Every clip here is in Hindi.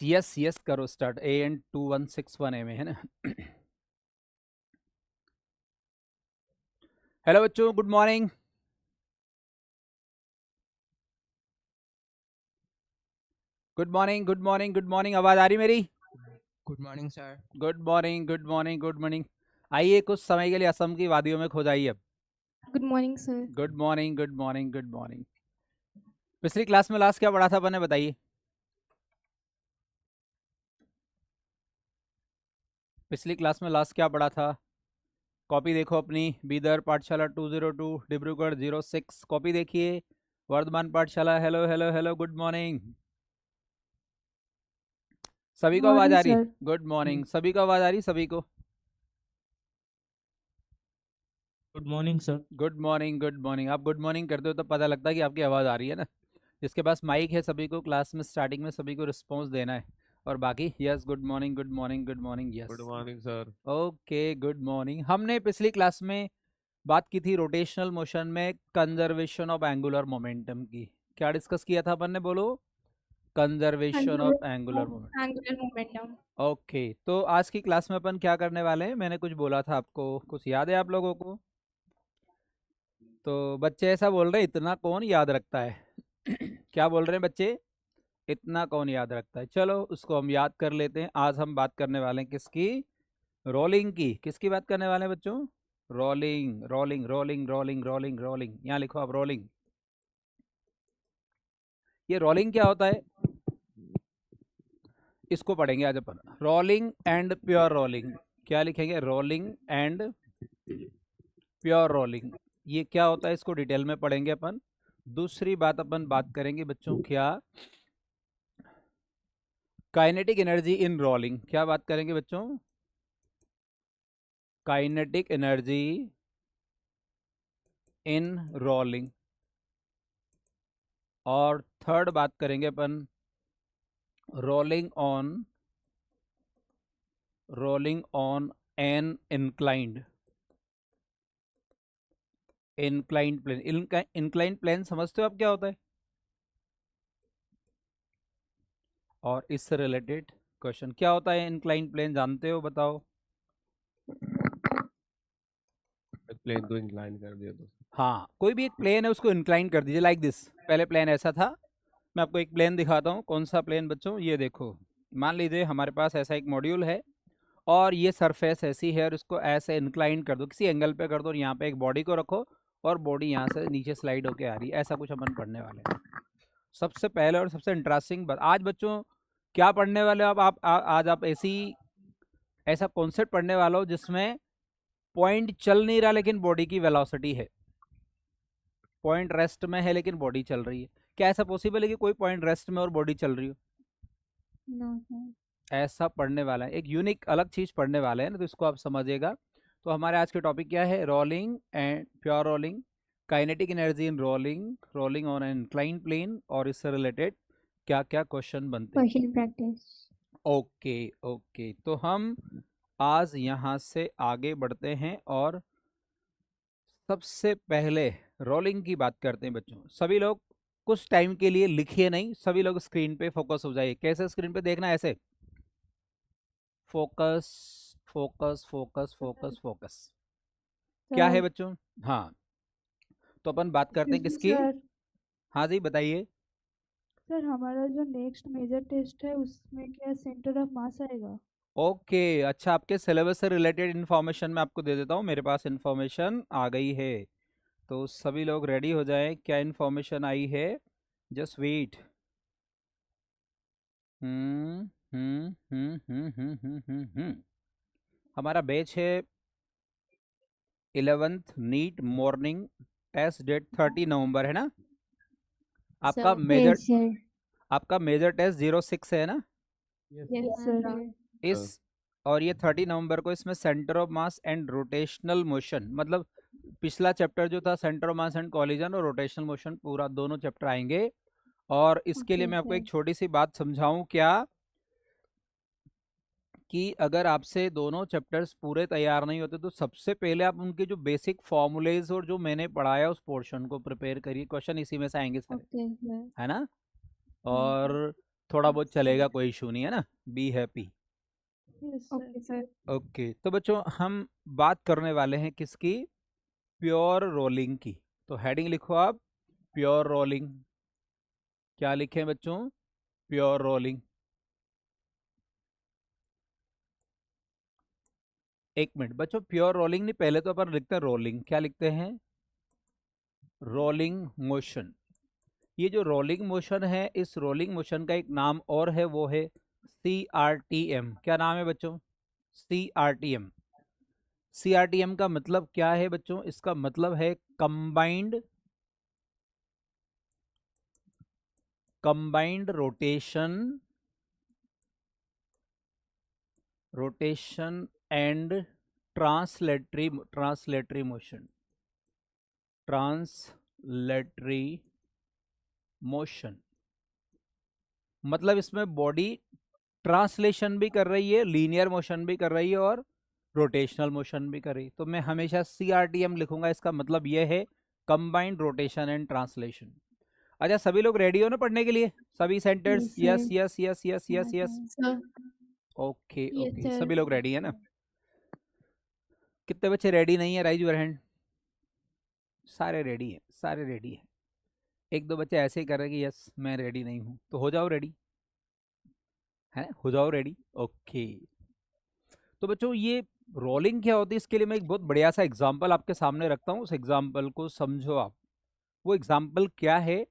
यस यस करो स्टार्ट। AN2161A में है ना। हेलो बच्चों, good morning. Good morning good morning good morning. आवाज आ रही मेरी? Good morning sir. Good morning good morning good morning. आइए कुछ समय के लिए असम की वादियों में खो जाइए अब। Good morning sir. Good morning good morning good morning. पिछली क्लास में लास्ट क्या पढ़ा था अपन ने, बताइए। पिछली क्लास में लास्ट क्या पढ़ा था? कॉपी देखो अपनी। बीदर पाठशाला 202, डिब्रूगढ़ 06। कॉपी देखिए। वर्धमान पाठशाला। Hello hello hello, good morning. सभी को आवाज मॉर्निंग आ रही? सर। Good morning. सभी को आवाज आ रही? सभी को good morning sir. Good morning good morning. आप गुड मॉर्निंग करते हो तो पता लगता है कि आपकी आवाज़ आ रही है ना। जिसके पास माइक है सभी को क्लास में स्टार्टिंग में सभी को रिस्पॉन्स देना है। और बाकी yes, good morning good morning good morning, yes. Good morning sir. Okay, good morning. हमने पिछली क्लास में बात की थी रोटेशनल मोशन में कंजर्वेशन ऑफ एंगुलर मोमेंटम की। क्या डिस्कस किया था अपन ने, बोलो? Conservation of angular momentum. Angular momentum. Okay, तो आज की क्लास में अपन क्या करने वाले हैं, मैंने कुछ बोला था आपको, कुछ याद है आप लोगों को? तो बच्चे ऐसा बोल रहे हैं, इतना कौन याद रखता है? क्या बोल रहे हैं बच्चे? इतना कौन याद रखता है? चलो उसको हम याद कर लेते हैं। आज हम बात करने वाले हैं किसकी? रोलिंग की। किसकी बात करने वाले हैं बच्चों? Rolling rolling rolling rolling rolling rolling. यहाँ लिखो आप, रोलिंग। ये रोलिंग क्या होता है, इसको पढ़ेंगे आज अपन। Rolling and pure rolling. क्या लिखेंगे? Rolling and pure rolling. ये क्या होता है, इसको डिटेल में पढ़ेंगे अपन। दूसरी बात अपन बात करेंगे बच्चों, क्या? Kinetic energy in rolling. क्या बात करेंगे बच्चों? Kinetic energy in rolling. और थर्ड बात करेंगे अपन, rolling on an inclined plane. Inclined plane समझते हो आप क्या होता है? और इससे रिलेटेड क्वेश्चन, क्या होता है इंक्लाइंड प्लेन, जानते हो? बताओ। प्लेन को इंक्लाइन कर दिया तो। हाँ, कोई भी एक प्लेन है उसको इंक्लाइन कर दीजिए, लाइक दिस। पहले प्लेन ऐसा था। मैं आपको एक प्लेन दिखाता हूँ। कौन सा प्लेन बच्चों? ये देखो। मान लीजिए हमारे पास ऐसा एक मॉड्यूल है और ये सरफेस ऐसी है और इसको ऐसे इंक्लाइन कर दो, किसी एंगल पे कर दो, और यहाँ पे एक बॉडी को रखो और बॉडी यहाँ से नीचे स्लाइड होके आ रही है। ऐसा कुछ अपन पढ़ने वाले हैं। सबसे पहले और सबसे इंटरेस्टिंग बात आज बच्चों, क्या पढ़ने वाले हो आज आप ऐसा कॉन्सेप्ट पढ़ने वाले हो जिसमें पॉइंट चल नहीं रहा लेकिन बॉडी की वेलोसिटी है। पॉइंट रेस्ट में है लेकिन बॉडी चल रही है। क्या ऐसा पॉसिबल है कि कोई पॉइंट रेस्ट में और बॉडी चल रही हो? No sir. ऐसा पढ़ने वाला है, एक यूनिक अलग चीज पढ़ने वाले हैं ना, तो इसको आप समझिएगा। तो हमारे आज के टॉपिक क्या है? Rolling and pure rolling, kinetic energy in rolling, rolling on an inclined plane, और इससे रिलेटेड क्या क्या क्वेश्चन बनते हैं। Question practice. ओके ओके, तो हम आज यहाँ से आगे बढ़ते हैं और सबसे पहले रोलिंग की बात करते हैं बच्चों। सभी लोग कुछ टाइम के लिए लिखिए नहीं, सभी लोग स्क्रीन पे फोकस हो जाइए। कैसे स्क्रीन पे देखना है? ऐसे focus focus focus focus focus. क्या है सर। बच्चों? हाँ, तो अपन बात करते हैं किसकी? सर। हाँ जी, बताइए। सर हमारा जो नेक्स्ट मेजर टेस्ट है उसमें क्या सेंटर ऑफ मास आएगा? ओके, अच्छा, आपके सिलेबस से रिलेटेड इन्फॉर्मेशन मैं आपको दे देता हूँ। मेरे पास इन्फॉर्मेशन आ गई है, तो सभी लोग रेडी हो जाएं। क्या इन्फॉर्मेशन आई है? Just wait. हमारा बैच है 11th NEET morning, test date 30 नवंबर है ना? आपका मेजर यस सर। आपका मेजर टेस्ट 06 है ना? Yes sir. इस और ये 30 नवंबर को इसमें centre of mass and rotational motion, मतलब पिछला चैप्टर जो था centre of mass and collision और रोटेशनल मोशन, पूरा दोनों चैप्टर आएंगे। और इसके लिए मैं आपको एक छोटी सी बात समझाऊं क्या, कि अगर आपसे दोनों चैप्टर्स पूरे तैयार नहीं होते तो सबसे पहले आप उनके जो बेसिक फॉर्मूलेज और जो मैंने पढ़ाया उस पोर्शन को प्रिपेयर करिए। क्वेश्चन इसी में से आएंगे सारे, ओके सर। है ना? और थोड़ा बहुत चलेगा, कोई इशू नहीं है ना। Be happy. Yes sir. Okay sir. Okay, तो बच्चों हम बात करने वाले हैं किसकी? प्योर रोलिंग की। तो हेडिंग लिखो आप, प्योर रोलिंग। क्या लिखें बच्चों? Pure rolling. एक मिनट बच्चों, प्योर रोलिंग नहीं, पहले तो अपन लिखते हैं रोलिंग। क्या लिखते हैं? Rolling motion. ये जो रोलिंग मोशन है, इस रोलिंग मोशन का एक नाम और है, वो है CRTM। क्या नाम है बच्चों? CRTM। CRTM का मतलब क्या है बच्चों? इसका मतलब है combined rotation and translatory motion. मतलब इसमें बॉडी ट्रांसलेशन भी कर रही है, लीनियर मोशन भी कर रही है, और रोटेशनल मोशन भी कर रही है। तो मैं हमेशा CRTM लिखूंगा, इसका मतलब यह है कंबाइंड रोटेशन एंड ट्रांसलेशन। अच्छा, सभी लोग रेडी हो ना पढ़ने के लिए? सभी centres? Yes, yes yes yes yes yes yes. sir. Okay Yes, okay, sir. सभी लोग रेडी है ना? कितने बच्चे रेडी नहीं है? Rise your hand. सारे रेडी है, सारे रेडी है। एक दो बच्चे ऐसे ही कर रहे हैं कि यस मैं रेडी नहीं हूं, तो हो जाओ रेडी, है ना? हो जाओ रेडी। ओके, तो बच्चों ये रोलिंग क्या होती है, इसके लिए मैं एक बहुत बढ़िया सा एग्जांपल आपके सामने रखता हूँ, उस एग्जांपल को समझो आप। वो एग्जांपल क्या है?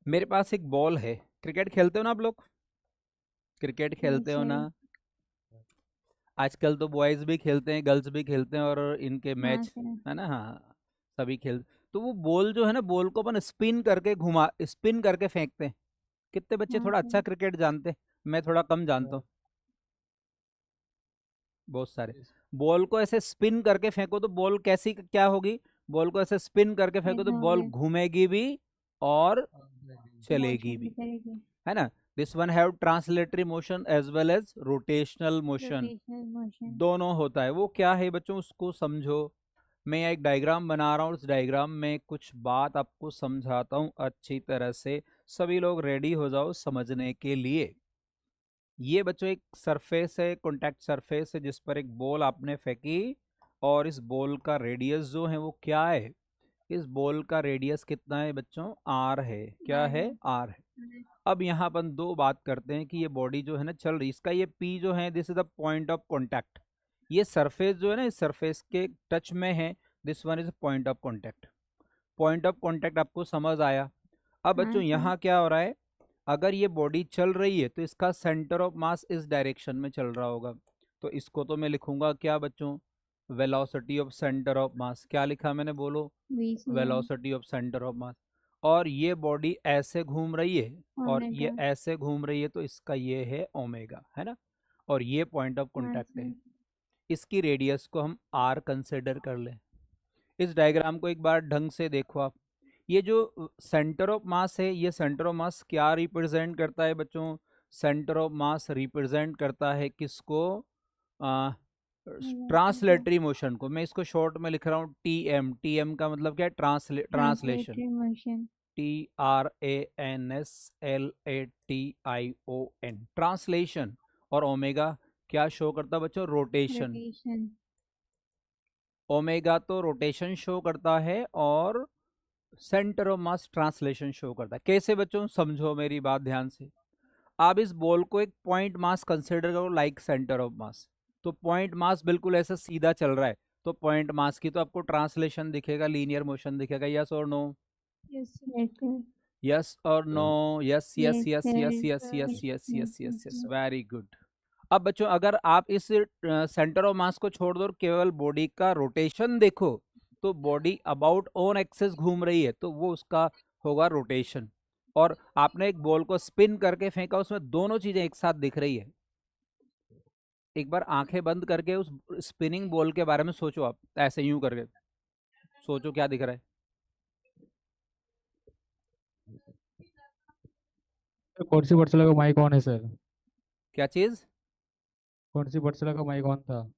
मेरे पास एक बॉल है। क्रिकेट खेलते हो ना आप लोग? क्रिकेट खेलते हो sir. ना? आजकल तो बॉयज भी खेलते हैं, गर्ल्स भी खेलते हैं, और इनके हाँ मैच, सर। है ना? हाँ, सभी खेल। तो वो बॉल जो है ना, बॉल को अपन स्पिन करके फेंकते हैं। कितने बच्चे हाँ थोड़ा सर। अच्छा क्रिकेट जानते हैं? मैं थोड़ा कम जानता हूँ। बहुत सारे। बॉल को ऐसे स्पिन करके फेंको तो बॉल कैसी क्या होगी? बॉल को ऐसे स्पिन करके फेंको तो बॉल होगी। घूमेगी भी और चलेगी मोशन भी भी, करेगी। है ना? This one have translatory motion as well as rotational motion, rotational motion. दोनों होता है। वो क्या है बच्चों, उसको समझो। मैं एक डायग्राम बना रहा हूँ, उस डायग्राम में कुछ बात आपको समझाता हूँ अच्छी तरह से। सभी लोग रेडी हो जाओ समझने के लिए। ये बच्चों एक सरफेस है, कॉन्टैक्ट सरफेस है, जिस पर एक बॉल आपने फेंकी, और इस बॉल का रेडियस जो है वो क्या है? इस बॉल का रेडियस कितना है बच्चों? R है। क्या है? R है। अब यहाँ अपन दो बात करते हैं कि ये बॉडी जो है ना चल रही, इसका ये P जो है, this is the point of contact. ये सरफेस जो है ना, इस सरफेस के टच में है, this one is point of contact. Point of contact आपको समझ आया? अब हाँ बच्चों सर। यहाँ क्या हो रहा है? अगर ये बॉडी चल रही है तो इसका सेंटर ऑफ मास इस डायरेक्शन में चल रहा होगा। तो इसको तो मैं लिखूंगा क्या बच्चों? वेलोसिटी ऑफ सेंटर ऑफ मास। क्या लिखा मैंने, बोलो? VC velocity of centre of मास। और ये बॉडी ऐसे घूम रही है और ये ओमेगा। ऐसे घूम रही है, तो इसका ये है ओमेगा, है ना? और ये पॉइंट ऑफ हाँ कॉन्टैक्ट है। सर। इसकी रेडियस को हम R कंसिडर कर लें। इस डायग्राम को एक बार ढंग से देखो आप। ये जो सेंटर ऑफ मास है, ये सेंटर ऑफ मास क्या रिप्रेजेंट करता है बच्चों? सेंटर ऑफ मास रिप्रेजेंट करता है किसको? ट्रांसलेटरी मोशन को। मैं इसको शॉर्ट में लिख रहा हूँ TM। TM का मतलब क्या है? Translation. Translatory motion. TRANSLATION, translation. और ओमेगा क्या शो करता है बच्चों? रोटेशन। रोटेशन। ओमेगा तो रोटेशन शो करता है, और centre of mass translation show करता है। कैसे बच्चों? समझो मेरी बात ध्यान से। आप इस बॉल को एक पॉइंट मास कंसिडर करो, लाइक सेंटर ऑफ मास। तो पॉइंट मास बिल्कुल ऐसा सीधा चल रहा है, तो पॉइंट मास की तो आपको ट्रांसलेशन दिखेगा, लीनियर मोशन दिखेगा। यस और no? Yes sir. Yes sir. Yes और no? Yes yes Yes, yes sir. Yes Yes, yes sir. Yes yes yes Yes, yes yes, sir. Very good. अब बच्चों अगर आप इस सेंटर ऑफ मास को छोड़ दो और केवल बॉडी का रोटेशन देखो, तो बॉडी अबाउट ऑन एक्सिस घूम रही है, तो वो उसका होगा रोटेशन। और आपने एक बॉल को स्पिन करके फेंका, उसमें दोनों चीजें एक साथ दिख रही है। एक बार आंखें बंद करके उस स्पिनिंग बॉल के बारे में सोचो, आप ऐसे यूं करके सोचो क्या दिख रहा है? कौन सी पाठशाला का माइक ऑन है सर? क्या चीज? कौन सी पाठशाला का माइक ऑन था?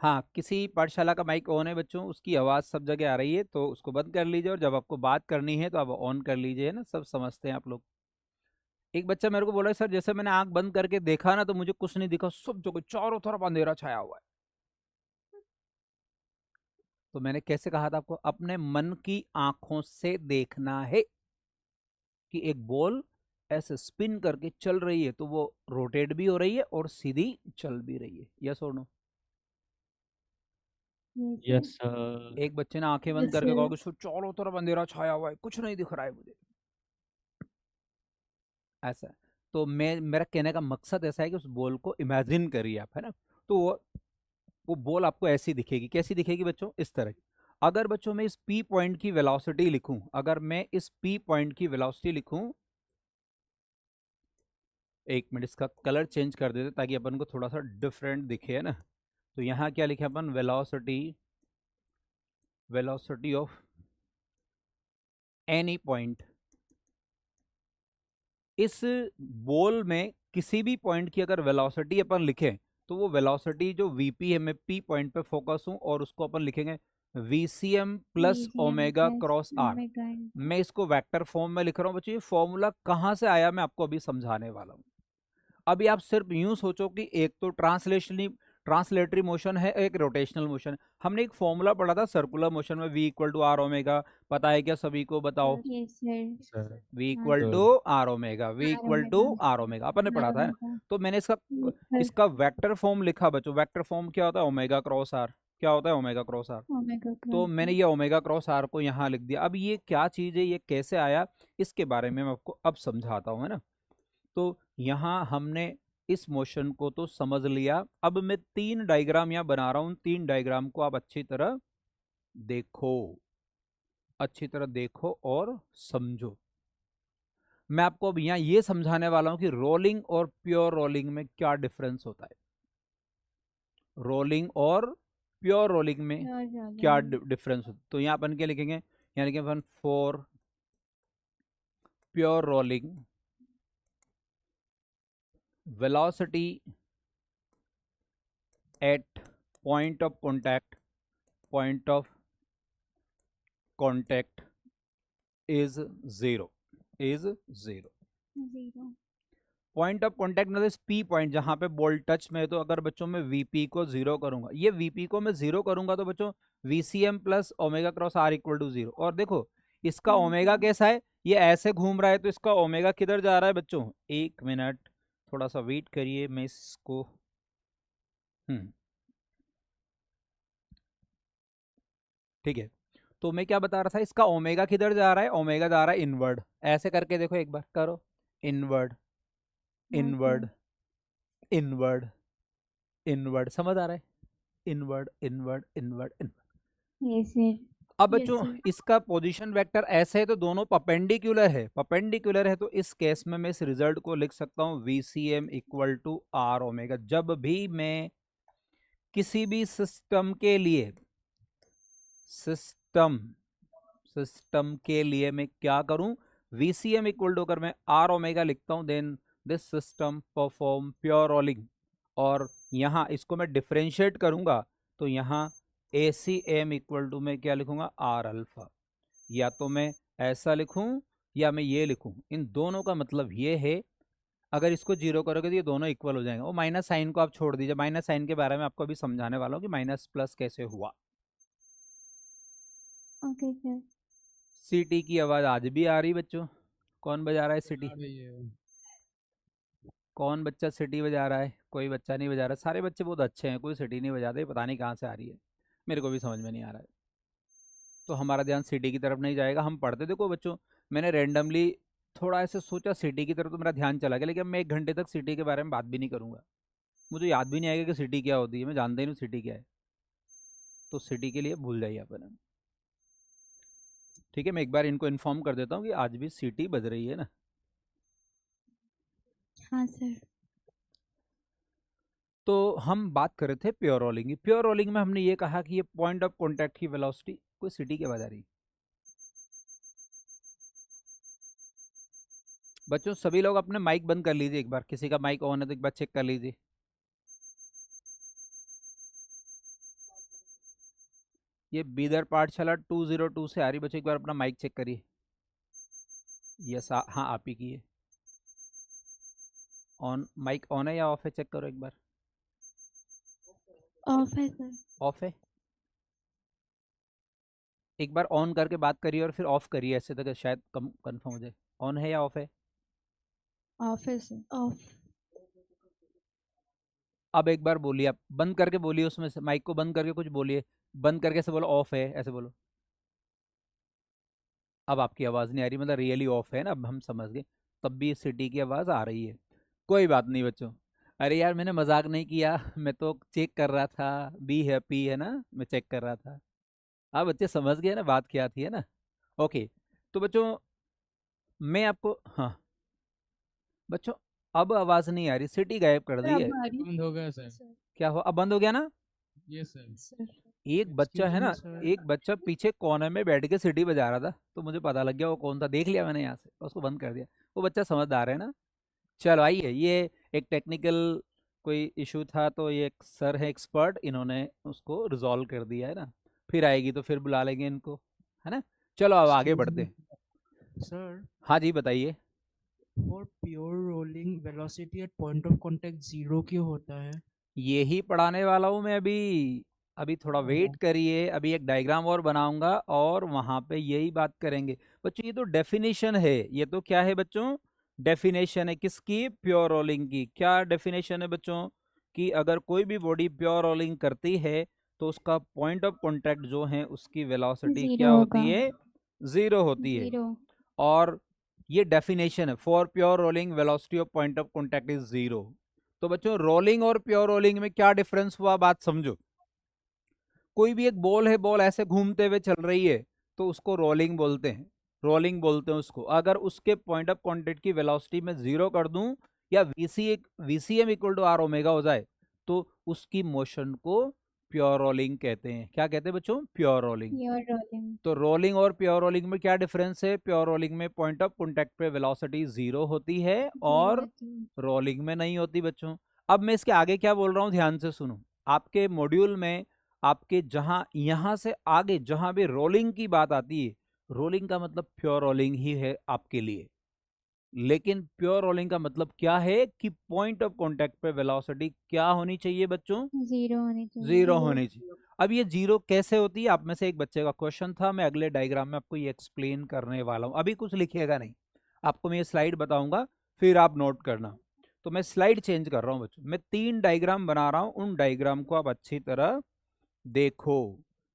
हाँ, किसी पाठशाला का माइक ऑन है बच्चों, उसकी आवाज़ सब जगह आ रही है, तो उसको बंद कर लीजिए, और जब आपको बात करनी है तो आप ऑन कर लीजिए, है ना? सब समझते हैं आप लोग। एक बच्चा मेरे को बोला सर जैसे मैंने आंख बंद करके देखा ना तो मुझे कुछ नहीं दिखा, सब जगह चारों तरफ अंधेरा छाया हुआ है। तो मैंने कैसे कहा था आपको, अपने मन की आंखों से देखना है कि एक बॉल ऐसे स्पिन करके चल रही है तो वो रोटेट भी हो रही है और सीधी चल भी रही है। यस और no? Yes, yes sir. Sir. एक बच्चे ने आंखें बंद Yes, करके कहा sir. कि सर चारों तरफ अंधेरा छाया हुआ है, कुछ नहीं दिख रहा है मुझे, ऐसा है। तो मेरा कहने का मकसद ऐसा है कि उस बॉल को इमेजिन करिए आप, है ना। तो वो बॉल आपको ऐसी दिखेगी, कैसी दिखेगी बच्चों, इस तरह की। अगर बच्चों मैं इस पी पॉइंट की वेलोसिटी लिखूं, अगर मैं इस पी पॉइंट की वेलोसिटी लिखूं, एक मिनट इसका कलर चेंज कर देते ताकि अपन को थोड़ा सा डिफरेंट दिखे, है ना। तो यहाँ क्या लिखे अपन, वेलोसिटी ऑफ एनी पॉइंट। इस बॉल में किसी भी पॉइंट की अगर वेलोसिटी अपन लिखें तो वो वेलोसिटी जो वीपी है, मैं पी पॉइंट पे फोकस हूं और उसको अपन लिखेंगे VCM plus VCM omega plus cross r. omega into मैं इसको वेक्टर फॉर्म में लिख रहा हूँ बच्चों। ये फॉर्मूला कहाँ से आया मैं आपको अभी समझाने वाला हूँ। अभी आप सिर्फ यूं सोचो कि एक तो ट्रांसलेटरी मोशन है, एक रोटेशनल मोशन है। हमने एक फॉर्मूला पढ़ा था सर्कुलर मोशन में, v equal to are omega, पता है क्या सभी को, बताओ। yes sir सर v हाँ equal sir to are omega, v R equal to omega R omega, अपन ने R पढ़ा था, है ना। omega तो मैंने इसका Yes, sir. इसका वेक्टर फॉर्म लिखा बच्चों। वेक्टर फॉर्म क्या होता है, ओमेगा क्रॉस आर। क्या होता है, ओमेगा क्रॉस आर। omega तो cross मैंने ये ओमेगा क्रॉस आर को यहाँ लिख दिया। अब ये क्या चीज़ है, ये कैसे आया, इसके बारे में मैं आपको अब समझाता हूँ, है ना। तो यहाँ हमने इस मोशन को तो समझ लिया। अब मैं 3 डायग्राम यहाँ बना रहा हूँ। 3 डायग्राम को आप अच्छी तरह देखो, अच्छी तरह देखो और समझो। मैं आपको अब यहाँ ये समझाने वाला हूँ कि रोलिंग और प्योर रोलिंग में क्या डिफरेंस होता है। रोलिंग और प्योर रोलिंग में pure क्या rolling डिफरेंस होता है। तो यहाँ अपन क्या लिखेंगे, यहाँ लिखेंगे अपन for pure rolling velocity at point of contact is zero, is zero। zero point of contact मतलब पी पॉइंट जहां पे बॉल टच में है। तो अगर बच्चों में वीपी को जीरो करूंगा, ये वीपी को मैं जीरो करूंगा तो बच्चों VCM plus omega cross r equal to zero. और देखो इसका ओमेगा कैसा है, ये ऐसे घूम रहा है तो इसका ओमेगा किधर जा रहा है बच्चों, एक मिनट थोड़ा सा वेट करिए, मैं इसको ठीक है। तो मैं क्या बता रहा था, इसका ओमेगा किधर जा रहा है, ओमेगा जा रहा है इनवर्ड। ऐसे करके देखो एक बार करो, इनवर्ड हाँ इनवर्ड sir इनवर्ड इनवर्ड, समझ आ रहा है, inward inward inward inward. yes sir अब Yes, बच्चों sir. इसका पोजीशन वेक्टर ऐसे है तो दोनों परपेंडिकुलर है, परपेंडिकुलर है। तो इस केस में मैं इस रिजल्ट को लिख सकता हूँ VCM equal to are omega. जब भी मैं किसी भी सिस्टम के लिए सिस्टम के लिए मैं क्या करूं, वीसीएम इक्वल टू अगर मैं आर ओमेगा लिखता हूं then this system perform pure rolling. और यहाँ इसको मैं डिफरेंशिएट करूंगा तो यहाँ A C M equal to मैं क्या लिखूंगा, आर अल्फा। या तो मैं ऐसा लिखूं या मैं ये लिखूं, इन दोनों का मतलब ये है अगर इसको जीरो करोगे तो ये दोनों इक्वल हो जाएंगे। वो माइनस साइन को आप छोड़ दीजिए, माइनस साइन के बारे में आपको अभी समझाने वाला हूँ कि माइनस प्लस कैसे हुआ। okay sir सीटी की आवाज आज भी आ रही बच्चों, कौन बजा रहा है सीटी, आ रही है। कौन बच्चा सीटी बजा रहा है, कोई बच्चा नहीं बजा रहा। सारे बच्चे बहुत अच्छे हैं, कोई सीटी नहीं बजाते, पता नहीं कहाँ से आ रही है, मेरे को भी समझ में नहीं आ रहा है। तो हमारा ध्यान सीटी की तरफ नहीं जाएगा, हम पढ़ते देखो बच्चों। मैंने रेंडमली थोड़ा ऐसे सोचा सिटी की तरफ तो मेरा ध्यान चला गया, लेकिन मैं 1 घंटे तक सिटी के बारे में बात भी नहीं करूंगा। मुझे याद भी नहीं आएगा कि सिटी क्या होती है, मैं जानता ही नहीं सिटी क्या है। तो सिटी के लिए भूल जाइए अपन, ठीक है। मैं एक बार इनको इन्फॉर्म कर देता हूँ कि आज भी सिटी बज रही है ना। हाँ सर तो हम बात कर रहे थे प्योर रोलिंग की। प्योर रोलिंग में हमने ये कहा कि ये पॉइंट ऑफ कॉन्टैक्ट की वेलोसिटी कोई सिटी के बाद आ रही। बच्चों सभी लोग अपने माइक बंद कर लीजिए एक बार, किसी का माइक ऑन है तो एक बार चेक कर लीजिए। ये बीदर पाठशाला 202 से आ रही बच्चों, एक बार अपना माइक चेक करिए। यस हाँ आप ही की है। ऑन माइक ऑन है या ऑफ है, चेक करो एक बार। ऑफ है सर। ऑफ है, एक बार ऑन करके बात करिए और फिर ऑफ करिए, ऐसे तक शायद कम कंफर्म हो जाए। ऑन है या ऑफ है? ऑफ है सर। ऑफ। अब एक बार बोलिए, आप बंद करके बोलिए, उसमें से माइक को बंद करके कुछ बोलिए, बंद करके ऐसे बोलो ऑफ है, ऐसे बोलो। अब आपकी आवाज़ नहीं आ रही, मतलब रियली ऑफ है ना, अब हम समझ गए। तब भी सिटी की आवाज़ आ रही है, कोई बात नहीं बच्चों। अरे यार मैंने मजाक नहीं किया, मैं तो चेक कर रहा था, बी हैप्पी है ना, मैं चेक कर रहा था। आप बच्चे समझ गए ना बात क्या थी, है ना। ओके, तो बच्चों मैं आपको, हाँ बच्चों अब आवाज़ नहीं आ रही, सिटी गायब कर सर दी है। अब आ रही बंद हो गया सर। सर। क्या हुआ, अब बंद हो गया ना? ये सर। सर एक बच्चा है Excuse me, ना, sir. एक बच्चा पीछे कोने में बैठ के सीटी बजा रहा था, तो मुझे पता लग गया वो कौन था, देख लिया मैंने यहाँ से, उसको बंद कर दिया। वो बच्चा समझदार है ना। चलो आइए, ये एक टेक्निकल कोई इशू था, तो ये एक सर है एक्सपर्ट, इन्होंने उसको रिजॉल्व कर दिया है ना। फिर आएगी तो फिर बुला लेंगे इनको, है ना। चलो अब आगे Excuse बढ़ते me, हैं। sir. हाँ जी बताइए। For pure rolling, velocity at point of contact zero क्यों होता है? यही पढ़ाने वाला हूँ मैं अभी, अभी थोड़ा वेट करिए, अभी एक डायग्राम और बनाऊंगा और वहां पे यही बात करेंगे। बच्चों ये तो डेफिनेशन है, ये तो क्या है बच्चों, डेफिनेशन है किसकी, प्योर रोलिंग की। क्या डेफिनेशन है बच्चों, कि अगर कोई भी बॉडी प्योर रोलिंग करती है तो उसका पॉइंट ऑफ कांटेक्ट जो है उसकी वेलोसिटी क्या जीरो होती होगा। है, जीरो होती है। जीरो। और ये डेफिनेशन है, for pure rolling velocity of point of contact is zero. तो बच्चों रोलिंग और प्योर रोलिंग में क्या डिफरेंस हुआ, बात समझो। कोई भी एक बॉल है, बॉल ऐसे घूमते हुए चल रही है, तो उसको रोलिंग बोलते हैं, रोलिंग बोलते हैं उसको। अगर उसके पॉइंट ऑफ कांटेक्ट की वेलोसिटी में जीरो कर दूं, या VCM equal to are omega हो जाए, तो उसकी मोशन को प्योर रोलिंग कहते हैं। क्या कहते हैं बच्चों, प्योर रोलिंग। Pure rolling. तो रोलिंग और प्योर रोलिंग में क्या डिफरेंस है, प्योर रोलिंग में पॉइंट ऑफ कांटेक्ट पे वेलोसिटी जीरो होती है और रोलिंग में नहीं होती बच्चों। अब मैं इसके आगे क्या बोल रहा हूं, ध्यान से सुनो। आपके मॉड्यूल में आपके जहां यहां से आगे जहां भी रोलिंग की बात आती है, रोलिंग का मतलब प्योर रोलिंग ही है आपके लिए। लेकिन प्योर रोलिंग का मतलब क्या है, कि पॉइंट ऑफ कांटेक्ट पे वेलोसिटी क्या होनी चाहिए बच्चों, जीरो होनी चाहिए। जीरो होनी चाहिए। अब ये जीरो कैसे होती है, आप में से एक बच्चे का क्वेश्चन था, मैं अगले डायग्राम में आपको ये एक्सप्लेन करने वाला हूं। अभी कुछ लिखिएगा नहीं, आपको मैं ये स्लाइड बताऊंगा, फिर आप नोट करना। तो मैं स्लाइड चेंज कर रहा हूं बच्चों, मैं 3 डायग्राम बना रहा हूं, उन डायग्राम को आप अच्छी तरह देखो।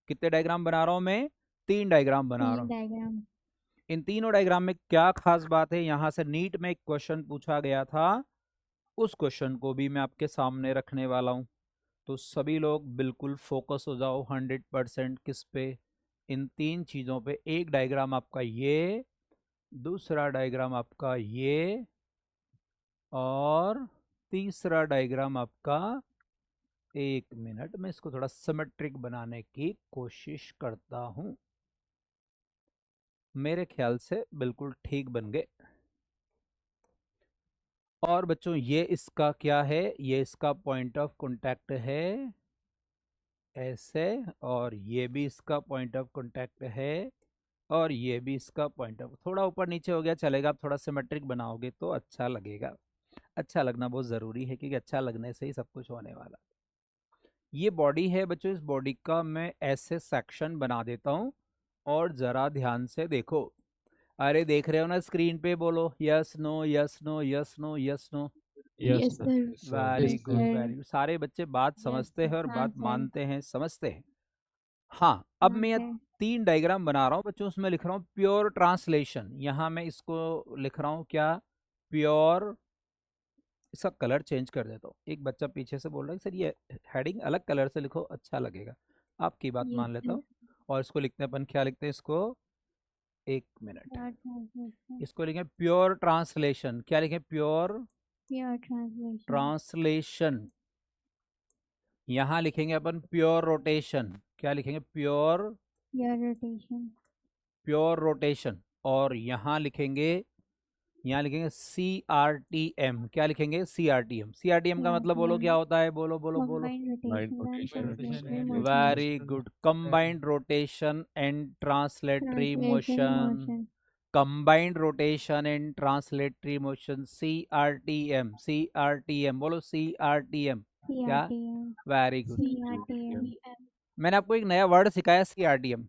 कितने डायग्राम बना रहा हूं मैं, 3 डायग्राम बना रहा हूं। डायग्राम। इन तीनों डायग्राम में क्या खास बात है, यहां से नीट में एक क्वेश्चन पूछा गया था, उस क्वेश्चन को भी मैं आपके सामने रखने वाला हूं। तो सभी लोग बिल्कुल फोकस हो जाओ 100% किस पे, इन 3 चीज़ों पे। एक डायग्राम आपका ये, दूसरा डायग्राम आपका ये, और तीसरा डायग्राम आपका, एक मिनट मैं इसको थोड़ा सिमेट्रिक बनाने की कोशिश करता हूं। मेरे ख्याल से बिल्कुल ठीक बन गए। और बच्चों ये इसका क्या है, ये इसका पॉइंट ऑफ कांटेक्ट है ऐसे, और ये भी इसका पॉइंट ऑफ कांटेक्ट है, और ये भी इसका पॉइंट ऑफ, थोड़ा ऊपर नीचे हो गया चलेगा, आप थोड़ा सिमेट्रिक बनाओगे तो अच्छा लगेगा। अच्छा लगना बहुत ज़रूरी है, क्योंकि अच्छा लगने से ही सब कुछ होने वाला। ये बॉडी है बच्चों, इस बॉडी का मैं ऐसे सेक्शन बना देता हूँ, और ज़रा ध्यान से देखो। अरे देख रहे हो ना स्क्रीन पे, बोलो yes no yes no yes no yes no. Yes sir. Very good, sir. Very good, सारे बच्चे बात समझते हैं और हाँ, बात sir. मानते हैं, समझते हैं। हाँ, अब हाँ, मैं ये sir. 3 डायग्राम बना रहा हूँ बच्चों, उसमें लिख रहा हूँ प्योर ट्रांसलेशन। यहाँ मैं इसको लिख रहा हूँ क्या, प्योर। इसका कलर चेंज कर देता हूँ। एक बच्चा पीछे से बोल रहा है सर ये हेडिंग अलग कलर से लिखो, अच्छा लगेगा। आपकी बात Yes, मान लेता sir. हूँ। और इसको लिखते हैं अपन, क्या लिखते हैं इसको, एक मिनट, Pure translation. इसको लिखें प्योर ट्रांसलेशन। क्या लिखें, प्योर Pure translation. ट्रांसलेशन। यहाँ लिखेंगे अपन प्योर रोटेशन। क्या लिखेंगे, pure, Pure rotation. Pure rotation. और यहाँ लिखेंगे CRTM। क्या लिखेंगे, CRTM। CRTM का मतलब बोलो क्या होता है, बोलो बोलो बोलो। Combined rotation and translatory motion. Very good, combined rotation and translatory Translation motion. motion. Combined rotation and translatory motion, CRTM, CRTM बोलो, CRTM। क्या? CRTM. Very good. CRTM. मैंने आपको एक नया वर्ड सिखाया, CRTM,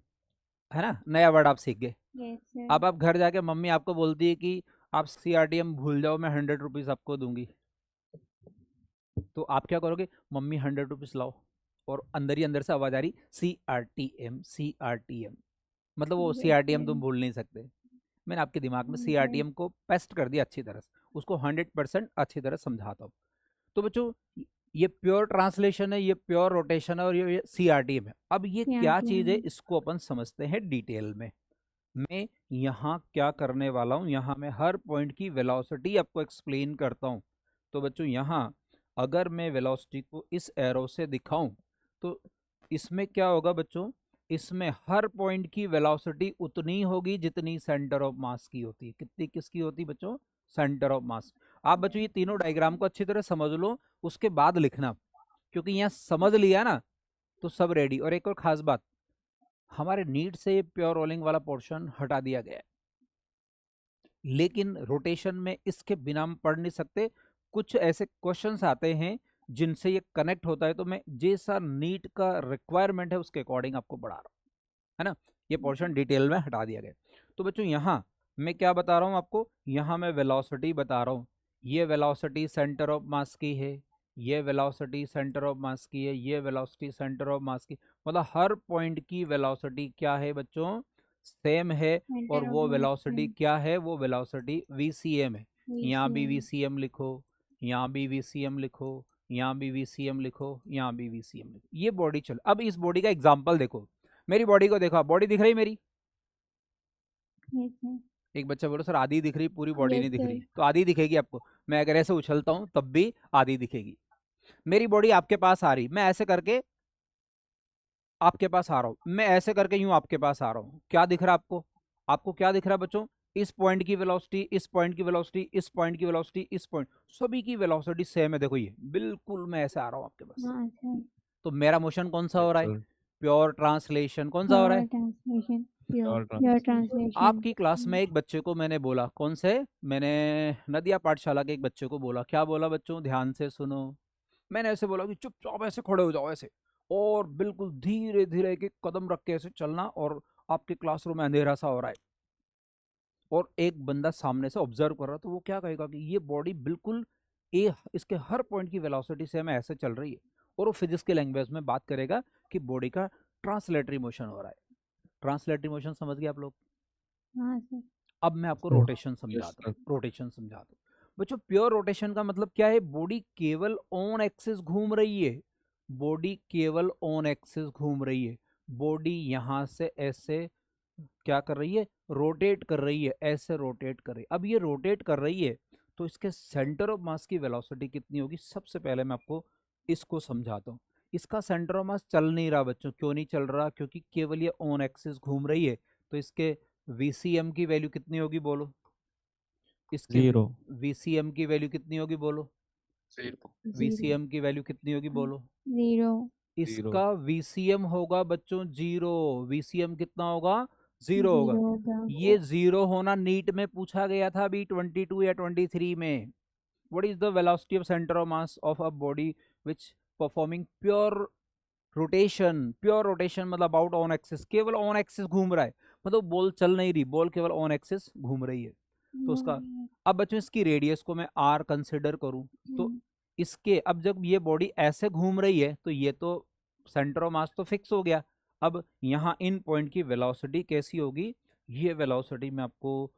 है ना, नया वर्ड आप सीख गए। Yes, sir. अब आप घर जाके मम्मी आपको बोलती है कि आप CRTM भूल जाओ, मैं 100 रुपीज़ आपको दूंगी, तो आप क्या करोगे? मम्मी 100 रुपीज़ लाओ, और अंदर ही अंदर से आवाज आ रही CRTM, CRTM, मतलब वो Yes, CRTM तुम sir. भूल नहीं सकते। मैंने आपके दिमाग में Okay. CRTM को पेस्ट कर दिया अच्छी तरह से, उसको 100% अच्छी तरह समझाता हूँ। तो बच्चों ये प्योर ट्रांसलेशन है, ये प्योर रोटेशन है, और ये CRTM है। अब ये क्या चीज़ है, CRTM. इसको अपन समझते हैं डिटेल में। मैं यहाँ क्या करने वाला हूँ, यहाँ मैं हर पॉइंट की वेलोसिटी आपको एक्सप्लेन करता हूँ। तो बच्चों यहाँ अगर मैं वेलोसिटी को इस एरो से दिखाऊं, तो इसमें क्या होगा बच्चों, इसमें हर पॉइंट की वेलोसिटी उतनी होगी जितनी सेंटर ऑफ मास की होती है। कितनी किसकी होती है बच्चों? सेंटर ऑफ मास। आप बच्चों ये तीनों डायग्राम को अच्छी तरह समझ लो, उसके बाद लिखना, क्योंकि यहाँ समझ लिया ना तो सब रेडी। और एक और खास बात, हमारे नीट से ये प्योर रोलिंग वाला पोर्शन हटा दिया गया है, लेकिन रोटेशन में इसके बिना हम पढ़ नहीं सकते। कुछ ऐसे क्वेश्चंस आते हैं जिनसे ये कनेक्ट होता है, तो मैं जैसा नीट का रिक्वायरमेंट है उसके अकॉर्डिंग आपको पढ़ा रहा हूँ, है ना। ये पोर्शन डिटेल में हटा दिया गया। तो बच्चों यहाँ मैं क्या बता रहा हूँ आपको, यहाँ मैं वेलोसिटी बता रहा हूँ। ये वेलोसिटी सेंटर ऑफ मास की है, ये वेलोसिटी सेंटर ऑफ मास की है, ये वेलोसिटी सेंटर ऑफ मास की, मतलब हर पॉइंट की वेलोसिटी क्या है बच्चों? सेम है। और Center of वो mass वेलोसिटी है. क्या है? वो वेलोसिटी VCM है। यहाँ भी VCM. VCM लिखो, यहाँ भी VCM लिखो, यहाँ भी VCM लिखो, यहाँ भी VCM लिखो। ये बॉडी चल, अब इस बॉडी का एग्जाम्पल देखो, मेरी बॉडी को देखो, बॉडी दिख रही मेरी? Yes, sir. एक बच्चा बोलो सर आधी दिख रही, पूरी बॉडी Yes, नहीं दिख sir. रही। तो आधी दिखेगी आपको, मैं अगर ऐसे उछलता हूँ तब भी आधी दिखेगी। मेरी बॉडी आपके पास आ रही, मैं ऐसे करके आपके पास आ रहा हूँ, मैं ऐसे करके यूं आपके पास आ रहा हूँ, क्या दिख रहा है आपको? आपको क्या दिख रहा है बच्चों? इस पॉइंट की वेलोसिटी, इस पॉइंट की वेलोसिटी, इस पॉइंट की वेलोसिटी, इस पॉइंट, सभी की वेलोसिटी सेम है। देखो ये बिल्कुल मैं ऐसे आ रहा हूँ आपके पास, हाँ, sir. तो मेरा मोशन कौन सा हो रहा है? Sir, pure translation. कौन सा हो रहा है? Pure translation. Pure. और Pure translation. आपकी क्लास में एक बच्चे को मैंने बोला, कौन से? मैंने नदिया पाठशाला के एक बच्चे को बोला, क्या बोला बच्चों? ध्यान से सुनो। मैंने ऐसे बोला कि चुपचाप ऐसे खड़े हो जाओ ऐसे, और बिल्कुल धीरे धीरे एक एक कदम रख के ऐसे चलना, और आपके क्लासरूम में अंधेरा सा हो रहा है, और एक बंदा सामने से ऑब्जर्व कर रहा, तो वो क्या कहेगा कि ये बॉडी बिल्कुल इसके हर पॉइंट की वेलोसिटी से हमें ऐसे चल रही है, और वो फिजिक्स के लैंग्वेज में बात करेगा कि बॉडी का ट्रांसलेटरी मोशन हो रहा है। ट्रांसलेटरी मोशन समझ गए आप लोग? हाँ, sir. अब मैं आपको Sure. रोटेशन yes, समझाता sir. हूँ, रोटेशन समझाता हूँ बच्चों। प्योर रोटेशन का मतलब क्या है? बॉडी केवल ऑन एक्सिस घूम रही है, बॉडी केवल ऑन एक्सिस घूम रही है। बॉडी यहाँ से ऐसे क्या कर रही है? रोटेट कर रही है, ऐसे रोटेट कर रही है। अब ये रोटेट कर रही है, तो इसके सेंटर ऑफ मास की वेलोसिटी कितनी होगी? सबसे पहले मैं आपको इसको समझाता हूँ। इसका सेंटर ऑफ मास चल नहीं रहा बच्चों, क्यों नहीं चल रहा? क्योंकि केवल ये ऑन एक्सिस घूम रही है। तो इसके VCM की वैल्यू कितनी होगी बोलो? इसके 0. VCM की वैल्यू कितनी होगी बोलो? Zero. VCM की वैल्यू कितनी होगी बोलो? 0. इसका VCM होगा बच्चों 0। VCM कितना होगा? 0 होगा। 0 होगा. ये 0 होना नीट में पूछा गया था अभी 22 या 23 में। What is the velocity of centre of mass of a body which performing pure rotation? Pure rotation मतलब अबाउट ऑन एक्सिस, केवल ऑन एक्सिस घूम रहा है, मतलब बॉल चल नहीं रही, बॉल केवल ऑन एक्सिस घूम रही है। तो उसका अब बच्चों इसकी रेडियस को मैं R कंसिडर करूं, तो इसके अब जब ये बॉडी ऐसे घूम रही है, तो ये तो सेंटर ऑफ मास तो फिक्स हो गया। अब यहाँ इन पॉइंट की वेलोसिटी कैसी होगी? ये वेलोसिटी मैं आपको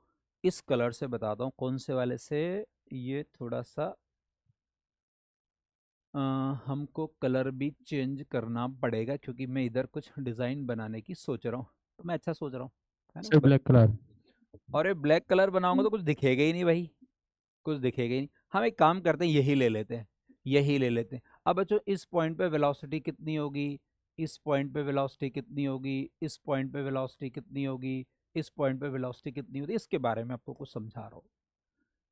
इस कलर से बताता हूँ। कौन से वाले से? ये थोड़ा सा हमको कलर भी चेंज करना पड़ेगा, क्योंकि मैं इधर कुछ डिज़ाइन बनाने की सोच रहा हूँ, तो मैं अच्छा सोच रहा हूँ, है ना। Sir, black color. और ये ब्लैक कलर बनाऊंगा तो कुछ दिखेगा ही नहीं भाई, कुछ दिखेगा ही नहीं। हम एक काम करते हैं, यही ले लेते हैं, यही ले लेते हैं। अब बच्चों इस पॉइंट पे वेलोसिटी कितनी होगी? इस पॉइंट पे वेलोसिटी कितनी होगी? इस पॉइंट पे वेलोसिटी कितनी होगी? इस पॉइंट पे वेलोसिटी कितनी होगी? इसके बारे में आपको कुछ समझा रहा हूँ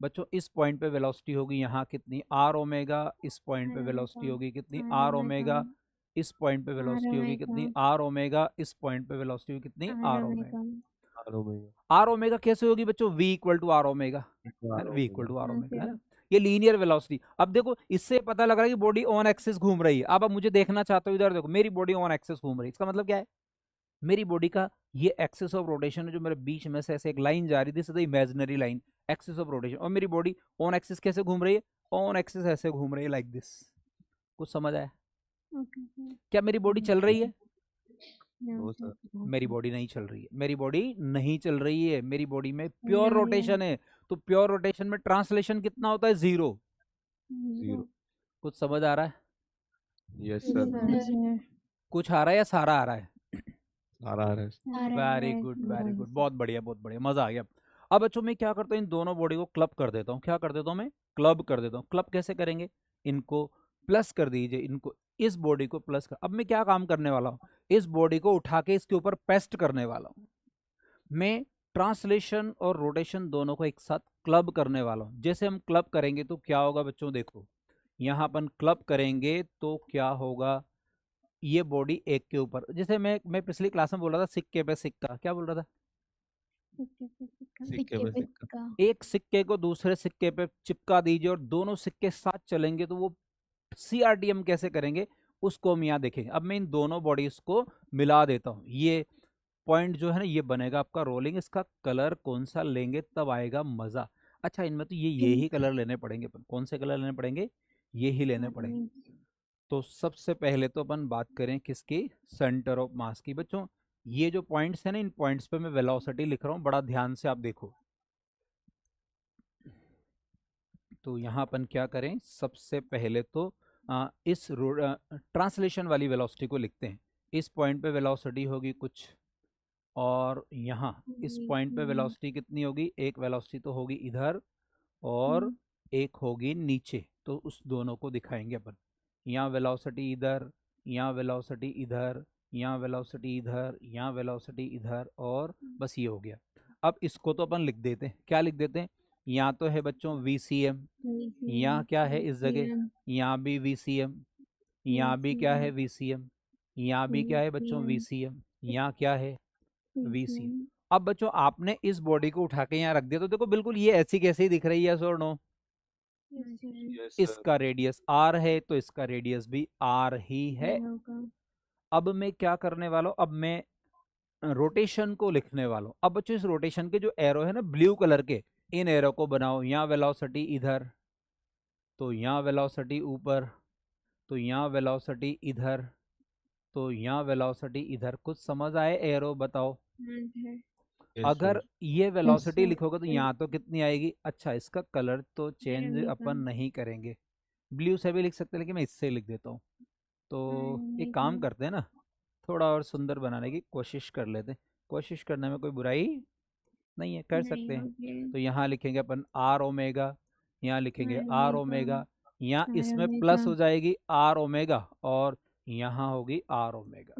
बच्चों। इस पॉइंट पे वेलोसिटी होगी यहाँ कितनी? R omega. इस पॉइंट पे वेलोसिटी होगी कितनी? R omega. इस पॉइंट पे वेलोसिटी होगी कितनी? R omega. इस पॉइंट पे वेलोसिटी होगी कितनी? R omega. R omega r omega कैसे होगी बच्चों, v equal to are omega, v equal to r हाँ ओमेगा, है सर। ना। ये लीनियर वेलोसिटी। अब देखो इससे पता लग रहा है कि बॉडी ऑन एक्सिस घूम रही है। अब मुझे देखना चाहते हो, इधर देखो मेरी बॉडी ऑन एक्सिस घूम रही है, इसका मतलब क्या है, मेरी बॉडी का ये एक्सिस ऑफ रोटेशन है, जो मेरे बीच में से ऐसे एक लाइन जा रही थी, this is the imaginary line, axis of rotation. और मेरी बॉडी ऑन एक्सिस कैसे घूम रही है, ऑन एक्सिस ऐसे घूम रही है, लाइक दिस। कुछ समझ आया? Okay sir. क्या मेरी बॉडी चल रही है? No no sir. सर मेरी बॉडी नहीं चल रही है, मेरी बॉडी नहीं चल रही है, मेरी बॉडी में प्योर नहीं है। रोटेशन है। तो प्योर रोटेशन में ट्रांसलेशन कितना होता है, 0। जीरो कुछ समझ आ रहा है? Yes Yes, sir sir. Sir. कुछ आ रहा है या सारा आ रहा है? सारा आ रहा है वेरी गुड, वेरी गुड, बहुत बढ़िया, बहुत बढ़िया, मजा आ गया। अब बच्चों मैं क्या करता हूँ, इन दोनों बॉडी को क्लब कर देता हूँ। क्या कर देता हूँ मैं, क्लब कर देता हूँ। क्लब कैसे करेंगे, इनको प्लस कर दीजिए, इनको, इस बॉडी को प्लस कर। अब मैं क्या काम करने वाला हूँ, इस बॉडी को उठा के इसके ऊपर पेस्ट करने वाला हूँ। मैं ट्रांसलेशन और रोटेशन दोनों को एक साथ क्लब करने वाला हूँ। जैसे हम क्लब करेंगे तो क्या होगा बच्चों, देखो यहाँ अपन क्लब करेंगे तो क्या होगा, ये बॉडी एक के ऊपर, जैसे मैं पिछली क्लास में बोल रहा था सिक्के पे सिक्का, क्या बोल रहा था, सिक्के पे सिक्का एक सिक्के को दूसरे सिक्के पे चिपका दीजिए और दोनों सिक्के साथ चलेंगे तो वो CRTM कैसे करेंगे उसको हम यहाँ देखेंगे। अब मैं इन दोनों बॉडीज को मिला देता हूँ, ये पॉइंट जो है ना ये बनेगा आपका रोलिंग। इसका कलर कौन सा लेंगे तब आएगा मजा। अच्छा इनमें तो ये ही कलर लेने पड़ेंगे अपन, कौन से कलर लेने पड़ेंगे, ये ही लेने पड़ेंगे। तो सबसे पहले तो अपन बात करें किसकी, सेंटर ऑफ मास की। बच्चों ये जो पॉइंट्स है ना, इन पॉइंट्स पे मैं वेलोसिटी लिख रहा हूँ, बड़ा ध्यान से आप देखो। तो यहाँ अपन क्या करें, सबसे पहले तो इस ट्रांसलेशन वाली वेलोसिटी को लिखते हैं। इस पॉइंट पे वेलोसिटी होगी कुछ, और यहाँ इस पॉइंट पे वेलोसिटी कितनी होगी, एक वेलोसिटी तो होगी इधर और एक होगी नीचे। तो उस दोनों को दिखाएंगे अपन, यहाँ वेलोसिटी इधर, यहाँ वेलोसिटी इधर, यहाँ वेलोसिटी इधर, यहाँ वेलोसिटी इधर, और बस ये हो गया। अब इसको तो अपन लिख देते हैं, क्या लिख देते हैं, यहाँ तो है बच्चों VCM, यहाँ क्या है इस जगह, यहाँ भी VCM, यहाँ भी क्या है VCM, यहाँ भी क्या है बच्चों VCM, यहाँ क्या है VCM। अब बच्चों आपने इस बॉडी को उठा के यहाँ रख दिया तो देखो बिल्कुल ये ऐसी कैसी दिख रही है, सो नो। यस इसका रेडियस R है तो इसका रेडियस भी R ही है। अब मैं क्या करने वाला हूँ, अब मैं रोटेशन को लिखने वाला हूँ। अब बच्चों इस रोटेशन के जो एरो है ना ब्लू कलर के, इन एरो को बनाओ। यहाँ वेलोसिटी इधर, तो यहाँ वेलोसिटी ऊपर, तो यहाँ वेलोसिटी इधर, तो यहाँ वेलोसिटी इधर। कुछ समझ आए एरो, बताओ। अगर ये वेलोसिटी sir, लिखोगे तो यहाँ तो कितनी आएगी। अच्छा इसका कलर तो चेंज अपन नहीं करेंगे, ब्लू से भी लिख सकते हैं, लेकिन मैं इससे लिख देता हूँ। तो एक काम करते हैं ना, थोड़ा और सुंदर बनाने की कोशिश कर लेते हैं। कोशिश करने में कोई बुराई नहीं है, कर सकते हैं। तो यहाँ लिखेंगे अपन R ओमेगा, यहाँ लिखेंगे R ओमेगा, यहाँ इसमें प्लस हो जाएगी R ओमेगा और यहाँ होगी R ओमेगा।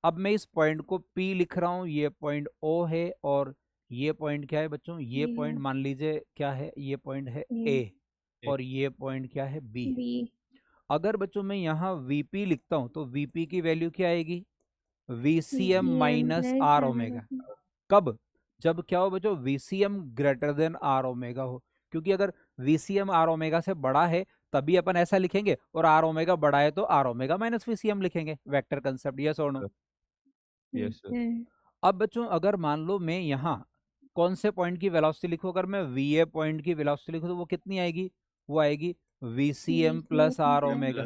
अब मैं इस पॉइंट को P लिख रहा हूँ, ये पॉइंट O है, और ये पॉइंट क्या है बच्चों, ये पॉइंट मान लीजिए क्या है, ये पॉइंट है A, और ये पॉइंट क्या है B। अगर बच्चों मैं यहाँ VP लिखता हूँ तो VP की वैल्यू क्या आएगी, VCM माइनस R ओमेगा। कब, जब क्या हो बच्चों, VCM greater than R omega हो। क्योंकि अगर VCM R ओमेगा से बड़ा है तभी अपन ऐसा लिखेंगे, और R ओमेगा बड़ा है तो R ओमेगा माइनस VCM लिखेंगे। वेक्टर कंसेप्ट, यस और नो। यस सर अब बच्चों अगर मान लो मैं यहाँ कौन से पॉइंट की वेलोसिटी लिखूं, अगर मैं VA पॉइंट की वेलोसिटी लिखूं तो वो कितनी आएगी, वो आएगी VCM प्लस R ओमेगा।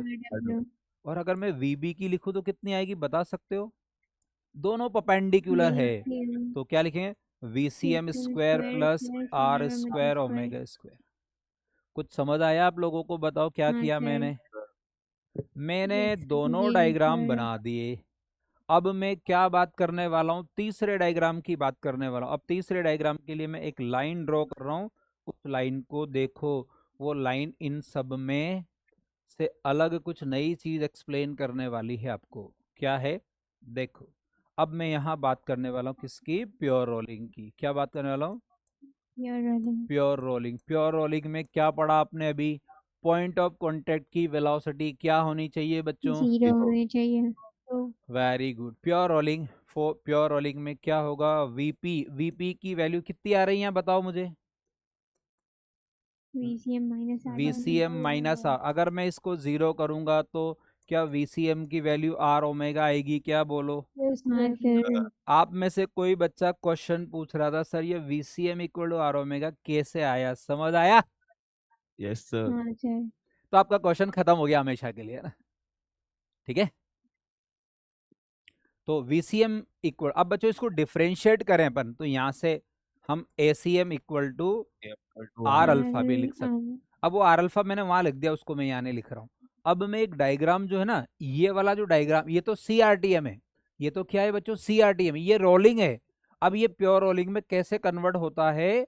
और अगर मैं VB की लिखूं तो कितनी आएगी, बता सकते हो, दोनों परपेंडिकुलर है तो क्या लिखेंगे, VCM square plus R square omega square. कुछ समझ आया आप लोगों को, बताओ क्या किया मैंने दोनों डायग्राम बना दिए। अब मैं क्या बात करने वाला हूँ, तीसरे डायग्राम की बात करने वाला हूँ। अब तीसरे डायग्राम के लिए मैं एक लाइन ड्रॉ कर रहा हूँ, उस लाइन को देखो, वो लाइन इन सब में से अलग कुछ नई चीज एक्सप्लेन करने वाली है आपको। क्या है देखो, अब मैं यहाँ बात करने वाला हूँ किसकी, प्योर रोलिंग की। क्या बात करने वाला हूँ, प्योर रोलिंग। प्योर रोलिंग में क्या पढ़ा आपने अभी, पॉइंट ऑफ कांटेक्ट की वेलोसिटी क्या होनी चाहिए बच्चों, 0 होनी चाहिए। Very good. Pure rolling pure rolling में क्या होगा, वीपी की वैल्यू कितनी आ रही है बताओ मुझे, VCM minus r VCM minus r. अगर मैं इसको 0 करूंगा तो क्या VCM की वैल्यू आर ओमेगा आएगी, क्या बोलो। यस हाँ सर। सर। आप में से कोई बच्चा क्वेश्चन पूछ रहा था सर ये VCM equal to are omega कैसे आया, समझ आया। Yes sir. हाँ सर। तो आपका क्वेश्चन खत्म हो गया हमेशा के लिए, है ना, ठीक है। तो VCM इक्वल, अब बच्चों इसको डिफरेंशिएट करें अपन तो यहाँ से हम ACM equal to r alpha भी लिख सकते। अब वो आर अल्फा मैंने वहां लिख दिया, उसको मैं यहाँ नहीं लिख रहा हूँ। अब मैं एक डायग्राम जो है ना, ये वाला जो डायग्राम, ये तो CRTM है, ये तो क्या है बच्चों, CRTM, ये रोलिंग है। अब ये प्योर रोलिंग में कैसे कन्वर्ट होता है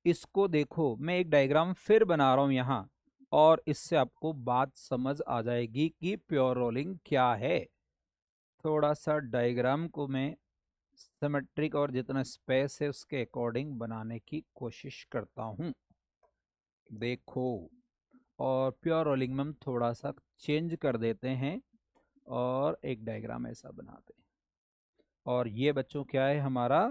इसको देखो, मैं एक डायग्राम फिर बना रहा हूँ यहाँ, और इससे आपको बात समझ आ जाएगी कि प्योर रोलिंग क्या है। थोड़ा सा डायग्राम को मैं सिमेट्रिक और जितना स्पेस है उसके अकॉर्डिंग बनाने की कोशिश करता हूँ। देखो, और प्योर रोलिंग में हम थोड़ा सा चेंज कर देते हैं और एक डायग्राम ऐसा बनाते हैं। और ये बच्चों क्या है, हमारा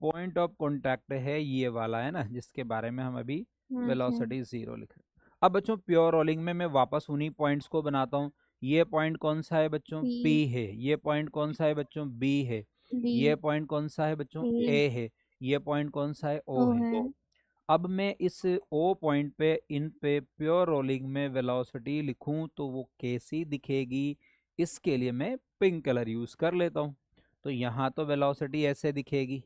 पॉइंट ऑफ कांटेक्ट है, ये वाला है ना, जिसके बारे में हम अभी वेलोसिटी 0 लिख रहे हैं। अब बच्चों प्योर रोलिंग में मैं वापस उन्हीं पॉइंट्स को बनाता हूँ। ये पॉइंट कौन सा है बच्चों, P है। ये पॉइंट कौन सा है बच्चों, B है। ये पॉइंट कौन सा है बच्चों, A है। ये पॉइंट कौन सा है, O है। अब मैं इस O पॉइंट पे इन पे प्योर रोलिंग में वेलोसिटी लिखूं तो वो कैसी दिखेगी, इसके लिए मैं पिंक कलर यूज कर लेता हूं। तो यहाँ तो वेलोसिटी ऐसे दिखेगी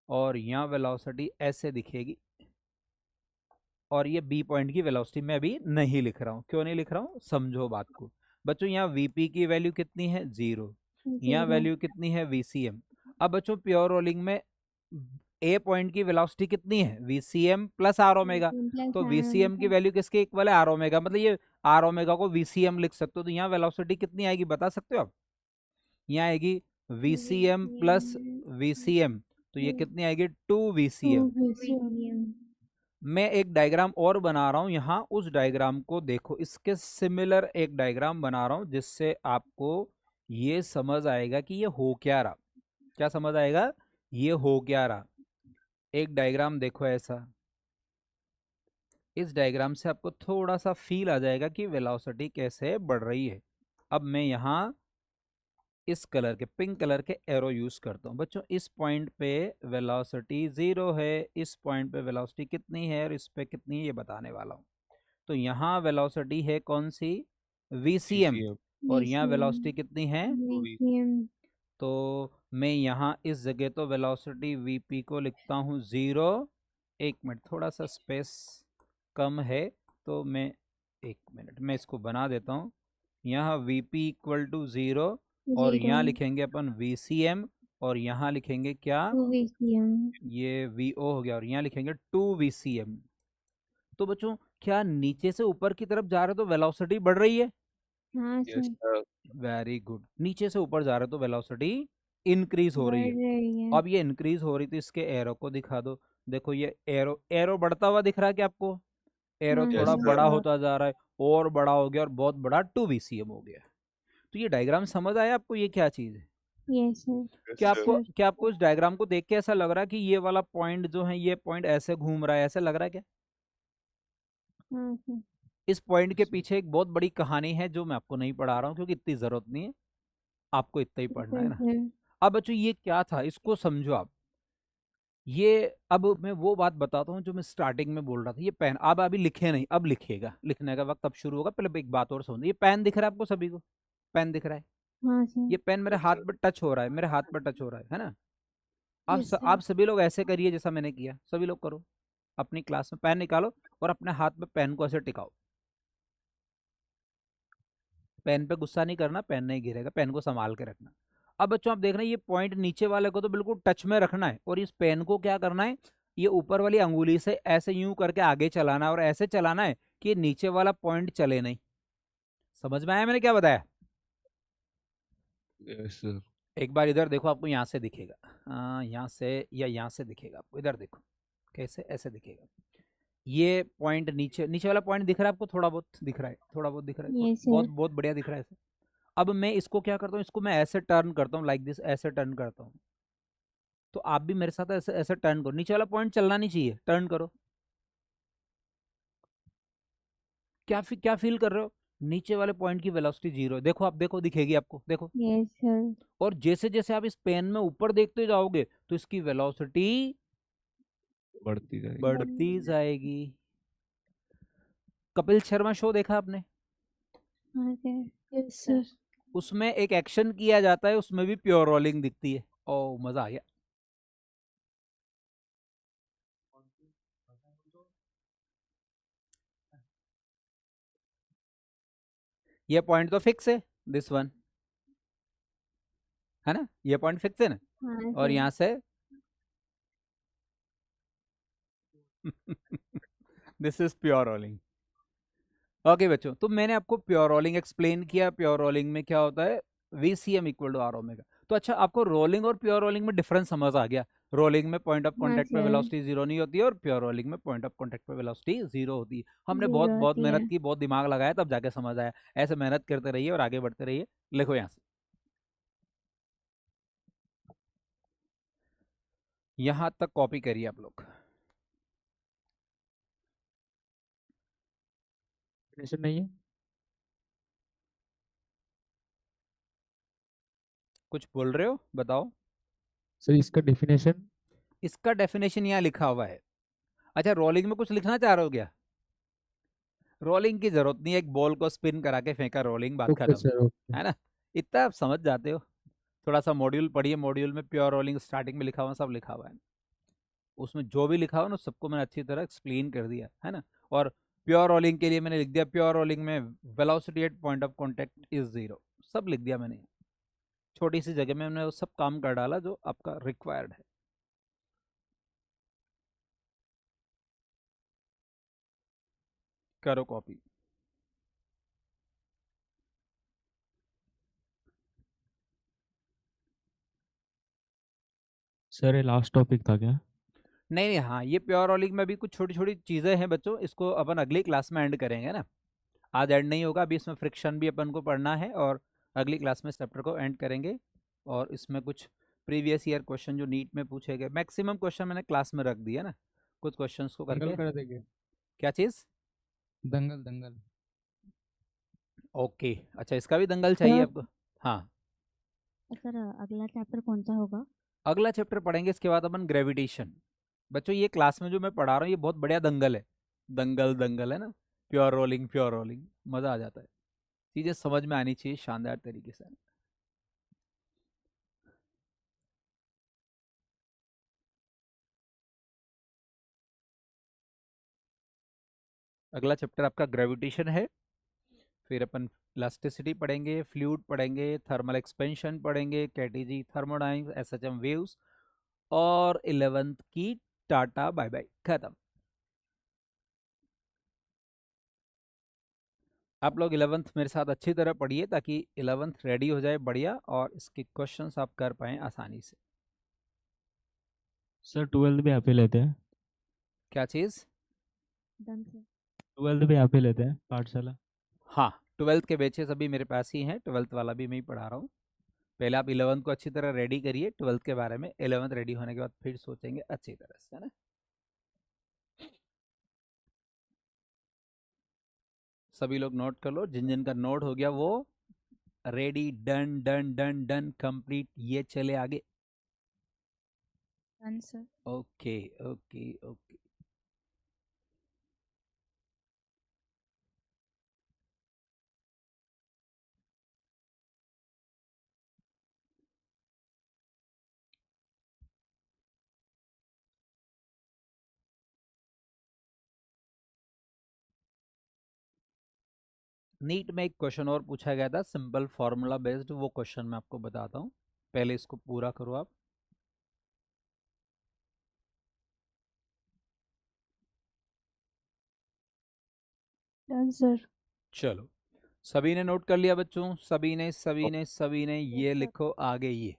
और यहाँ वेलोसिटी ऐसे दिखेगी, और ये B पॉइंट की वेलोसिटी मैं अभी नहीं लिख रहा हूँ। क्यों नहीं लिख रहा हूँ, समझो बात को बच्चों। यहाँ VP की वैल्यू कितनी है, 0। यहाँ वैल्यू कितनी है, VCM। अब बच्चों प्योर रोलिंग में A पॉइंट की वेलोसिटी कितनी है, VCM प्लस आर ओमेगा। तो VCM की वैल्यू किसके इक्वल है, आर ओमेगा, मतलब ये आर ओमेगा को VCM लिख सकते हो। तो यहाँ वेलोसिटी कितनी आएगी बता सकते हो आप, यहाँ आएगी VCM प्लस VCM, तो ये कितनी आएगी, 2VCM। मैं एक डायग्राम और बना रहा हूं यहाँ, उस डायग्राम को देखो, इसके सिमिलर एक डायग्राम बना रहा हूं जिससे आपको ये समझ आएगा कि ये हो क्या रहा। क्या समझ आएगा, ये हो क्या रहा। एक डायग्राम देखो ऐसा, इस डायग्राम से आपको थोड़ा सा फील आ जाएगा कि वेलोसिटी कैसे बढ़ रही है। अब मैं यहाँ इस कलर के, पिंक कलर के एरो यूज करता हूँ बच्चों। इस पॉइंट पे वेलोसिटी 0 है, इस पॉइंट पे वेलोसिटी कितनी है और इस पे कितनी है ये बताने वाला हूँ। तो यहाँ वेलोसिटी है कौन सी, VCM, और यहाँ वेलोसिटी कितनी है, तो मैं यहाँ इस जगह तो वेलोसिटी VP को लिखता हूँ 0। एक मिनट, थोड़ा सा स्पेस कम है तो मैं, एक मिनट मैं इसको बना देता हूँ। यहाँ VP इक्वल टू 0 और यहाँ लिखेंगे अपन VCM, और यहाँ लिखेंगे क्या, ये VO हो गया, और यहाँ लिखेंगे 2VCM। तो बच्चों क्या नीचे से ऊपर की तरफ जा रहे तो वेलोसिटी बढ़ रही है, हाँ yes sir. Sir. Very good. नीचे से ऊपर जा रहे तो वेलोसिटी इंक्रीज हो रही है। अब ये इंक्रीज हो रही तो इसके एरो को दिखा दो। देखो ये एरो, एरो बढ़ता हुआ दिख रहा है क्या आपको, एरो हाँ थोड़ा सर। बड़ा होता जा रहा है, और बड़ा हो गया और बहुत बड़ा 2VCM हो गया। तो ये डायग्राम समझ आया आपको, ये क्या चीज है। Yes sir. क्या आपको इस डायग्राम को देख के ऐसा लग रहा है कि ये वाला पॉइंट जो है, ये पॉइंट ऐसे घूम रहा है, ऐसे लग रहा है क्या। हाँ सर। इस पॉइंट के पीछे एक बहुत बड़ी कहानी है जो मैं आपको नहीं पढ़ा रहा हूँ क्योंकि इतनी जरूरत नहीं है, आपको इतना ही पढ़ना है ना। अब बच्चों ये क्या था, इसको समझो आप। ये अब मैं वो बात बताता हूँ जो मैं स्टार्टिंग में बोल रहा था। ये पेन अब अभी लिखे नहीं, अब लिखेगा, लिखने का वक्त अब शुरू होगा। पहले एक बात और समझो, ये पेन दिख रहा है आपको सभी को, पेन दिख रहा है। हाँ सर। ये पेन मेरे हाथ पर टच हो रहा है, मेरे हाथ पर टच हो रहा है ना। Yes, sir. आप सभी लोग ऐसे करिए जैसा मैंने किया, सभी लोग करो। अपनी क्लास में पेन निकालो और अपने हाथ में पेन को ऐसे टिकाओ। पेन पे गुस्सा नहीं करना, पेन नहीं गिरेगा, पेन को संभाल के रखना। अब बच्चों आप देख रहे हैं ये पॉइंट नीचे वाले को तो बिल्कुल टच में रखना है, और इस पेन को क्या करना है, ये ऊपर वाली अंगुली से ऐसे यूं करके आगे चलाना है, और ऐसे चलाना है कि नीचे वाला पॉइंट चले नहीं। समझ में आया मैंने क्या बताया। Yes sir. एक बार इधर देखो, आपको यहाँ से दिखेगा, यहाँ से या यहाँ से दिखेगा आपको, इधर देखो कैसे, ऐसे दिखेगा। ये पॉइंट नीचे, नीचे वाला पॉइंट दिख रहा है आपको, थोड़ा बहुत दिख रहा है, थोड़ा बहुत दिख रहा है, Yes, sir. बहुत बहुत बढ़िया दिख रहा है ऐसे। अब मैं इसको क्या करता हूँ, इसको मैं ऐसे टर्न करता हूँ, लाइक दिस, ऐसे टर्न करता हूँ। तो आप भी मेरे साथ ऐसे ऐसे टर्न करो, नीचे वाला पॉइंट चलना नहीं चाहिए, टर्न करो। क्या फील कर रहे हो, नीचे वाले पॉइंट की वेलोसिटी 0 है, देखो आप, देखो दिखेगी आपको, देखो। Yes sir. और जैसे जैसे आप इस पेन में ऊपर देखते जाओगे तो इसकी वेलोसिटी बढ़ती जाएगी। बढ़ती जाएगी। कपिल शर्मा शो देखा आपने, हाँ सर। Yes sir. उसमें एक एक्शन किया जाता है, उसमें भी प्योर रोलिंग दिखती है। ओ मजा आ गया। ये पॉइंट तो फिक्स है, दिस वन है ना, ये पॉइंट फिक्स है ना, हाँ और सर। यहाँ से this is pure rolling. Okay बच्चों, तो मैंने आपको प्योर रोलिंग एक्सप्लेन किया। प्योर रोलिंग में क्या होता है, VCM equal to are omega. तो अच्छा, आपको रोलिंग और प्योर रोलिंग में डिफरेंस समझ आ गया। रोलिंग में पॉइंट ऑफ हाँ कांटेक्ट पे सर। वेलोसिटी 0 नहीं होती है, और प्योर रोलिंग में पॉइंट ऑफ कांटेक्ट पे वेलोसिटी 0 होती है। हमने बहुत जीरो बहुत होती है। मेहनत की, बहुत दिमाग लगाया, तब जाके समझ आया। ऐसे मेहनत करते रहिए और आगे बढ़ते रहिए। लिखो यहाँ से, यहाँ तक कॉपी करिए आप लोग। डेफिनेशन नहीं है कुछ बोल रहे हो, बताओ। सर, इसका डेफिनेशन। इसका डेफिनेशन यहाँ लिखा हुआ है। अच्छा, रोलिंग में कुछ लिखना चाह रहे हो क्या? रोलिंग की जरूरत नहीं है, एक बॉल को स्पिन करा के फेंका, रोलिंग, बात ओके खत्म, सर, ओके। है ना। इतना आप समझ जाते हो। थोड़ा सा मॉड्यूल पढ़िए, मॉड्यूल में प्योर रोलिंग स्टार्टिंग में लिखा हुआ, सब लिखा हुआ है उसमें, जो भी लिखा हुआ ना सबको मैंने अच्छी तरह एक्सप्लेन कर दिया है ना। और प्योर रोलिंग के लिए मैंने लिख दिया, प्योर रोलिंग में velocity at point of contact is 0, सब लिख दिया मैंने। छोटी सी जगह में मैंने वो सब काम कर डाला जो आपका रिक्वायर्ड है। करो कॉपी। सर, ये लास्ट टॉपिक था क्या? नहीं नहीं, हाँ, ये प्योर रोलिंग में भी कुछ छोटी छोटी चीज़ें हैं बच्चों, इसको अपन अगली क्लास में एंड करेंगे ना। आज एंड नहीं होगा, अभी इसमें फ्रिक्शन भी अपन को पढ़ना है, और अगली क्लास में इस चैप्टर को एंड करेंगे। और इसमें कुछ प्रीवियस ईयर क्वेश्चन जो नीट में पूछे गए, मैक्सिमम क्वेश्चन मैंने क्लास में रख दिया ना, कुछ क्वेश्चंस को दंगल करके। कर देंगे। क्या चीज़? दंगल दंगल। ओके, अच्छा, इसका भी दंगल चाहिए आपको? हाँ, सर अगला चैप्टर कौन सा होगा? अगला चैप्टर पढ़ेंगे, इसके बाद अपन ग्रेविटेशन। बच्चों, ये क्लास में जो मैं पढ़ा रहा हूँ ये बहुत बढ़िया दंगल है, दंगल दंगल है ना। प्योर रोलिंग, प्योर रोलिंग, मज़ा आ जाता है, चीज़ें समझ में आनी चाहिए शानदार तरीके से। अगला चैप्टर आपका ग्रेविटेशन है, फिर अपन इलास्टिसिटी पढ़ेंगे, फ्लूइड पढ़ेंगे, थर्मल एक्सपेंशन पढ़ेंगे, केटीजी थर्मोडाइनमिक्स, एसएचएम वेव्स, और 11th की टाटा बाय बाय, खत्म। आप लोग 11th मेरे साथ अच्छी तरह पढ़िए, ताकि 11th रेडी हो जाए बढ़िया, और इसके क्वेश्चंस आप कर पाएँ आसानी से। सर, 12th भी आप ही लेते हैं? क्या चीज़? Done sir. 12th भी आप ही लेते हैं पाठशाला? हाँ, 12th के बैचेस अभी मेरे पास ही हैं, 12th वाला भी मैं ही पढ़ा रहा हूँ। पहले आप 11th को अच्छी तरह रेडी करिए 12th के बारे में, 11th रेडी होने के बाद फिर सोचेंगे अच्छी तरह से, है ना। सभी लोग नोट कर लो, जिन जिन का नोट हो गया वो ready, done done done done, complete, ये चले आगे। Done sir. Okay okay okay. NEET में एक क्वेश्चन और पूछा गया था, सिंपल फार्मूला बेस्ड, वो क्वेश्चन मैं आपको बताता हूँ, पहले इसको पूरा करो आप। Done sir. चलो, सभी ने नोट कर लिया बच्चों? सभी ने ये सर। लिखो आगे, ये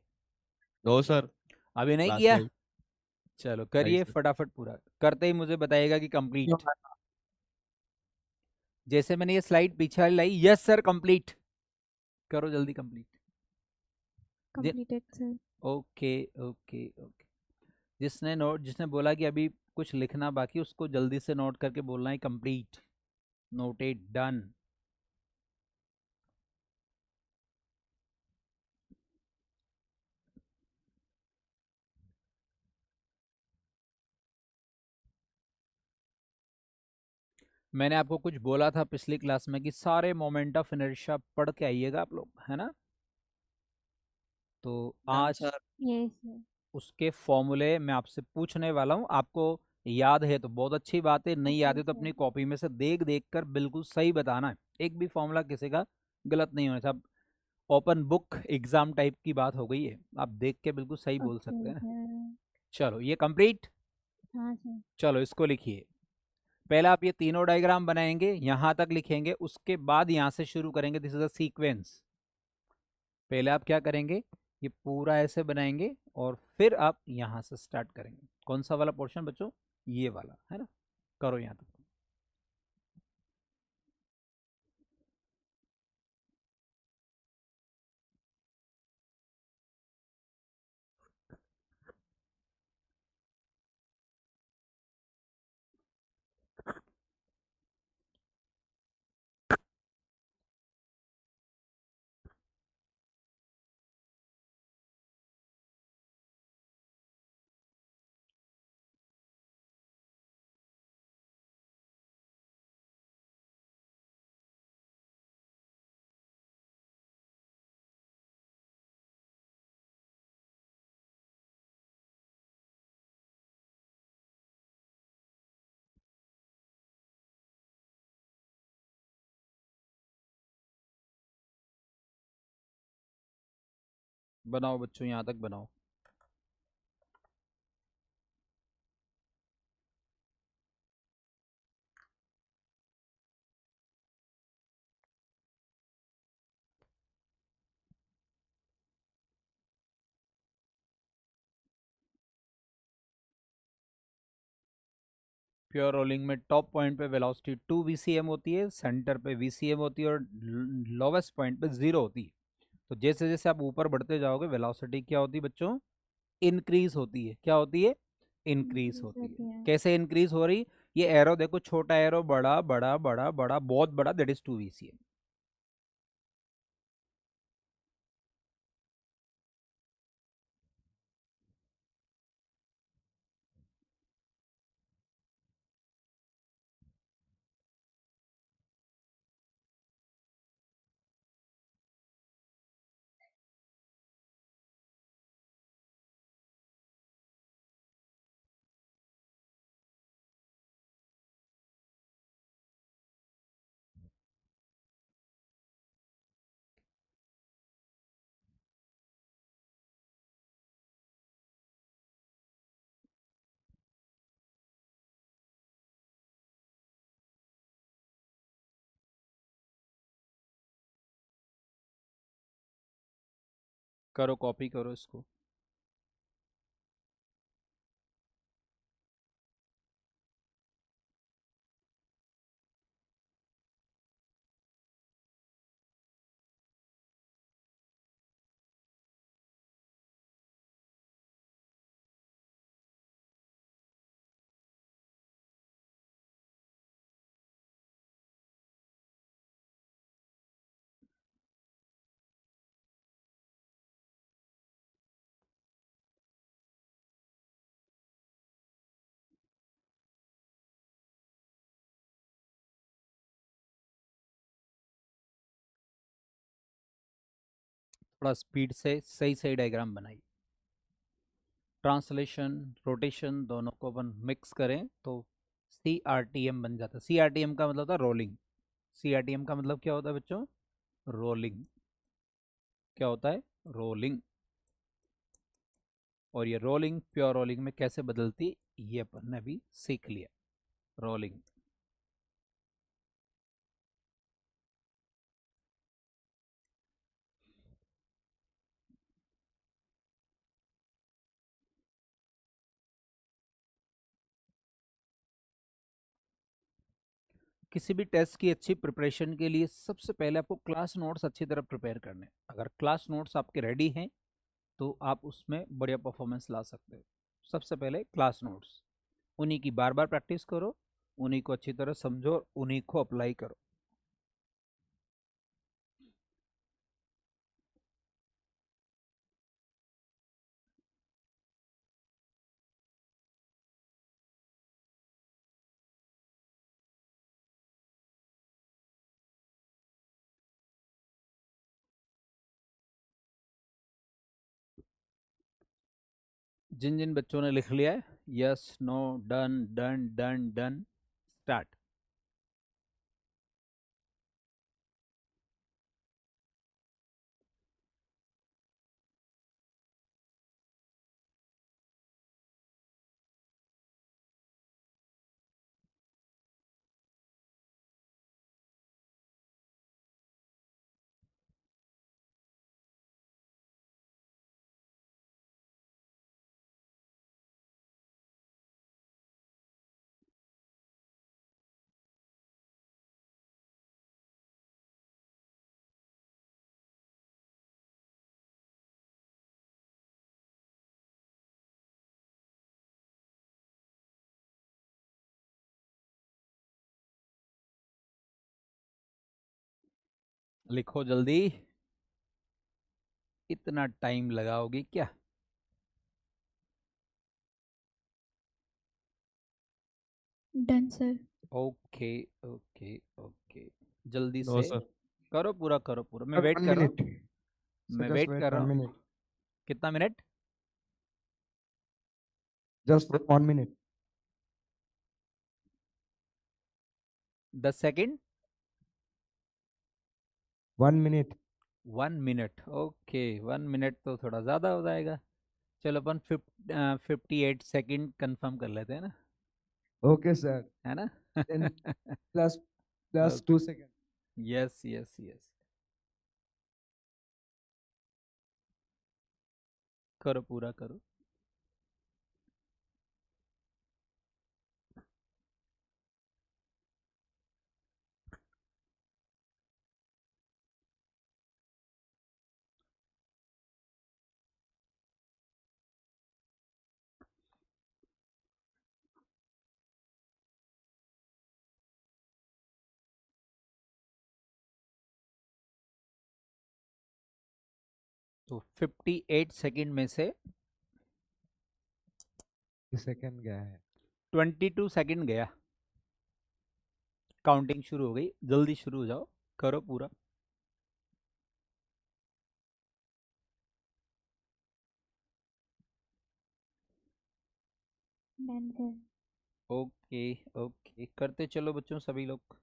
नो सर, अभी नहीं क्लास किया? में चलो नहीं करिए सर। फटाफट, पूरा करते ही मुझे बताइएगा कि कंप्लीट। जैसे मैंने ये स्लाइड पीछे वाली लाई, यस सर कंप्लीट, करो जल्दी complete. Completed sir. Okay okay okay. जिसने बोला कि अभी कुछ लिखना बाकी, उसको जल्दी से नोट करके बोलना है कंप्लीट। Noted, done. मैंने आपको कुछ बोला था पिछली क्लास में कि सारे मोमेंट ऑफ इनर्शिया पढ़ के आइएगा आप लोग, है ना। तो डन आज सर। Yes sir. उसके फॉर्मूले मैं आपसे पूछने वाला हूँ। आपको याद है तो बहुत अच्छी बात है, नहीं याद ओके है तो अपनी सर। कॉपी में से देख देख कर बिल्कुल सही बताना है। एक भी फॉर्मूला किसी का गलत नहीं होना चाहिए। ओपन बुक एग्जाम टाइप की बात हो गई है, आप देख के बिल्कुल सही बोल ओके सकते हैं। सर। चलो ये कंप्लीट। हाँ सर। चलो इसको लिखिए। पहले आप ये तीनों डायग्राम बनाएंगे, यहां तक लिखेंगे, उसके बाद यहां से शुरू करेंगे। This is a sequence. पहले आप क्या करेंगे, ये पूरा ऐसे बनाएंगे और फिर आप यहां से स्टार्ट करेंगे। कौन सा वाला पोर्शन बच्चों, ये वाला, है ना। करो यहां तक। बनाओ बच्चों, यहां तक बनाओ। प्योर रोलिंग में टॉप पॉइंट पे वेलोसिटी 2 VCM होती है, सेंटर पे VCM होती है, और लोवेस्ट पॉइंट पे 0 होती है। तो जैसे जैसे आप ऊपर बढ़ते जाओगे, वेलोसिटी क्या होती है बच्चों, इंक्रीज होती है। क्या होती है, इंक्रीज इंक्रीज होती है। होती है। कैसे इंक्रीज हो रही, ये एरो देखो, छोटा एरो, बड़ा बड़ा बड़ा बड़ा, बहुत बड़ा, दैट इज 2 VCM। करो कॉपी करो इसको। थोड़ा स्पीड से सही सही डायग्राम बनाइए। ट्रांसलेशन, रोटेशन दोनों को अपन मिक्स करें तो CRTM बन जाता है। CRTM का मतलब होता है रोलिंग। CRTM का मतलब क्या होता है बच्चों, रोलिंग। क्या होता है, रोलिंग। और ये रोलिंग प्योर रोलिंग में कैसे बदलती, ये अपन ने अभी सीख लिया। रोलिंग। किसी भी टेस्ट की अच्छी प्रिपरेशन के लिए सबसे पहले आपको क्लास नोट्स अच्छी तरह प्रिपेयर करने हैं। अगर क्लास नोट्स आपके रेडी हैं तो आप उसमें बढ़िया परफॉर्मेंस ला सकते हो। सबसे पहले क्लास नोट्स, उन्हीं की बार बार प्रैक्टिस करो, उन्हीं को अच्छी तरह समझो, उन्हीं को अप्लाई करो। जिन जिन बच्चों ने लिख लिया है, yes, no, done, done, done, done, start. लिखो जल्दी, इतना टाइम लगाओगे क्या? Done sir. Okay okay okay, जल्दी नो से सर। करो, पूरा करो, पूरा। मैं Sir, वेट 1 कर रहा हूँ, minute. Sir, मैं just वेट wait कर रहा 1 हूँ। minute. कितना minute? Just 1 minute. 10 second? 1 minute. 1 minute, okay. 1 minute तो थोड़ा ज़्यादा हो जाएगा। चलो अपन 58 सेकेंड कंफर्म कर लेते हैं ना, Okay, sir. है ना? Then plus 2 seconds. Yes yes yes, करो, पूरा करो। तो 58 सेकेंड में से 2 second गया है. 22 सेकेंड गया, काउंटिंग शुरू हो गई। जल्दी शुरू हो जाओ, करो पूरा। Done sir. ओके ओके, करते चलो बच्चों सभी लोग।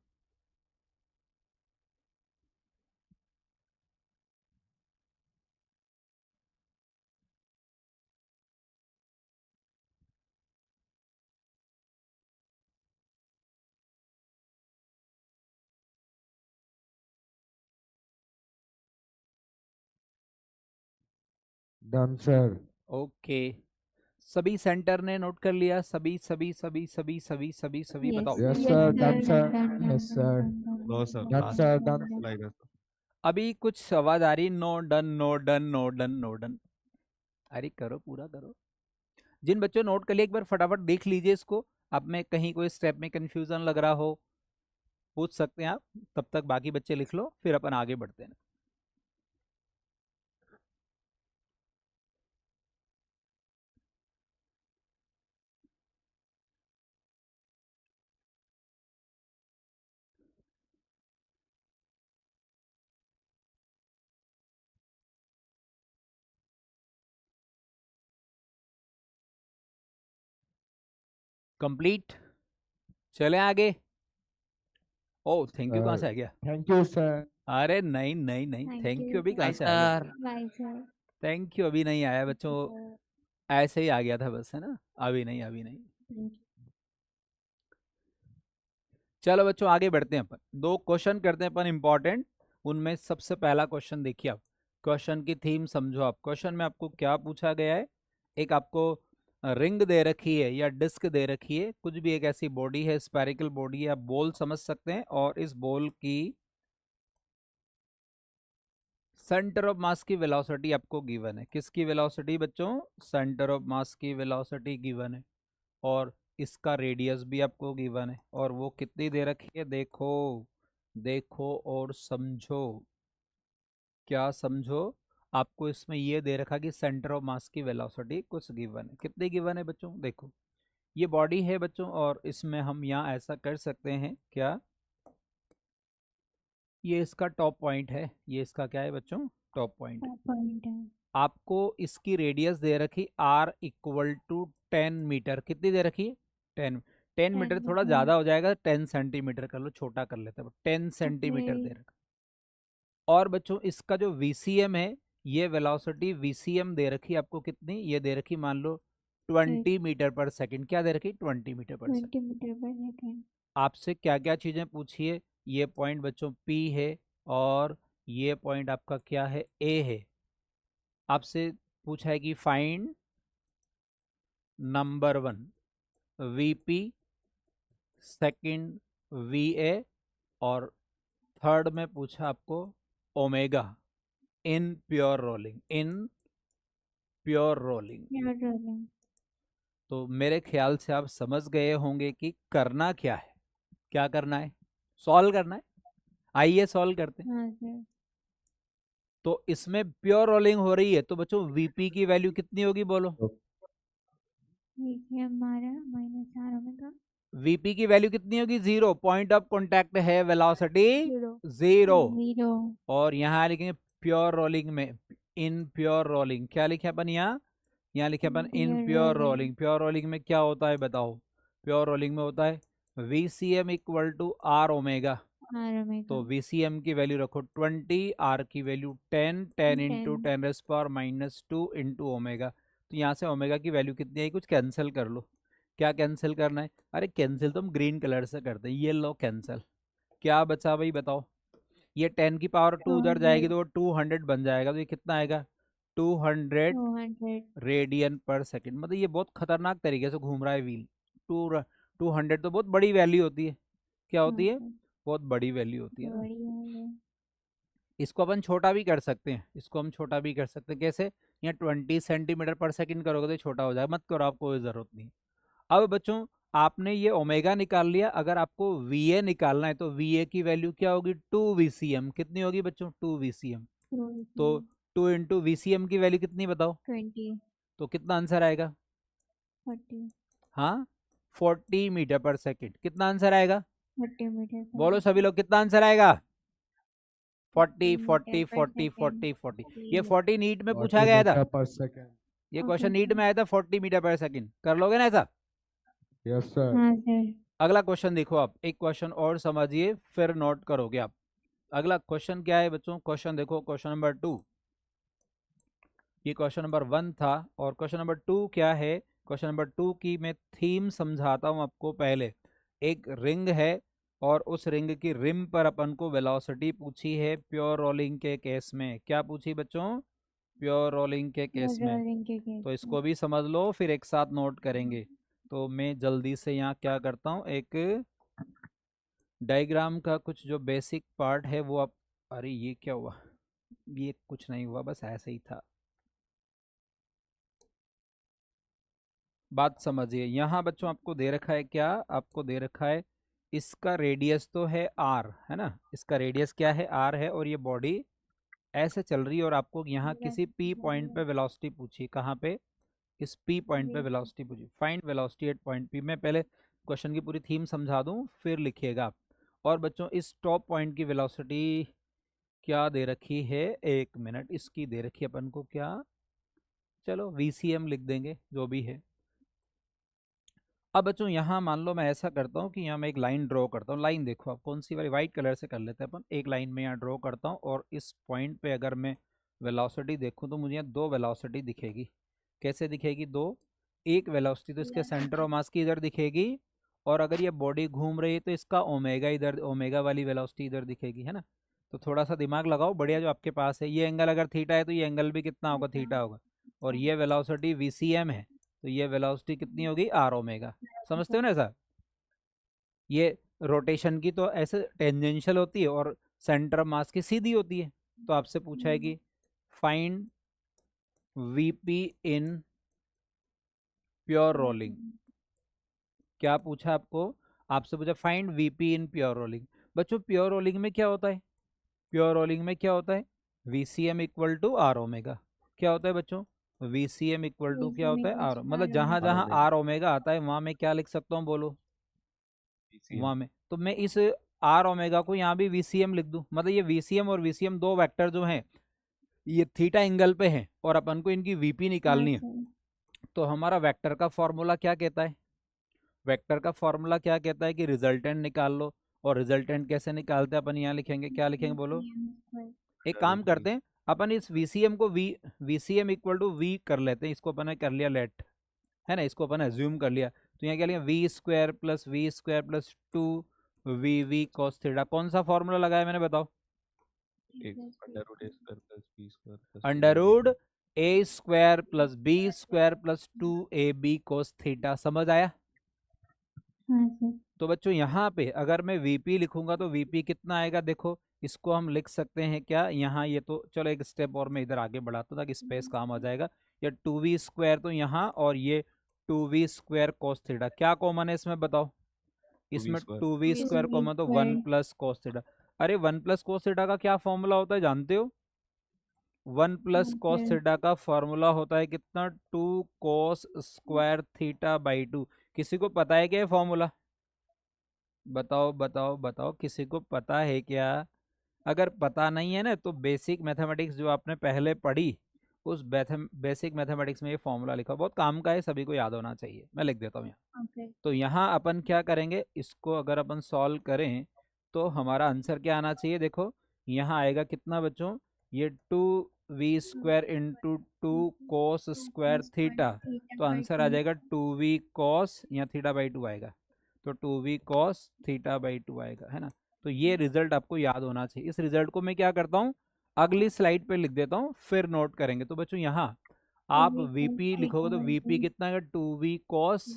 Done, sir. ओके, सभी सेंटर ने नोट कर लिया? सभी सभी सभी सभी सभी सभी सभी Yes. बताओ। Yes, Yes, sir. sir. Done, sir. Done, done, Yes, done, sir. done, done, no done, sir, done, Done, last sir. done, Done. done. Line है सर। अभी कुछ आवाज आ रही, no done, no done, no done, no done. अरे करो, पूरा करो। जिन बच्चों नोट कर लिया एक बार फटाफट देख लीजिए इसको। अब में कहीं कोई स्टेप में कंफ्यूजन लग रहा हो पूछ सकते हैं आप, तब तक बाकी बच्चे लिख लो, फिर अपन आगे बढ़ते हैं। कंप्लीट, चले आगे। ओ थैंक यू कहाँ से आ गया? Thank you, sir. अरे नहीं नहीं नहीं, Thank थैंक you, यू अभी sir. कहाँ से आ गया? Bye, sir. थैंक यू अभी नहीं आया बच्चों, Sir. ऐसे ही आ गया था बस, है ना? अभी नहीं, अभी नहीं। Thank you. चलो बच्चों आगे बढ़ते हैं अपन। 2 क्वेश्चन करते हैं अपन इंपॉर्टेंट। उनमें सबसे पहला क्वेश्चन देखिए आप, क्वेश्चन की थीम समझो आप। क्वेश्चन में आपको क्या पूछा गया है? एक आपको रिंग दे रखी है या डिस्क दे रखी है, कुछ भी एक ऐसी बॉडी है, स्फेरिकल बॉडी है, आप बॉल समझ सकते हैं, और इस बॉल की सेंटर ऑफ मास की वेलोसिटी आपको गिवन है। किसकी वेलोसिटी बच्चों? सेंटर ऑफ मास की वेलोसिटी गिवन है, और इसका रेडियस भी आपको गिवन है, और वो कितनी दे रखी है? देखो देखो और समझो। क्या समझो? आपको इसमें ये दे रखा कि सेंटर ऑफ मास की वेलोसिटी कुछ गिवन है। कितनी गिवन है बच्चों? देखो ये बॉडी है बच्चों, और इसमें हम यहाँ ऐसा कर सकते हैं क्या, ये इसका टॉप पॉइंट है, ये इसका क्या है बच्चों? टॉप पॉइंट है। पॉइंट है। आपको इसकी रेडियस दे रखी r इक्वल टू 10 मीटर। कितनी दे रखी है? 10 मीटर थोड़ा ज़्यादा हो जाएगा, 10 सेंटीमीटर कर लो, छोटा कर लेते हैं, 10 सेंटीमीटर दे रखा। और बच्चों इसका जो VCM है, ये वेलोसिटी VCM दे रखी आपको कितनी? ये दे रखी मान लो 20 मीटर पर सेकंड। क्या दे रखी? 20 मीटर पर सेकंड। 20 मीटर पर सेकंड। आपसे क्या क्या चीज़ें पूछी है? ये पॉइंट बच्चों P है, और ये पॉइंट आपका क्या है? A है। आपसे पूछा है कि find number 1 VP, second VA, और थर्ड में पूछा आपको ओमेगा इन प्योर रोलिंग, इन प्योर रोलिंग। तो मेरे ख्याल से आप समझ गए होंगे कि करना क्या है। क्या करना है? सॉल्व करना है। आइए सॉल्व करते हैं। हाँ सर। तो इसमें प्योर रोलिंग हो रही है, तो बच्चों VP की वैल्यू कितनी होगी? बोलो। ये हमारा -r ओमेगा। VP की वैल्यू कितनी होगी? 0। पॉइंट ऑफ कांटेक्ट है, वेलोसिटी 0। 0। और यहाँ लिखेंगे प्योर रोलिंग में, इन प्योर रोलिंग। क्या लिखे अपन यहाँ? यहाँ लिखे अपन in pure rolling. Pure rolling में क्या होता है बताओ? प्योर रोलिंग में होता है VCM equal to R omega. तो VCM की वैल्यू रखो 20, R की वैल्यू 10, 10 इंटू 10⁻² इंटू ओमेगा। तो यहाँ से ओमेगा की वैल्यू कितनी आई? कुछ कैंसिल कर लो। क्या कैंसिल करना है? अरे कैंसिल तो हम ग्रीन कलर से करते हैं, ये लो कैंसिल। क्या बचा भाई बताओ? ये 10 की पावर 2 उधर जाएगी तो वो 200 बन जाएगा, तो ये कितना आएगा? 200 रेडियन पर सेकंड। मतलब ये बहुत खतरनाक तरीके से घूम रहा है व्हील। 200 तो बहुत बड़ी वैल्यू होती है। क्या होती है? बहुत बड़ी वैल्यू होती है ना। इसको अपन छोटा भी कर सकते हैं, इसको हम छोटा भी कर सकते हैं। कैसे? यहाँ 20 सेंटीमीटर पर सेकंड करोगे तो छोटा हो जाएगा, मत करो, आपको कोई ज़रूरत नहीं। अब बच्चों आपने ये ओमेगा निकाल लिया, अगर आपको VA निकालना है तो VA की वैल्यू क्या होगी? 2 VCM। कितनी होगी बच्चों? 2 VCM। तो 2 इंटू VCM की वैल्यू कितनी बताओ? 20। तो कितना आंसर आएगा? 40। हाँ 40 मीटर पर सेकंड। कितना आंसर आएगा? 40 मीटर। बोलो सभी लोग, कितना आंसर आएगा? 40 40 40 40 40। ये 40 नीट में पूछा गया था, पर सेकंड। ये क्वेश्चन नीट में आया था। 40 मीटर पर सेकंड कर लोगे ना ऐसा? Yes sir. हाँ सर। अगला क्वेश्चन देखो आप, एक क्वेश्चन और समझिए फिर नोट करोगे आप। अगला क्वेश्चन क्या है बच्चों? क्वेश्चन देखो, क्वेश्चन नंबर 2। ये क्वेश्चन नंबर 1 था, और क्वेश्चन नंबर 2 क्या है? क्वेश्चन नंबर 2 की मैं थीम समझाता हूँ आपको। पहले एक रिंग है, और उस रिंग की रिम पर अपन को वेलोसिटी पूछी है प्योर रोलिंग के केस में। क्या पूछी बच्चों? प्योर रोलिंग के केस में। तो इसको भी समझ लो, फिर एक साथ नोट करेंगे। तो मैं जल्दी से यहाँ क्या करता हूँ, एक डायग्राम का कुछ जो बेसिक पार्ट है वो आप, अरे ये क्या हुआ? ये कुछ नहीं हुआ, बस ऐसे ही था। बात समझिए। यहाँ बच्चों आपको दे रखा है क्या? आपको दे रखा है इसका रेडियस तो है R, है ना? इसका रेडियस क्या है? R है, और ये बॉडी ऐसे चल रही है, और आपको यहाँ किसी P पॉइंट पे वेलोसिटी पूछी। कहाँ पे? इस P पॉइंट पे वेलोसिटी पूछी। Find velocity at point P। मैं पहले क्वेश्चन की पूरी थीम समझा दूं, फिर लिखिएगा आप। और बच्चों इस टॉप पॉइंट की वेलोसिटी क्या दे रखी है? 1 मिनट, इसकी दे रखी है अपन को क्या? चलो VCM लिख देंगे, जो भी है। अब बच्चों यहाँ मान लो मैं ऐसा करता हूँ कि यहाँ मैं एक लाइन ड्रॉ करता हूँ। लाइन देखो आप कौन सी वाली, वाइट कलर से कर लेते हैं अपन। एक लाइन में यहाँ ड्रॉ करता हूँ, और इस पॉइंट पे अगर मैं वेलोसिटी देखूँ तो मुझे यहाँ 2 वेलोसिटी दिखेगी। कैसे दिखेगी? 2। एक वेलोसिटी तो इसके सेंटर ऑफ मास की इधर दिखेगी, और अगर ये बॉडी घूम रही है तो इसका ओमेगा इधर, ओमेगा वाली वेलोसिटी इधर दिखेगी, है ना? तो थोड़ा सा दिमाग लगाओ, बढ़िया जो आपके पास है। ये एंगल अगर थीटा है तो ये एंगल भी कितना होगा? थीटा होगा। और ये वेलोसिटी VCM है, तो ये वेलोसिटी कितनी होगी, आर ओमेगा। समझते हो ना ऐसा? ये रोटेशन की तो ऐसे टेंजेंशियल होती है और सेंटर ऑफ मास की सीधी होती है। तो आपसे पूछा है कि फाइंड वीपी इन प्योर रोलिंग। क्या पूछा आपको? आपसे पूछा फाइंड वीपी इन प्योर रोलिंग। बच्चों प्योर रोलिंग में क्या होता है? प्योर रोलिंग में क्या होता है? VCM equal to are omega. क्या होता है बच्चों? वीसीएम इक्वल टू क्या होता है, आर। मतलब जहां जहां ओमेगा। आर ओमेगा आता है वहां मैं क्या लिख सकता हूँ, बोलो? PCM। वहां में तो मैं इस आर ओमेगा को यहाँ भी वीसीएम लिख दूं। मतलब ये वीसीएम और वीसीएम दो वेक्टर जो हैं ये थीटा एंगल पे हैं और अपन को इनकी वीपी हाँ निकालनी है। सर। तो हमारा वेक्टर का फॉर्मूला क्या कहता है? वेक्टर का फॉर्मूला क्या कहता है कि रिजल्टेंट निकाल लो। और रिजल्टेंट कैसे निकालते हैं अपन? यहाँ लिखेंगे, क्या लिखेंगे बोलो? एक काम करते हैं, अपन इस वीसीएम को वीसीएम इक्वल टू वी कर लेते हैं। इसको अपन ने कर लिया लेट, है ना, इसको अपन एज्यूम कर लिया। तो यहाँ क्या लिया, V square plus two V V cos theta. कौन सा फॉर्मूला लगाया मैंने, बताओ? Under root A square plus B square plus two A B cos theta. समझ आया? हाँ सर। तो बच्चों यहाँ पे अगर मैं वीपी लिखूंगा तो वीपी कितना आएगा, देखो इसको हम लिख सकते हैं क्या यहाँ, ये तो चलो एक स्टेप और मैं इधर आगे बढ़ाता हूँ ताकि स्पेस काम आ जाएगा। ये टू वी स्क्वायर तो यहाँ, और ये two V square cos theta. क्या कॉमन है इसमें, बताओ? इसमें टू वी स्क्वायर कॉमन, तो वन प्लस कोस थीटा। अरे वन प्लस कोस थीटा का क्या फॉर्मूला होता है जानते हो? वन प्लस कोस थीटा का फॉर्मूला होता है कितना, two cos square theta by two. किसी को पता है क्या ये फॉर्मूला? बताओ बताओ बताओ, किसी को पता है क्या? अगर पता नहीं है ना तो बेसिक मैथमेटिक्स जो आपने पहले पढ़ी उस बेसिक मैथमेटिक्स में ये फॉर्मूला लिखा, बहुत काम का है, सभी को याद होना चाहिए। मैं लिख देता हूँ यहाँ। ओके। तो यहाँ अपन क्या करेंगे, इसको अगर अपन सॉल्व करें तो हमारा आंसर क्या आना चाहिए, देखो यहाँ आएगा कितना बच्चों, ये two V square into two cos square theta. तो आंसर आ जाएगा टू वी कॉस, यहाँ थीटा बाई टू आएगा, तो two we cos theta by two आएगा, है ना। तो ये रिजल्ट आपको याद होना चाहिए। इस रिजल्ट को मैं क्या करता हूँ, अगली स्लाइड पे लिख देता हूँ, फिर नोट करेंगे। तो बच्चों यहाँ आप वीपी लिखोगे तो वीपी कितना है, two we cos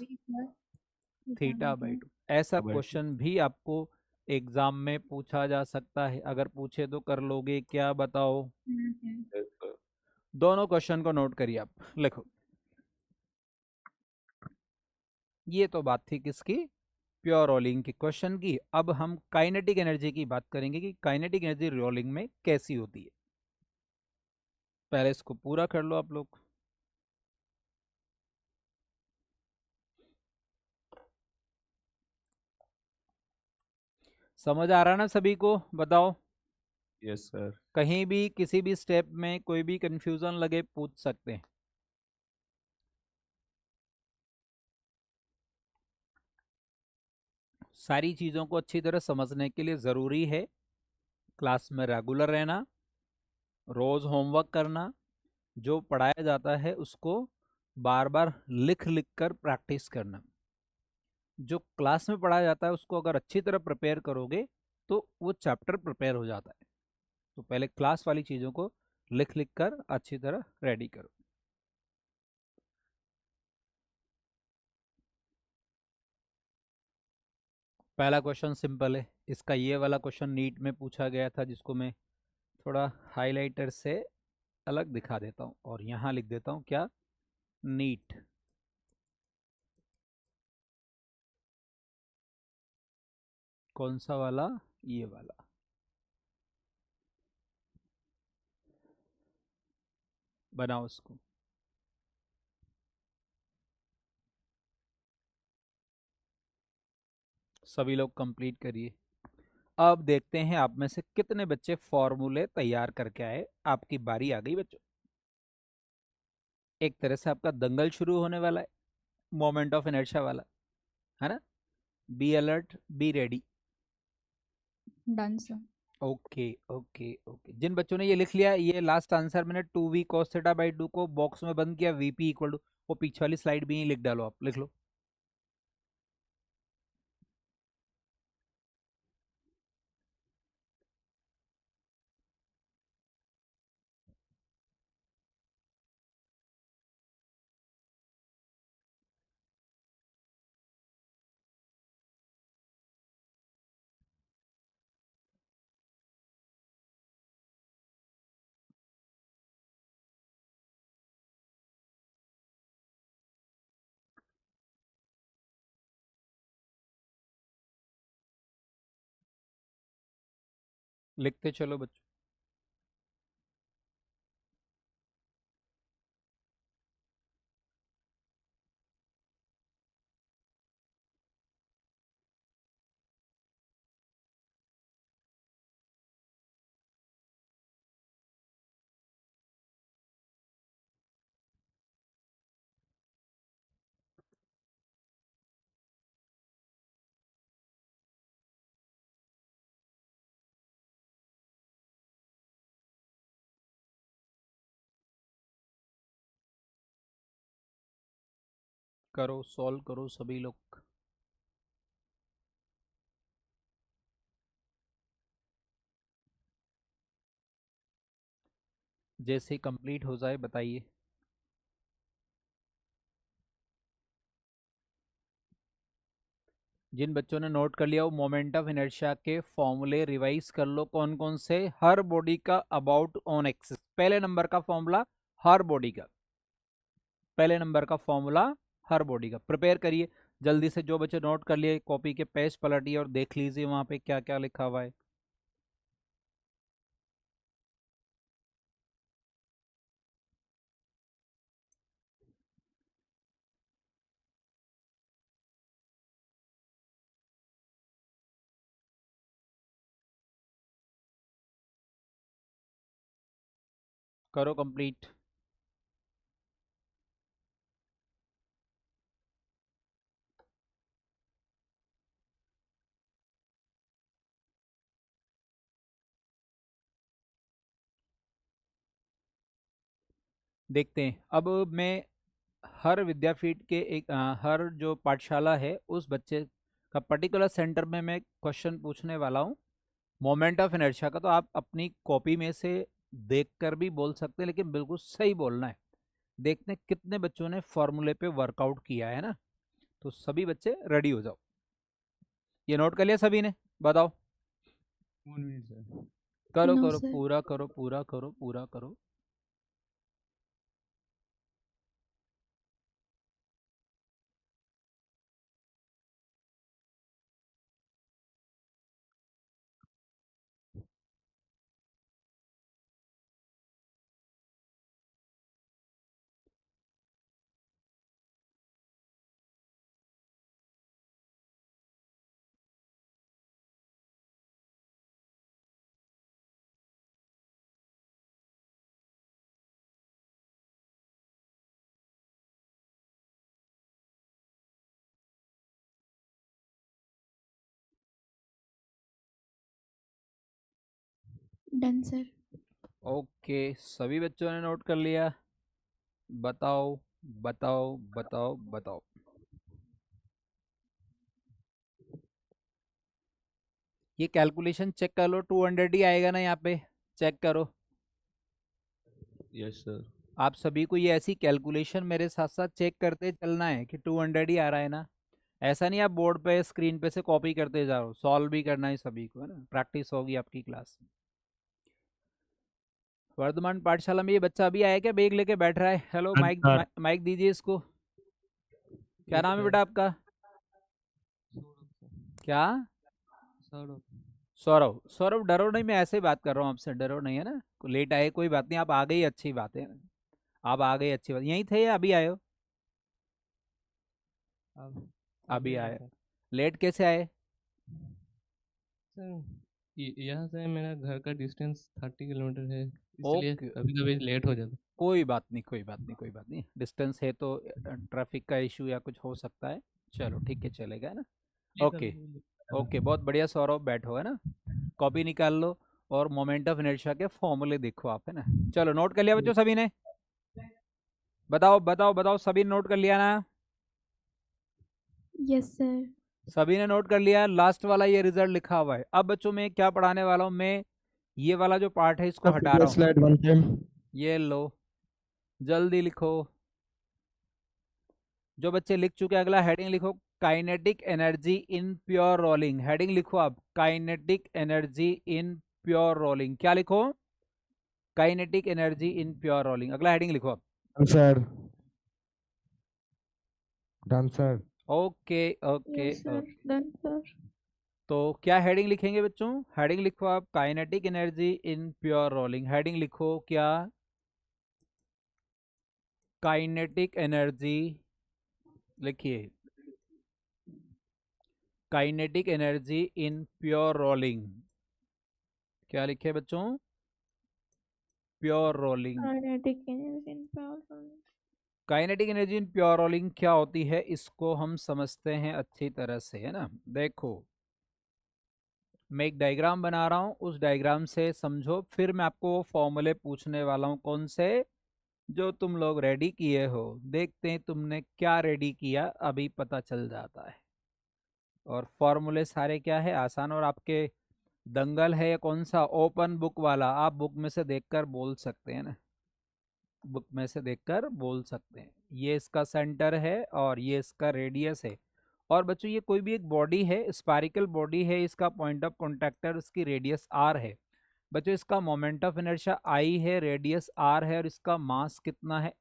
theta by two. ऐसा क्वेश्चन भी आपको एग्जाम में पूछा जा सकता है, अगर पूछे तो कर लोगे क्या, बताओ? दोनों क्वेश्चन को नोट करिए आप, लिखो। ये तो बात थी किसकी, प्योर रोलिंग की क्वेश्चन की। अब हम काइनेटिक एनर्जी की बात करेंगे कि काइनेटिक एनर्जी रोलिंग में कैसी होती है। पहले इसको पूरा कर लो आप लोग। समझ आ रहा ना सभी को, बताओ? Yes sir. कहीं भी किसी भी स्टेप में कोई भी कंफ्यूजन लगे पूछ सकते हैं। सारी चीज़ों को अच्छी तरह समझने के लिए ज़रूरी है क्लास में रेगुलर रहना, रोज़ होमवर्क करना, जो पढ़ाया जाता है उसको बार बार लिख लिख कर प्रैक्टिस करना। जो क्लास में पढ़ाया जाता है उसको अगर अच्छी तरह प्रिपेयर करोगे तो वो चैप्टर प्रिपेयर हो जाता है। तो पहले क्लास वाली चीज़ों को लिख लिख कर अच्छी तरह रेडी करो। पहला क्वेश्चन सिंपल है, इसका ये वाला क्वेश्चन नीट में पूछा गया था, जिसको मैं थोड़ा हाइलाइटर से अलग दिखा देता हूँ और यहाँ लिख देता हूँ क्या, नीट। कौन सा वाला, ये वाला। बनाओ इसको। सभी लोग कंप्लीट करिए। अब देखते हैं आप में से कितने बच्चे फॉर्मूले तैयार करके आए। आपकी बारी आ गई बच्चों। एक तरह से आपका दंगल शुरू होने वाला है, मोमेंट ऑफ इनर्शिया वाला, है ना। Be alert, be ready. Done sir. Okay okay okay. जिन बच्चों ने ये लिख लिया, ये लास्ट आंसर मैंने two we cos theta by two को बॉक्स में बंद किया, वीपी इक्वल टू, वो पीछे वाली स्लाइड भी यहीं लिख डालो, आप लिख लो। लिखते चलो बच्चों। करो, सॉल्व करो सभी लोग। जैसे ही कंप्लीट हो जाए बताइए। जिन बच्चों ने नोट कर लिया वो मोमेंट ऑफ इनर्शिया के फॉर्मूले रिवाइज कर लो। कौन कौन से? हर बॉडी का अबाउट ऑन एक्सिस, पहले नंबर का फॉर्मूला हर बॉडी का, पहले नंबर का फॉर्मूला हर बॉडी का प्रिपेयर करिए जल्दी से। जो बच्चे नोट कर लिए कॉपी के पेज पलटिए और देख लीजिए वहां पे क्या क्या लिखा हुआ है। करो कंप्लीट। देखते हैं अब मैं हर विद्यापीठ के एक हर जो पाठशाला है उस बच्चे का पर्टिकुलर सेंटर में मैं क्वेश्चन पूछने वाला हूँ मोमेंट ऑफ इनर्शिया का। तो आप अपनी कॉपी में से देखकर भी बोल सकते हैं, लेकिन बिल्कुल सही बोलना है। देखते हैं कितने बच्चों ने फॉर्मूले पे वर्कआउट किया है ना। तो सभी बच्चे रेडी हो जाओ। ये नोट कर लिया सभी ने? बताओ। 1 minute सर। करो No, करो sir. पूरा करो, पूरा करो, पूरा करो। Done sir. ओके, सभी बच्चों ने नोट कर लिया? बताओ बताओ बताओ बताओ। ये कैलकुलेशन चेक कर लो, 200 ही आएगा ना यहाँ पे? चेक करो। Yes, sir. आप सभी को ये ऐसी कैलकुलेशन मेरे साथ साथ चेक करते चलना है कि 200 ही आ रहा है ना। ऐसा नहीं आप बोर्ड पे स्क्रीन पे से कॉपी करते जाओ, सॉल्व भी करना है सभी को, है ना। प्रैक्टिस होगी आपकी क्लास में। वर्धमान पाठशाला में ये बच्चा अभी आया क्या? बैग लेके बैठ रहा है। हेलो, हाँ, माइक सर। माइक दीजिए इसको। क्या नाम है बेटा आपका? क्या? सौरभ। सौरभ डरो नहीं, मैं ऐसे ही बात कर रहा हूँ आपसे, डरो नहीं, है ना। लेट आए कोई बात नहीं, आप आ गई अच्छी बात है। आप आ गए अच्छी बात। यहीं थे या अभी आए हो? अब अभी आए। लेट कैसे आए? सर यहाँ से मेरा घर का डिस्टेंस 30 किलोमीटर है, इसलिए ओके, कभी कभी लेट हो जाता। कोई बात नहीं, कोई बात नहीं, कोई बात नहीं। डिस्टेंस है तो ट्रैफिक का इशू या कुछ हो सकता है। चलो ठीक है, चलेगा, है ना। ओके ओके, बहुत बढ़िया सौरभ, बैठो, है ना। कॉपी निकाल लो और मोमेंट ऑफ इनर्शिया के फॉर्मूले देखो आप, है ना। चलो नोट कर लिया बच्चों सभी ने? बताओ बताओ बताओ, सभी ने नोट कर लिया ना? Yes, sir. सभी ने नोट कर लिया? लास्ट वाला ये रिजल्ट लिखा हुआ है। अब बच्चों में क्या पढ़ाने वाला हूँ मैं, ये वाला जो पार्ट है इसको हटा रहा हूँ। slide one time. ये लो, जल्दी लिखो। जो बच्चे लिख चुके अगला हेडिंग लिखो, काइनेटिक एनर्जी इन प्योर रोलिंग। हेडिंग लिखो आप, काइनेटिक एनर्जी इन प्योर रोलिंग। क्या लिखो? काइनेटिक एनर्जी इन प्योर रोलिंग। अगला हेडिंग लिखो आप। Done, sir. Done, sir. Okay okay Yes, sir. Okay. Done, sir. तो क्या हेडिंग लिखेंगे बच्चों? हेडिंग लिखो आप काइनेटिक एनर्जी इन प्योर रोलिंग। हेडिंग लिखो क्या? काइनेटिक एनर्जी लिखिए, काइनेटिक एनर्जी इन प्योर रोलिंग। क्या लिखे बच्चों? Pure rolling. काइनेटिक एनर्जी इन प्योर रोलिंग। काइनेटिक एनर्जी इन प्योर रोलिंग क्या होती है, इसको हम समझते हैं अच्छी तरह से, है ना। देखो मैं एक डायग्राम बना रहा हूँ, उस डायग्राम से समझो, फिर मैं आपको वो फॉर्मूले पूछने वाला हूँ कौन से, जो तुम लोग रेडी किए हो। देखते हैं तुमने क्या रेडी किया, अभी पता चल जाता है। और फॉर्मूले सारे क्या है, आसान। और आपके दंगल है या कौन सा, ओपन बुक वाला, आप बुक में से देखकर बोल सकते हैं ना, बुक में से देखकर बोल सकते हैं। ये इसका सेंटर है और ये इसका रेडियस है। और बच्चों ये कोई भी एक बॉडी है, स्पारिकल बॉडी है, इसका पॉइंट ऑफ कॉन्टैक्टर उसकी रेडियस r है। बच्चों इसका मोमेंट ऑफ इनर्शिया I है, रेडियस r है, और इसका मास कितना है,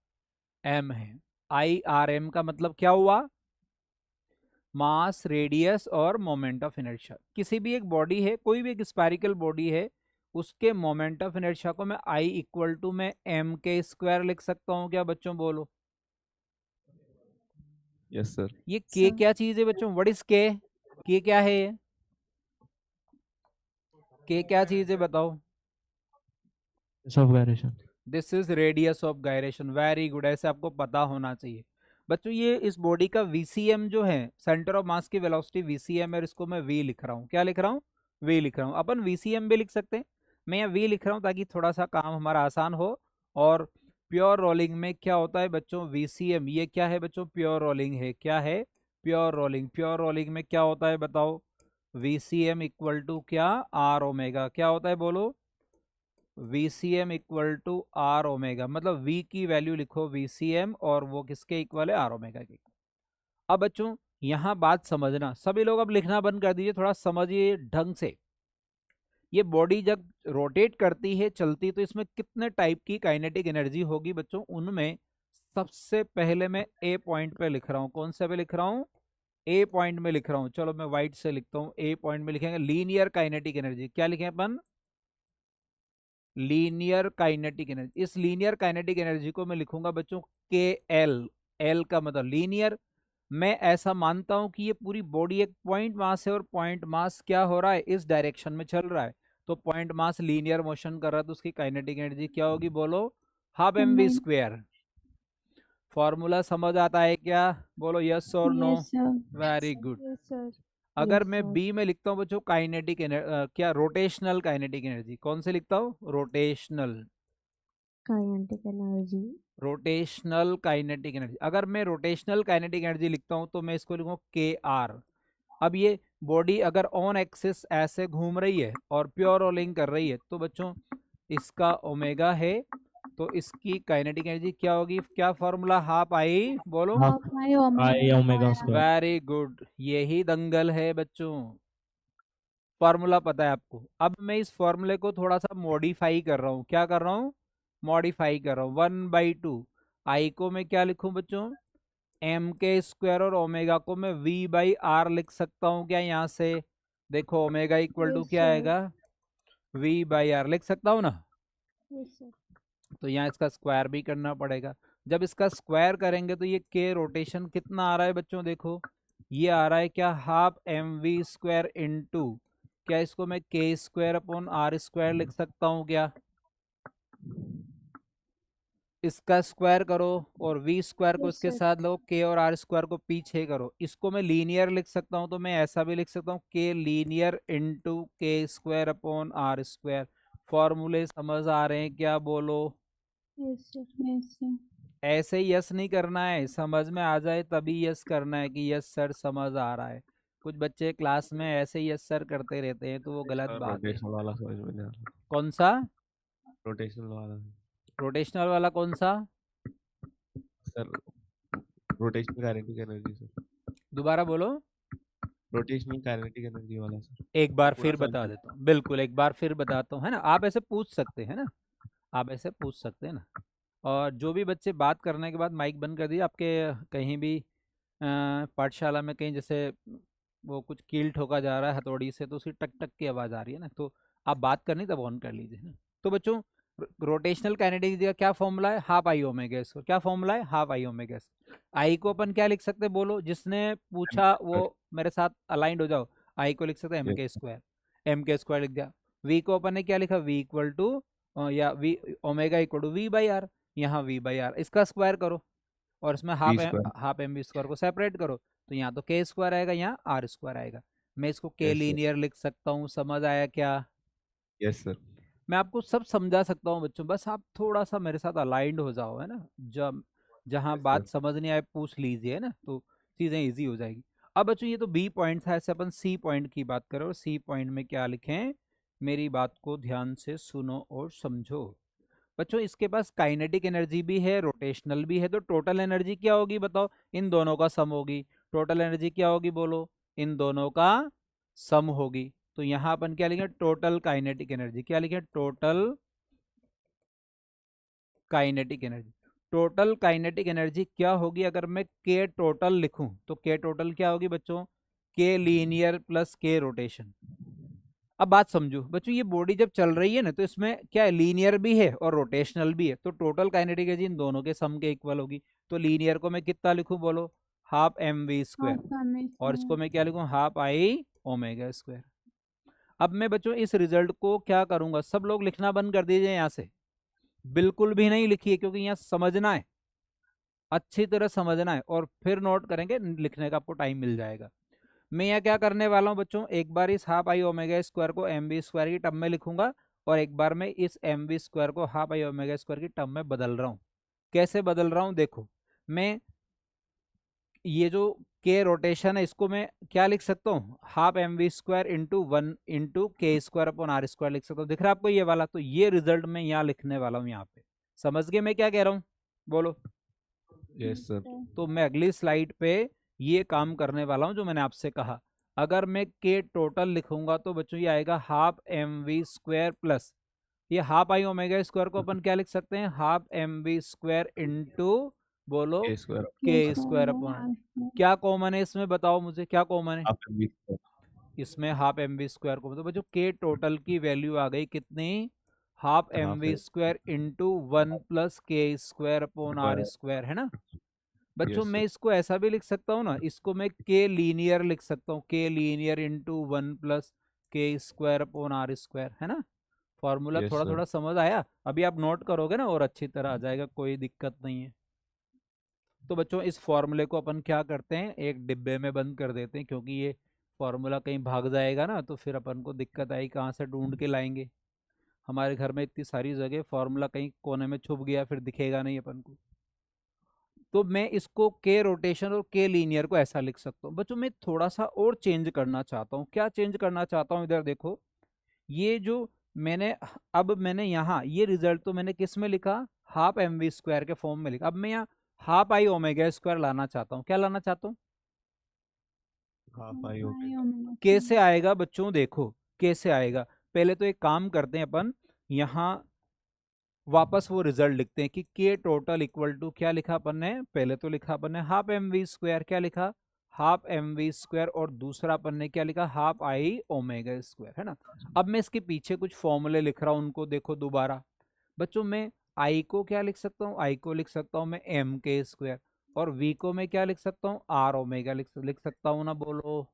m है। I/r/m का मतलब क्या हुआ, मास, रेडियस और मोमेंट ऑफ इनर्शिया। किसी भी एक बॉडी है, कोई भी एक स्पारिकल बॉडी है, उसके मोमेंट ऑफ इनर्शिया को मैं I इक्वल टू में m के स्क्वायर लिख सकता हूँ क्या बच्चों, बोलो। Yes sir. ये k क्या चीज है बच्चों, व्हाट इज k? k क्या है ये, k क्या चीज है बताओ। Of gyration. This is radius of gyration. Very good, ऐसे आपको पता होना चाहिए बच्चों। ये इस बॉडी का VCM जो है, सेंटर ऑफ मास की वेलोसिटी VCM है, और इसको मैं V लिख रहा हूँ। क्या लिख रहा हूँ, V लिख रहा हूँ। अपन VCM भी लिख सकते हैं, मैं यहाँ V लिख रहा हूँ ताकि थोड़ा सा काम हमारा आसान हो। और प्योर रोलिंग में क्या होता है बच्चों, VCM, ये क्या है बच्चों, प्योर रोलिंग है। क्या है, प्योर रोलिंग। प्योर रोलिंग में क्या होता है बताओ, VCM इक्वल टू क्या, R ओमेगा। क्या होता है बोलो, VCM equal to R omega. मतलब V की वैल्यू लिखो VCM, और वो किसके इक्वल है, R ओमेगा के। अब बच्चों यहाँ बात समझना, सभी लोग अब लिखना बंद कर दीजिए, थोड़ा समझिए ढंग से। ये बॉडी जब रोटेट करती है, चलती, तो इसमें कितने टाइप की काइनेटिक एनर्जी होगी बच्चों। उनमें सबसे पहले मैं A पॉइंट पे लिख रहा हूँ, कौन से पे लिख रहा हूँ, A पॉइंट में लिख रहा हूँ। चलो मैं व्हाइट से लिखता हूँ, A पॉइंट में लिखेंगे लीनियर काइनेटिक एनर्जी। क्या लिखें अपन, लीनियर काइनेटिक एनर्जी। इस लीनियर काइनेटिक एनर्जी को मैं लिखूंगा बच्चों KL। L का मतलब लीनियर। मैं ऐसा मानता हूं कि ये पूरी बॉडी एक पॉइंट मास है, और पॉइंट मास क्या हो रहा है, इस डायरेक्शन में चल रहा है। तो पॉइंट मास लीनियर मोशन कर रहा है, तो उसकी काइनेटिक एनर्जी क्या होगी बोलो, हाफ mv स्क्वायर। फॉर्मूला समझ आता है क्या, बोलो यस और no. Yes sir. Very good. Yes sir. अगर Yes, मैं sir. बी में लिखता हूँ बच्चों काइनेटिक क्या, रोटेशनल काइनेटिक एनर्जी। कौन से लिखता हूँ, rotational, Kinetic energy. Rotational kinetic energy. अगर मैं रोटेशनल काइनेटिक एनर्जी लिखता हूँ तो मैं इसको लिखूंगा KR। अब ये बॉडी अगर ऑन एक्सिस ऐसे घूम रही है और प्योर रोलिंग कर रही है, तो बच्चों इसका ओमेगा है, तो इसकी काइनेटिक एनर्जी क्या होगी, क्या फॉर्मूला, हाफ आई, बोलो। Half I omega square. Very good, यही दंगल है बच्चों, फॉर्मूला पता है आपको। अब मैं इस फॉर्मूले को थोड़ा सा मॉडिफाई कर रहा हूँ। क्या कर रहा हूँ, मॉडिफाई कर रहा हूँ। 1/2 आई को मैं क्या लिखूं बच्चों, m के स्क्वायर, और ओमेगा को मैं V/R लिख सकता हूँ क्या, यहाँ से देखो ओमेगा इक्वल टू Yes, क्या sir. आएगा, V/R लिख सकता हूँ ना। Yes sir. तो यहाँ इसका स्क्वायर भी करना पड़ेगा। जब इसका स्क्वायर करेंगे तो ये k रोटेशन कितना आ रहा है बच्चों, देखो ये आ रहा है क्या, हाफ mv स्क्वायर इंटू, क्या इसको मैं k square upon R square लिख सकता हूँ क्या। इसका स्क्वायर करो और v स्क्वायर को Yes, इसके sir. साथ लो, k और r स्क्वायर को पीछे करो। इसको मैं लीनियर लिख सकता हूँ, तो मैं ऐसा भी लिख सकता हूँ k linear into k square upon R square. फॉर्मूले समझ आ रहे हैं क्या, बोलो। Yes sir. Yes, sir. ऐसे यस नहीं करना है, समझ में आ जाए तभी यस करना है कि यस सर समझ आ रहा है। कुछ बच्चे क्लास में ऐसे यस सर करते रहते हैं, तो वो गलत सर बात है। रोटेशनल वाला समझ में नहीं आ रहा। कौन सा, रोटेशनल वाला रोटेशनल वाला कौन सा, sir, rotational kinetic energy sir, दोबारा बोलो। रोटेशनल काइनेटिक एनर्जी वाला सर। एक बार पूरा फिर समझ बता में- देता हूँ, बिल्कुल एक बार फिर बताता हूँ, है ना। आप ऐसे पूछ सकते हैं ना, आप ऐसे पूछ सकते हैं ना। और जो भी बच्चे बात करने के बाद माइक बंद कर दिए, आपके कहीं भी पाठशाला में कहीं जैसे वो कुछ कील ठोका जा रहा है हथौड़ी से, तो उसकी टक टक की आवाज़ आ रही है ना, तो आप बात करनी तब ऑन कर लीजिए ना। तो बच्चों रोटेशनल काइनेटिक का क्या फॉर्मूला है, हाफ आई ओमेगा स्क्वायर। क्या फॉर्मूला है, हाफ आई ओमेगा स्क्वायर। आई को अपन क्या लिख सकते हैं बोलो, जिसने पूछा वो मेरे साथ अलाइंड हो जाओ। आई को लिख सकते हैं एम के स्क्वायर, एम के स्क्वायर लिख दिया। वी को अपन ने क्या लिखा, वी इक्वल टू या V omega equal to V by R, यहाँ वी बाई आर इसका स्क्वायर करो और इसमें हाफ एम बी स्क्वायर को सेपरेट करो, तो यहाँ तो के स्क्वायर आएगा, यहाँ आर स्क्वायर आएगा। मैं इसको के लीनियर लिख सकता हूँ, समझ आया क्या? Yes sir. मैं आपको सब समझा सकता हूँ बच्चों, बस आप थोड़ा सा मेरे साथ अलाइंड हो जाओ, है ना। जब जहाँ Yes, बात sir. समझ नहीं आए पूछ लीजिए ना, तो चीज़ें इजी हो जाएगी। अब बच्चों ये तो बी पॉइंट था, ऐसे अपन सी पॉइंट की बात करें, और सी पॉइंट में क्या लिखें, मेरी बात को ध्यान से सुनो और समझो। बच्चों इसके पास काइनेटिक एनर्जी भी है, रोटेशनल भी है, तो टोटल एनर्जी क्या होगी बताओ, इन दोनों का सम होगी। टोटल एनर्जी क्या होगी बोलो, इन दोनों का सम होगी। तो यहाँ अपन क्या लिखें, टोटल काइनेटिक एनर्जी। क्या लिखें, total kinetic energy. Total kinetic energy क्या होगी, अगर मैं के टोटल लिखूं तो के टोटल क्या होगी बच्चों, के लीनियर प्लस के रोटेशन। अब बात समझो बच्चों, ये बॉडी जब चल रही है ना, तो इसमें क्या है, लीनियर भी है और रोटेशनल भी है, तो टोटल काइनेटिक एनर्जी इन दोनों के सम के इक्वल होगी। तो लीनियर को मैं कितना लिखूं बोलो, हाफ एम वी स्क्वायर, और इसको मैं क्या लिखूं, हाफ आई ओमेगा स्क्वायर। अब मैं बच्चों इस रिजल्ट को क्या करूंगा, सब लोग लिखना बंद कर दीजिए यहाँ से, बिल्कुल भी नहीं लिखिए, क्योंकि यहाँ समझना है, अच्छी तरह समझना है, और फिर नोट करेंगे, लिखने का आपको टाइम मिल जाएगा। मैं यहाँ क्या करने वाला हूँ बच्चों, एक बार इस हाफ आई ओमेगा स्क्वायर को एम बी स्क्वायर की टर्म में लिखूंगा, और एक बार मैं इस एम बी स्क्वायर को हाफ आई ओमेगा स्क्वायर की टर्म में बदल रहा हूँ। कैसे बदल रहा हूँ देखो, मैं ये जो के रोटेशन है इसको मैं क्या लिख सकता हूँ, half M V square into 1 into K square upon R square लिख सकता हूँ। दिख रहा है आपको ये वाला, तो ये रिजल्ट मैं यहाँ लिखने वाला हूँ। यहाँ पे समझ गए मैं क्या कह रहा हूँ बोलो? Yes sir. तो मैं अगली स्लाइड पे ये काम करने वाला हूँ जो मैंने आपसे कहा। अगर मैं के टोटल लिखूंगा तो बच्चों ये आएगा half M V square plus ये हाफ आई ओमेगा स्क्वायर को अपन क्या लिख सकते हैं, half M V square into बोलो के स्क्वायर के स्क्वायर अपॉन। क्या कॉमन है इसमें बताओ मुझे, क्या कॉमन है हाफ एम बी स्क्वायर। इसमें, हाफ एम वी स्क्वायर को। तो बच्चों के टोटल की वैल्यू आ गई कितनी, half M half V M square into 1 plus K square upon R square, है ना बच्चों। Yes, मैं sir. इसको ऐसा भी लिख सकता हूँ ना, इसको मैं के लीनियर लिख सकता हूँ, के linear into 1 plus K square upon R square, है ना। फॉर्मूला Yes, थोड़ा sir. थोड़ा समझ आया, अभी आप नोट करोगे ना और अच्छी तरह आ जाएगा, कोई दिक्कत नहीं है। तो बच्चों इस फॉर्मूले को अपन क्या करते हैं, एक डिब्बे में बंद कर देते हैं, क्योंकि ये फॉर्मूला कहीं भाग जाएगा ना तो फिर अपन को दिक्कत आई, कहाँ से ढूंढ के लाएंगे। हमारे घर में इतनी सारी जगह फॉर्मूला कहीं कोने में छुप गया, फिर दिखेगा नहीं अपन को। तो मैं इसको के रोटेशन और के लीनियर को ऐसा लिख सकता हूँ। बच्चों मैं थोड़ा सा और चेंज करना चाहता हूँ। क्या चेंज करना चाहता हूँ, इधर देखो, ये जो मैंने अब मैंने यहाँ ये रिजल्ट तो मैंने किस में लिखा, हाफ एम वी स्क्वायर के फॉर्म में लिखा। अब मैं यहाँ हाफ आई ओमेगा स्क्वायर लाना चाहता हूँ। क्या लाना चाहता हूँ, हाफ आई ओमेगा। कैसे आएगा बच्चों, देखो कैसे आएगा। पहले तो एक काम करते हैं अपन, यहाँ वापस वो रिजल्ट लिखते हैं कि के टोटल इक्वल टू क्या लिखा अपन ने, पहले तो लिखा अपन ने हाफ एम वी स्क्वायर, क्या लिखा, हाफ एम वी स्क्वायर, और दूसरा अपन ने क्या लिखा, हाफ आई ओमेगा स्क्वायर, है ना। अब मैं इसके पीछे कुछ फॉर्मूले लिख रहा हूँ, उनको देखो दोबारा। बच्चों मैं आई को क्या लिख सकता हूँ, आई को लिख सकता हूँ मैं एम के स्क्वायर, और वी को मैं क्या लिख सकता हूँ, आर ओमेगा लिख सकता हूँ ना, बोलो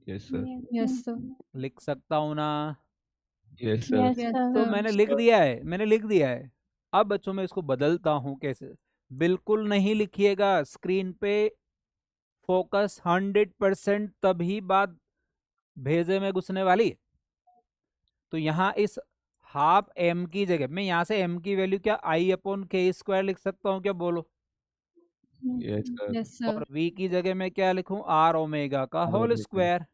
यस सर। Yes sir. लिख सकता हूँ ना। Yes sir. तो मैंने लिख दिया है, मैंने लिख दिया है। अब बच्चों मैं इसको बदलता हूं कैसे, बिल्कुल नहीं लिखिएगा, स्क्रीन पे फोकस 100%, तभी बात भेजे में घुसने वाली है। तो यहाँ इस हाफ एम की जगह मैं यहाँ से एम की वैल्यू क्या, आई अपॉन के स्क्वायर लिख सकता हूँ, क्या बोलो। Yes sir. और वी की जगह मैं क्या लिखूं, आर ओमेगा का होल ओमेगा। स्क्वायर।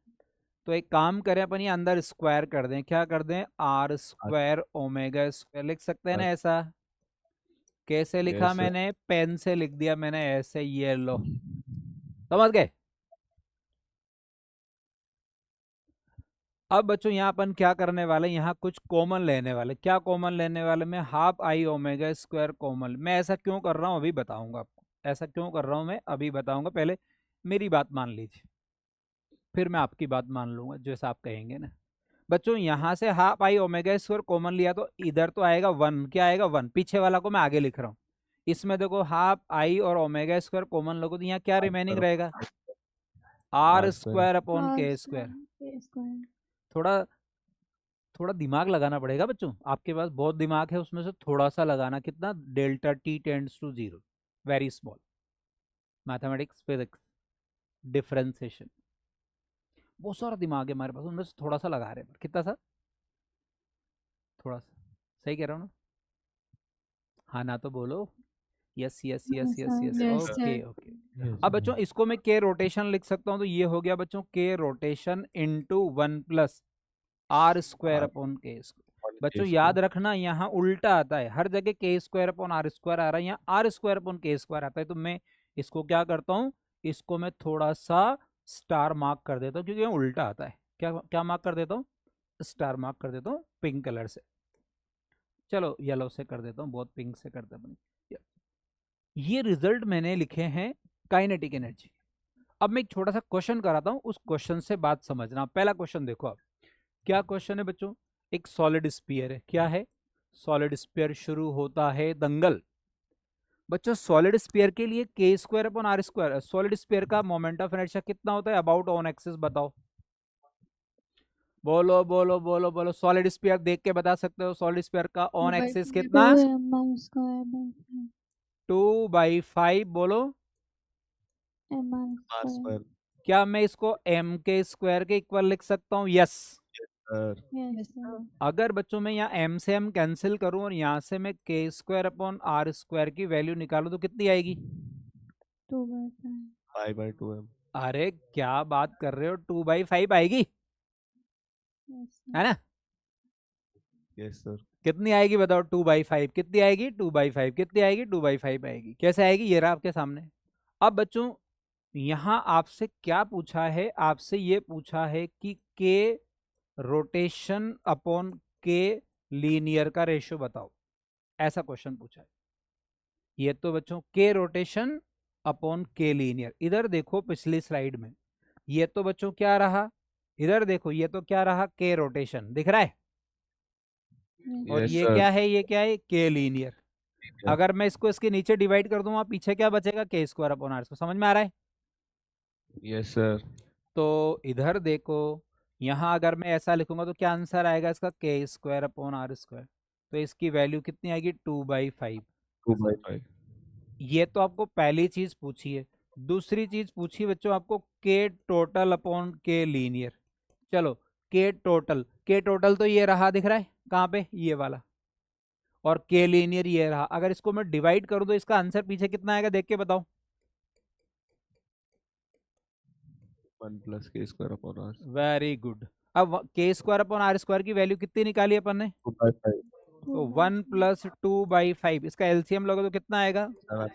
तो एक काम करें अपन, ये अंदर स्क्वायर कर दें, क्या कर दें, आर स्क्वायर ओमेगा स्क्वायर लिख सकते हैं ना ऐसा। कैसे लिखा Yes, sir. मैंने, पेन से लिख दिया मैंने ऐसे, ये लो, समझ गए। अब बच्चों यहाँ अपन क्या करने वाले, यहाँ कुछ कॉमन लेने वाले। क्या कॉमन लेने वाले, मैं half I omega square common. मैं ऐसा क्यों कर रहा हूँ अभी बताऊंगा आपको, ऐसा क्यों कर रहा हूँ मैं अभी बताऊंगा, पहले मेरी बात मान लीजिए। फिर मैं आपकी बात मान लूंगा जैसा आप कहेंगे ना। बच्चों यहाँ से half I omega square common लिया तो इधर तो आएगा 1, क्या आएगा 1, पीछे वाला को मैं आगे लिख रहा हूँ। इसमें देखो हाफ आई और ओमेगा स्क्वायर कॉमन लोगो तो यहाँ क्या रिमेनिंग रहेगा, are square upon K square. थोड़ा थोड़ा दिमाग लगाना पड़ेगा बच्चों, आपके पास बहुत दिमाग है, उसमें से थोड़ा सा लगाना। कितना, delta T tends to 0, very small, mathematics physics differentiation, बहुत सारा दिमाग है हमारे पास, उनमें से थोड़ा सा लगा रहे हैं। कितना सा, थोड़ा सा, सही कह रहा हूँ ना? हाँ ना तो बोलो yes yes yes yes yes, okay okay. अब बच्चों इसको मैं के रोटेशन लिख सकता हूँ, तो ये हो गया बच्चों के rotation into 1 plus R square upon K square. बच्चों याद रखना यहाँ उल्टा आता है, हर जगह के स्क्वायर अपॉन आर स्क्वायर आ रहा है, यहाँ are square upon K square आता है। तो मैं इसको क्या करता हूँ, इसको मैं थोड़ा सा स्टार मार्क कर देता हूँ, क्योंकि यहाँ उल्टा आता है। क्या क्या मार्क कर देता हूँ, स्टार मार्क कर देता हूँ पिंक कलर से। चलो येलो से कर देता हूँ, बहुत पिंक से करते हैं। ये रिजल्ट मैंने लिखे हैं काइनेटिक एनर्जी। अब मैं एक छोटा सा क्वेश्चन कराता हूँ, उस क्वेश्चन से बात समझना। पहला क्वेश्चन देखो आप, क्या क्वेश्चन है बच्चों, एक सॉलिड स्फीयर है। क्या है, सॉलिड स्फीयर, शुरू होता है दंगल। बच्चों सॉलिड स्फीयर के लिए K square upon R square, solid sphere का मोमेंट ऑफ इनर्शिया कितना होता है, अबाउट ऑन एक्सिस, बताओ बोलो बोलो बोलो बोलो। सॉलिड स्फीयर देख के बता सकते हो, सॉलिड स्फीयर का ऑन एक्सिस कितना, 2/5, बोलो। क्या मैं इसको m के स्क्वायर के इक्वल लिख सकता हूँ, यस। अगर बच्चों मैं यहाँ m से m कैंसिल करूं और यहाँ से मैं के स्क्वायर अपॉन आर स्क्वायर की वैल्यू निकालूं तो कितनी आएगी, 5/2m। अरे क्या बात कर रहे हो, 2/5 आएगी, है ना? Yes sir. कितनी आएगी बताओ, 2/5 कितनी आएगी, 2/5 कितनी आएगी, 2/5 आएगी। कैसे आएगी, ये रहा आपके सामने। अब बच्चों यहाँ आपसे क्या पूछा है, आपसे ये पूछा है कि के रोटेशन अपॉन के लीनियर का रेशियो बताओ, ऐसा क्वेश्चन पूछा है। ये तो बच्चों के रोटेशन अपॉन के लीनियर, इधर देखो पिछली स्लाइड में, ये तो बच्चों क्या रहा, इधर देखो ये तो क्या रहा, के रोटेशन दिख रहा है, और Yes, ये sir. क्या है, ये क्या है, के लीनियर। अगर मैं इसको इसके नीचे डिवाइड कर दूंगा, पीछे क्या बचेगा, के स्क्वायर अपॉन आर स्क्वायर। समझ में आ रहा है? Yes sir. तो इधर देखो, यहाँ अगर मैं ऐसा लिखूंगा तो क्या आंसर आएगा इसका, के स्क्वायर अपॉन आर स्क्वायर। तो इसकी वैल्यू कितनी आएगी, 2/5। 2/5। ये तो आपको पहली चीज पूछी है। दूसरी चीज पूछी बच्चों आपको, के टोटल अपॉन के लीनियर। चलो के टोटल तो ये रहा, दिख रहा है कहाँ पे, ये वाला, और के लीनियर ये रहा। अगर इसको मैं डिवाइड करूं तो इसका आंसर पीछे कितना आएगा, देख के बताओ। 1 + k² upon r। Very good. अब के स्क्वायर अपॉन आर स्क्वायर की वैल्यू कितनी निकाली अपन ने, 2/5। तो 1 + 2/5, इसका एलसीएम लोगे तो कितना आएगा,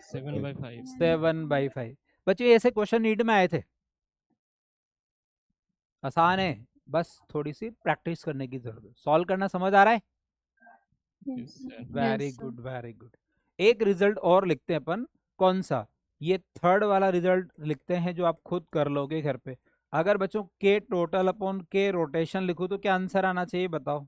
7/5। 7/5। बच्चों ऐसे क्वेश्चन नीट में आए थे, आसान है, बस थोड़ी सी प्रैक्टिस करने की जरूरत है। सॉल्व करना समझ आ रहा है, वेरी गुड वेरी गुड। एक रिजल्ट और लिखते हैं अपन, कौन सा, ये थर्ड वाला रिजल्ट लिखते हैं जो आप खुद कर लोगे घर पे। अगर बच्चों के टोटल अपॉन के रोटेशन लिखूं तो क्या आंसर आना चाहिए, बताओ।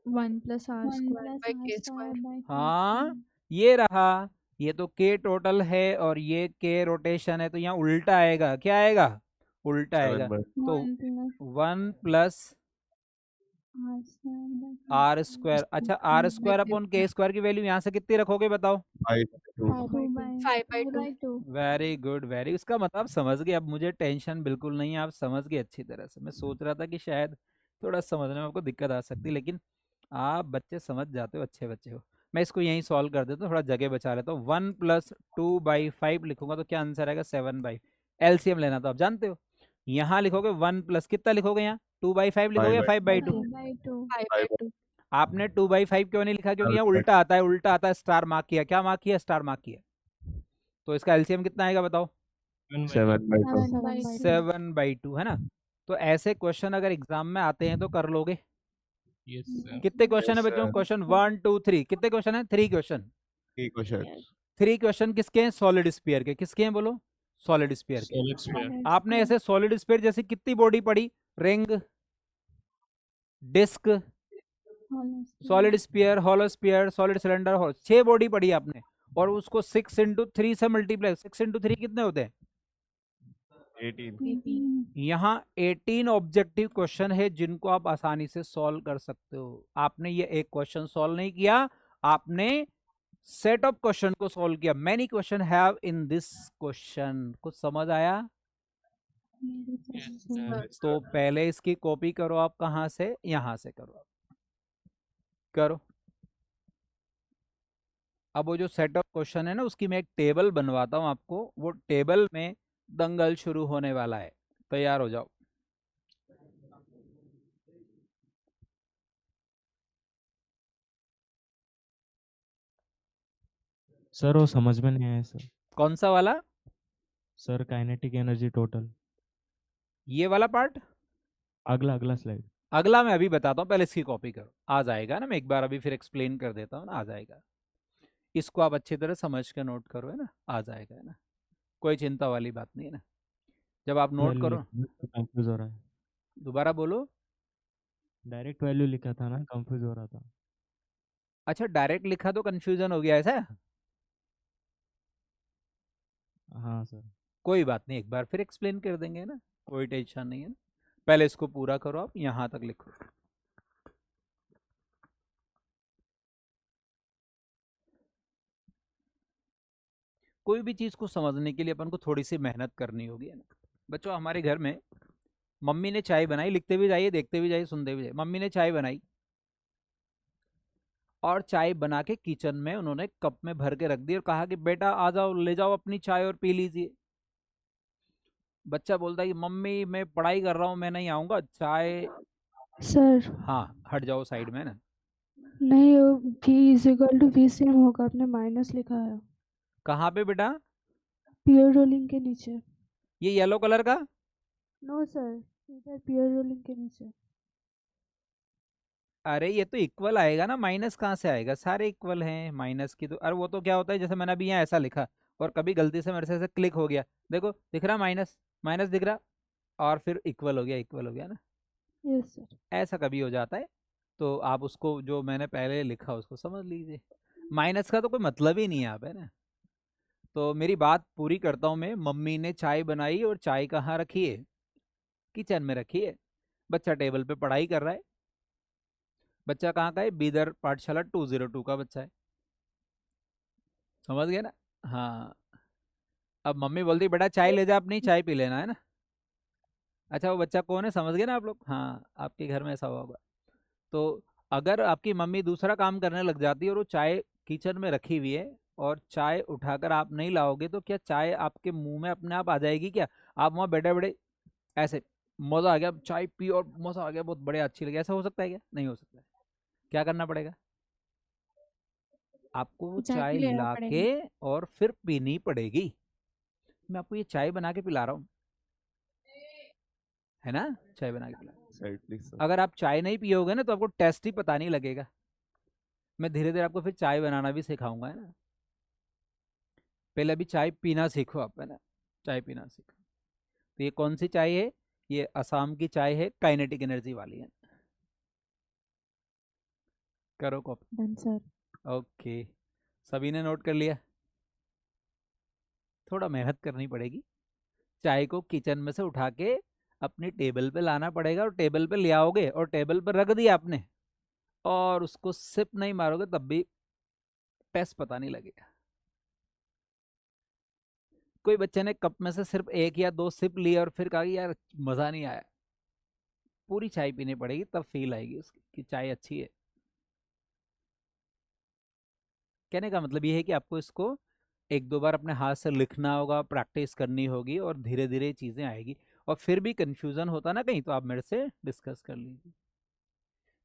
1 + r²/k²। हाँ ये रहा, ये तो के टोटल है और ये के रोटेशन है, तो यहाँ उल्टा आएगा, क्या आएगा, उल्टा आएगा। 7/5। तो 1 + आर स्क्वायर। अच्छा are square upon K square की वैल्यू यहाँ से कितनी रखोगे, बताओ। 5/2। वेरी गुड वेरी, इसका मतलब समझ गए। अब मुझे टेंशन बिल्कुल नहीं है, आप समझ गए अच्छी तरह से। मैं सोच रहा था कि शायद थोड़ा समझने में आपको दिक्कत आ सकती, लेकिन आप बच्चे समझ जाते हो, अच्छे बच्चे हो। मैं इसको यहीं सॉल्व कर देता हूँ, थोड़ा जगह बचा लेता हूँ। 1 + 2/5 लिखूंगा तो क्या आंसर आएगा, 7/5। एलसीएम लेना तो आप जानते हो, यहाँ लिखोगे 1 + कितना लिखोगे, यहाँ 2/5 लिखोगे, 5/2। 5/2। आपने 2/5 क्यों नहीं लिखा, क्योंकि यहाँ उल्टा आता है, उल्टा आता है, स्टार मार्क किया। क्या मार्क किया, स्टार मार्क किया। तो इसका एलसीएम कितना आएगा, बताओ। 7/2। 7/2 है ना। तो ऐसे क्वेश्चन अगर एग्जाम में आते हैं तो कर लोगे। Yes sir. कितने क्वेश्चन है Yes, बच्चों, sir. क्वेश्चन 1 2 3, कितने क्वेश्चन है, 3 क्वेश्चन। ठीक क्वेश्चन। 3 क्वेश्चन किसके हैं, सॉलिड स्फीयर के। किसके हैं बोलो, सॉलिड स्फीयर के। Solid sphere. आपने ऐसे सॉलिड स्फीयर जैसी कितनी बॉडी पढ़ी? Ring, disc, solid sphere, hollow sphere, solid cylinder, 6 body पढ़ी आपने, और उसको 6 इंटू 3 से मल्टीप्लाई, 6 इंटू 3 कितने होते हैं? 18। यहाँ 18 ऑब्जेक्टिव क्वेश्चन है जिनको आप आसानी से सॉल्व कर सकते हो। आपने ये एक क्वेश्चन सॉल्व नहीं किया, आपने सेट ऑफ क्वेश्चन को सॉल्व किया। Many question have in this question. कुछ समझ आया? तो पहले इसकी कॉपी करो आप। कहां से? यहां से करो आप, करो। अब वो जो सेट ऑफ क्वेश्चन है ना, उसकी मैं एक टेबल बनवाता हूं आपको। वो टेबल में दंगल शुरू होने वाला है। तैयार हो जाओ। सर वो समझ में नहीं आया सर। कौन सा वाला? सर काइनेटिक एनर्जी टोटल, ये वाला पार्ट? अगला अगला स्लाइड। अगला मैं अभी बताता हूँ, पहले इसकी कॉपी करो। आ जाएगा ना, मैं एक बार अभी फिर एक्सप्लेन कर देता हूँ ना, आ जाएगा। इसको आप अच्छी तरह समझ के नोट करो, है ना, आ जाएगा, है ना, कोई चिंता वाली बात नहीं है ना। जब आप नोट करो, कंफ्यूज हो रहा है। दोबारा बोलो। डायरेक्ट वैल्यू लिखा था ना, कंफ्यूज हो रहा था। अच्छा, डायरेक्ट लिखा तो कंफ्यूजन हो गया ऐसा? हाँ सर। कोई बात नहीं, एक बार फिर एक्सप्लेन कर देंगे ना, कोई टेंशन नहीं है ना। पहले इसको पूरा करो आप, यहां तक लिखो। कोई भी चीज को समझने के लिए अपन को थोड़ी सी मेहनत करनी होगी, है ना। बच्चों, हमारे घर में मम्मी ने चाय बनाई, लिखते भी जाइए, देखते भी जाइए, सुनते भी जाइए। मम्मी ने चाय बनाई और चाय बना के किचन में उन्होंने कप में भर के रख दी और कहा कि बेटा आ जाओ, ले जाओ अपनी चाय और पी लीजिए। बच्चा बोलता है कि मम्मी मैं पढ़ाई कर रहा हूँ, मैं नहीं आऊंगा, चाय। सर हाँ, हट जाओ साइड में ना। नहीं, v is equal to V same होगा, आपने माइनस लिखा है कहाँ पे बेटा? पियर रोलिंग के नीचे। ये येलो कलर का? नो सर, इधर पियर रोलिंग के नीचे। अरे ये तो इक्वल आएगा ना, माइनस कहाँ से आएगा? सारे इक्वल हैं माइनस की तो। अरे वो तो क्या होता है, जैसे मैंने अभी यहाँ ऐसा लिखा और कभी गलती से मेरे से ऐसे क्लिक हो गया, देखो दिख रहा माइनस, माइनस दिख रहा, और फिर इक्वल हो गया, इक्वल हो गया ना। Yes sir. ऐसा कभी हो जाता है, तो आप उसको जो मैंने पहले लिखा उसको समझ लीजिए। माइनस का तो कोई मतलब ही नहीं है आप, है ना। तो मेरी बात पूरी करता हूँ मैं। मम्मी ने चाय बनाई और चाय कहाँ रखी है? किचन में रखी है। बच्चा टेबल पे पढ़ाई कर रहा है। बच्चा कहाँ का है? बीदर पाठशाला 202 का बच्चा है। समझ गए ना? हाँ। अब मम्मी बोलती बेटा चाय ले जा, अपनी चाय पी लेना, है ना। अच्छा, वो बच्चा कौन है समझ गए ना आप लोग? हाँ, आपके घर में ऐसा हुआ होगा। तो अगर आपकी मम्मी दूसरा काम करने लग जाती है और वो चाय किचन में रखी हुई है और चाय उठाकर आप नहीं लाओगे, तो क्या चाय आपके मुंह में अपने आप आ जाएगी क्या? आप वहाँ बैठे बैठे ऐसे मज़ा आ गया, चाय पी और मज़ा आ गया, बहुत बढ़िया, अच्छी लगी, ऐसा हो सकता है क्या? नहीं हो सकता है। क्या करना पड़ेगा आपको? वो चाय ला के और फिर पीनी पड़ेगी। मैं आपको ये चाय बना के पिला रहा हूँ, है ना, चाय बना के पिला। Side please sir. अगर आप चाय नहीं पियोगे ना, तो आपको टेस्ट ही पता नहीं लगेगा। मैं धीरे धीरे आपको फिर चाय बनाना भी सिखाऊंगा, है ना। पहले अभी चाय पीना सीखो आप, है ना, चाय पीना सीखो। तो ये कौन सी चाय है? ये असम की चाय है, काइनेटिक एनर्जी वाली है। करो कॉपी। Done sir. ओके, सभी ने नोट कर लिया? थोड़ा मेहनत करनी पड़ेगी। चाय को किचन में से उठा के अपनी टेबल पे लाना पड़ेगा, और टेबल पे ले आओगे और टेबल पे रख दिया आपने, और उसको सिप नहीं मारोगे तब भी टेस्ट पता नहीं लगेगा। कोई बच्चे ने कप में से सिर्फ 1 या 2 सिप लिए और फिर कहा कि यार मज़ा नहीं आया। पूरी चाय पीनी पड़ेगी, तब फील आएगी उसकी कि चाय अच्छी है। कहने का मतलब ये है कि आपको इसको 1-2 बार अपने हाथ से लिखना होगा, प्रैक्टिस करनी होगी, और धीरे धीरे चीज़ें आएगी। और फिर भी कंफ्यूजन होता ना कहीं, तो आप मेरे से डिस्कस कर लीजिए।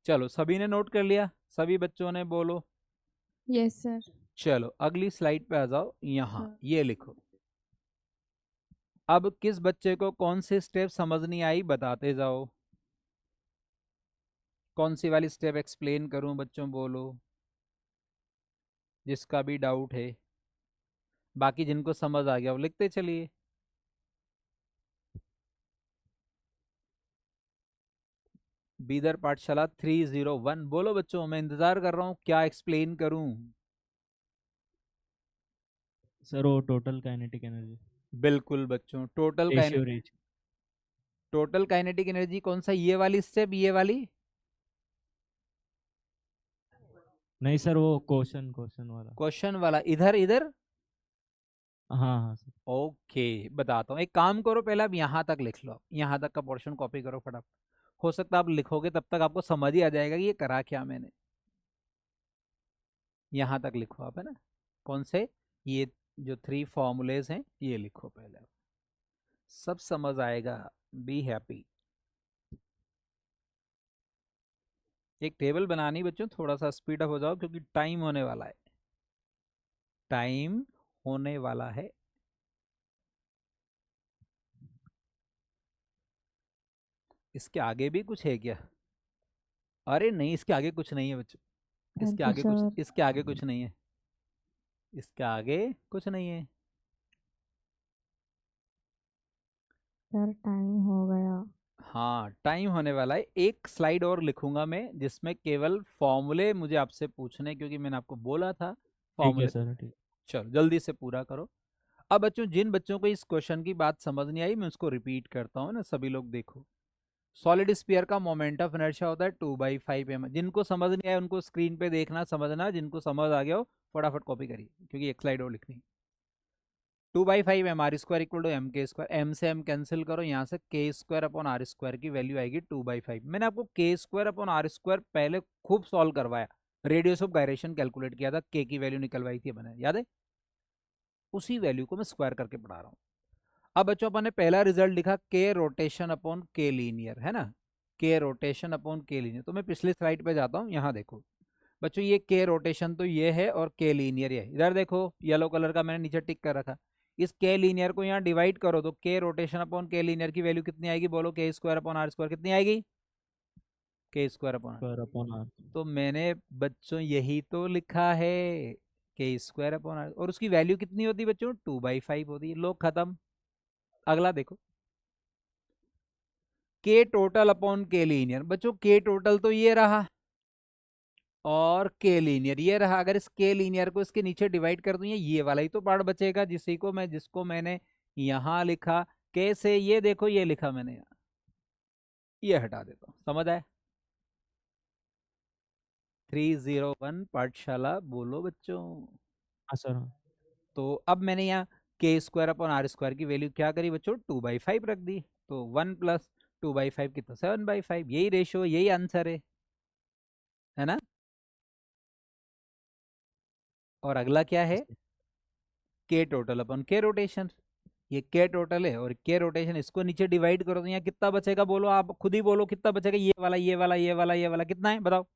चलो, सभी ने नोट कर लिया? सभी बच्चों ने बोलो। Yes sir. चलो अगली स्लाइड पे आ जाओ। यहाँ हाँ। ये लिखो। अब किस बच्चे को कौन सी स्टेप समझ नहीं आई बताते जाओ। कौन सी वाली स्टेप एक्सप्लेन करूं बच्चों, बोलो, जिसका भी डाउट है। बाकी जिनको समझ आ गया वो लिखते चलिए। बीदर पाठशाला 301। बोलो बच्चों, मैं इंतजार कर रहा हूँ, क्या एक्सप्लेन करूं? सर वो टोटल काइनेटिक एनर्जी, बिल्कुल बच्चों, टोटल काइनेटिक एनर्जी कौन सा, ये वाली स्टेप, ये वाली? नहीं सर वो क्वेश्चन वाला। क्वेश्चन वाला, इधर इधर। हाँ हाँ सर। ओके, बताता हूँ। एक काम करो, पहले आप यहाँ तक लिख लो, यहाँ तक का पोर्शन कॉपी करो फटाफट। हो सकता है आप लिखोगे तब तक आपको समझ ही आ जाएगा कि ये करा क्या मैंने। यहाँ तक लिखो आप, है ना? कौन से? ये जो 3 फॉर्मूलेज हैं ये लिखो पहले, सब समझ आएगा। Be happy. एक टेबल बनानी बच्चों, थोड़ा सा स्पीड अप हो जाओ क्योंकि टाइम होने वाला है, टाइम होने वाला है। इसके आगे भी कुछ है क्या? अरे नहीं, इसके आगे कुछ नहीं है बच्चों, थैंक इसके यू आगे कुछ, सर। इसके आगे कुछ नहीं है, इसके आगे कुछ नहीं है। सर टाइम हो गया। हाँ, टाइम होने वाला है। एक स्लाइड और लिखूंगा मैं जिसमें केवल फॉर्मूले मुझे आपसे पूछने हैं, क्योंकि मैंने आपको बोला था ठीक है फॉर्मूले। सर ठीक। चलो जल्दी से पूरा करो। अब बच्चों, जिन बच्चों को इस क्वेश्चन की बात समझ नहीं आई, मैं उसको रिपीट करता हूँ ना, सभी लोग देखो। सॉलिड स्फीयर का मोमेंट ऑफ इनर्शिया होता है 2/5 m। जिनको समझ नहीं आया उनको स्क्रीन पे देखना, समझना। जिनको समझ आ गया हो फटाफट कॉपी करिए, क्योंकि एक स्लाइड और लिखनी। 2/5 m r² equal to m²। m से m कैंसिल करो, यहाँ से k² अपॉन r² की वैल्यू आएगी 2/5। मैंने आपको k² अपॉन r² पहले खूब सॉल्व करवाया, रेडियस ऑफ गायरेशन कैलकुलेट किया था, k की वैल्यू निकलवाई थी मैंने, याद है? उसी वैल्यू को मैं स्क्वायर करके पढ़ा रहा हूँ। अब बच्चों अपन ने पहला रिजल्ट लिखा k rotation upon k linear, है ना? k rotation upon k linear. तो मैं पिछली स्लाइड पे जाता हूँ, यहाँ देखो बच्चों, ये k रोटेशन तो ये है और k लीनियर ये है। इधर देखो, येलो कलर का मैंने नीचे टिक कर रखा। इस k लीनियर को यहाँ डिवाइड करो तो k rotation upon k linear की वैल्यू कितनी आएगी? बोलो, k² अपॉन r² कितनी आएगी? k² upon square upon are. तो मैंने बच्चों यही तो लिखा है, k² अपॉन r। और उसकी वैल्यू कितनी होती है बच्चों? 2/5 होती है। लो खत्म। अगला देखो, k total upon k linear. बच्चों k टोटल तो ये रहा और k लीनियर ये रहा। अगर इस k लीनियर को इसके नीचे डिवाइड कर दूं, ये वाला ही तो पार्ट बचेगा, जिसको मैंने यहाँ लिखा k से। ये देखो, ये लिखा मैंने यहाँ, ये हटा देता हूँ। समझ आया? 301 पाठशाला, बोलो बच्चों। हाँ सर हाँ। तो अब मैंने यहाँ k² अपॉन r² की वैल्यू क्या करी बच्चों? 2/5 रख दी। तो 1 + 2/5 कितना? 7/5। यही रेशो, यही आंसर है ना? और अगला क्या है? k total upon k rotation. ये k टोटल है और k रोटेशन, इसको नीचे डिवाइड करो तो यहाँ कितना बचेगा? बोलो, आप खुद ही बोलो कितना बचेगा। ये वाला, ये वाला, ये वाला, ये वाला कितना है बताओ?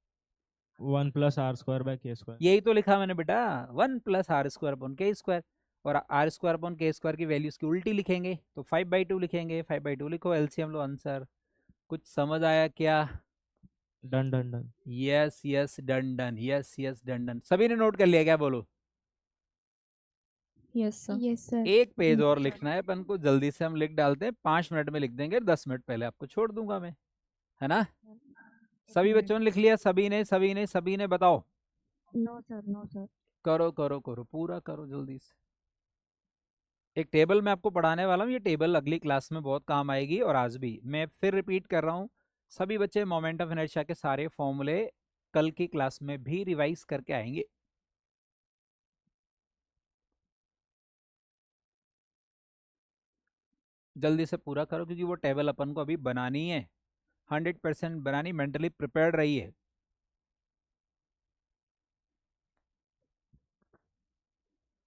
1 + r²/k²। यही तो लिखा मैंने बेटा, 1 + r² अपॉन k²। और r² अपॉन k² की वैल्यू इसकी उल्टी लिखेंगे तो 5/2 लिखेंगे। 5/2 लिखो, एलसीएम लो, आंसर। कुछ समझ आया क्या? Done done done. Yes yes, done done, yes yes, done done. सभी ने नोट कर लिया क्या? बोलो। Yes sir. एक पेज और लिखना है अपन को, जल्दी से हम लिख डालते हैं, 5 मिनट में लिख देंगे, 10 मिनट पहले आपको छोड़ दूंगा मैं, है ना? सभी बच्चों ने लिख लिया? सभी ने बताओ। No sir, no sir. करो करो करो, पूरा करो जल्दी से। एक टेबल मैं आपको पढ़ाने वाला हूँ, ये टेबल अगली क्लास में बहुत काम आएगी, और आज भी मैं फिर रिपीट कर रहा हूँ। सभी बच्चे मोमेंट ऑफ इनर्शिया के सारे फॉर्मूले कल की क्लास में भी रिवाइज करके आएंगे। जल्दी से पूरा करो, क्योंकि वो टेबल अपन को अभी बनानी है, 100% बनानी, मेंटली प्रिपेयर्ड रही है।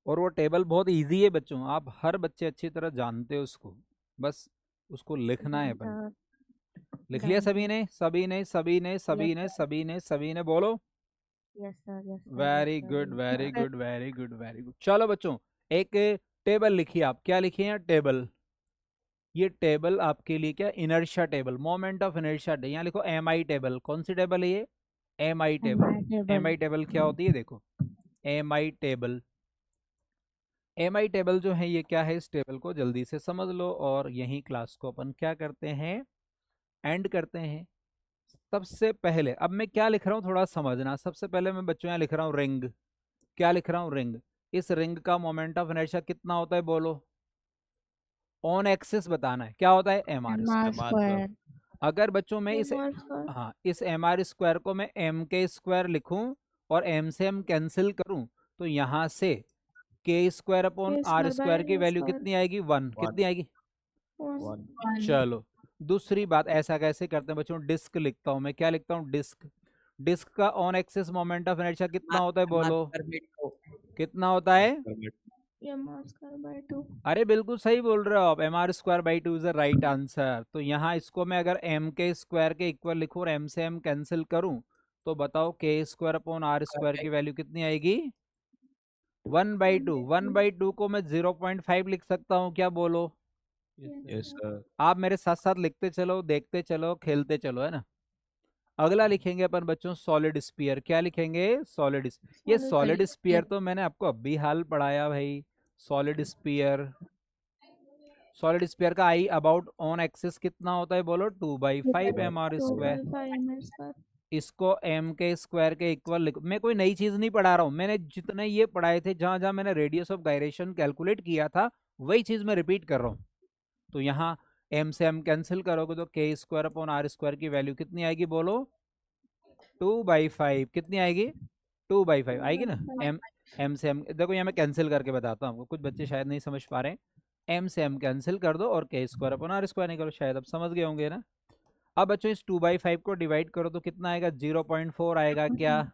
और वो टेबल बहुत इजी है बच्चों, आप हर बच्चे अच्छी तरह जानते हो उसको, बस उसको लिखना है अपन। सर लिख लिया डन सभी सर। ने? सभी ने बोलो। Yes sir, yes sir, very yes sir, good, yes very sir. Good, very good, very good. चलो बच्चों, एक टेबल लिखिए आप। क्या लिखिए? टेबल। ये टेबल आपके लिए क्या? Inertia table, moment of inertia. यहाँ लिखो MI टेबल। कौन सी टेबल है ये? MI table. MI table. MI table क्या होती है? देखो, MI टेबल। MI टेबल जो है ये क्या है? इस टेबल को जल्दी से समझ लो, और यही क्लास को अपन क्या करते हैं? एंड करते हैं। सबसे पहले अब मैं क्या लिख रहा हूँ थोड़ा समझना। सबसे पहले मैं बच्चों यहाँ लिख रहा हूँ रिंग। क्या लिख रहा हूँ? रिंग। इस रिंग का मोमेंट ऑफ इनर्शिया कितना होता है बोलो? ऑन एक्सिस बताना है। क्या होता है? M R M square. R square. अगर बच्चों मैं इस हाँ इस एम आर स्क्वायर को मैं एम के स्क्वायर लिखूं और एम से एम कैंसिल करूं तो यहाँ से K square upon R square की वैल्यू कितनी आएगी? 1। कितनी आएगी? 1 चलो दूसरी बात, ऐसा कैसे करते हैं बच्चों? डिस्क लिखता हूं मैं। क्या लिखता हूं? डिस्क। डिस्क का on axis moment of inertia कितना होता है बोलो? कितना होता है? अरे बिल्कुल सही बोल रहे हो आप, M R square by 2 is the right answer. तो यहाँ इसको मैं अगर एम के स्क्वायर के इक्वल लिखूं और एम से एम कैंसिल करूं तो बताओ K square upon R square की वैल्यू कितनी आएगी? 1/2। 1/2 को मैं 0.5 लिख सकता हूँ। क्या बोलो? Yes sir. आप मेरे साथ साथ लिखते चलो, देखते चलो, खेलते चलो, है ना। अगला लिखेंगे अपन बच्चों सॉलिड स्फीयर। क्या लिखेंगे? सॉलिड। ये सॉलिड स्फीयर तो मैंने आपको अभी हाल पढ़ाया भाई। सॉलिड स्फीयर, सॉलिड स्फीयर का आई अबाउट ऑन एक्सिस कितना होता है बोलो? 2/5 एम आर स्क्वायर। इसको एम के स्क्वायर के इक्वल लिखो। मैं कोई नई चीज नहीं पढ़ा रहा हूँ, मैंने जितने ये पढ़ाए थे, जहां जहां मैंने रेडियस ऑफ गायरेशन कैलकुलेट किया था वही चीज मैं रिपीट कर रहा हूँ। तो यहाँ एम से एम कैंसिल करोगे तो के स्क्वायर अपॉन आर स्क्वायर की वैल्यू कितनी आएगी बोलो? 2/5। कितनी आएगी? 2/5 आएगी ना। एम से एम देखो, यहाँ मैं कैंसिल करके बताता हूँ आपको, कुछ बच्चे शायद नहीं समझ पा रहे हैं। एम से एम कैंसिल कर दो और के स्क्वायर अपॉन आर स्क्वायर निकालो। शायद अब समझ गए होंगे ना। अब बच्चों इस 2/5 को डिवाइड करो तो कितना आएगा? 0.4 आएगा। क्या?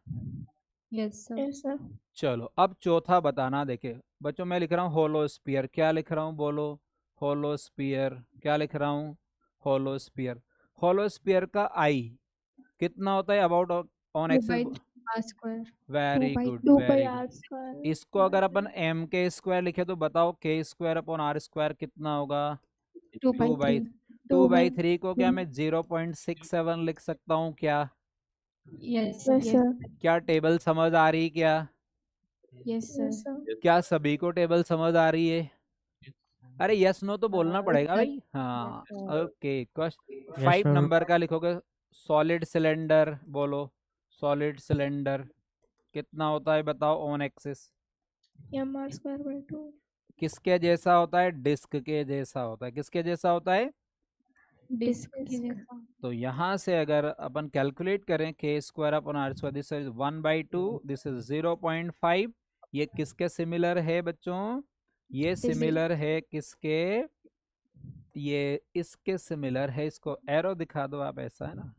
Yes sir. चलो अब चौथा बताना। देखिए बच्चों मैं लिख रहा हूँ होलो स्फीयर। क्या लिख रहा हूँ बोलो? Hollow sphere. क्या लिख रहा हूँ? होलो स्फीयर। होलो स्फीयर का आई कितना होता है about on axis? Very good, very good. इसको अगर अपन एम के स्क्वायर लिखे तो बताओ K square upon R square कितना होगा? 2/3 को क्या मैं 0.67 लिख सकता हूँ? क्या? Yes sir. क्या टेबल समझ आ रही? क्या? Yes sir. क्या सभी को टेबल समझ आ रही है? अरे यस नो तो बोलना पड़ेगा भाई। हाँ ओके। Question 5 sir. नंबर का लिखोगे सॉलिड सिलेंडर। बोलो सॉलिड सिलेंडर कितना होता है बताओ ऑन एक्सिस? mr²/2। किसके जैसा होता है? डिस्क के जैसा होता है। किसके जैसा होता है? डिस्क के जैसा। तो यहाँ से अगर अपन कैलकुलेट करें K square upon R square, this is 1/2, this is 0.5। ये किसके सिमिलर है बच्चों? ये सिमिलर है किसके? ये इसके सिमिलर है। इसको एरो दिखा दो आप, ऐसा है ना।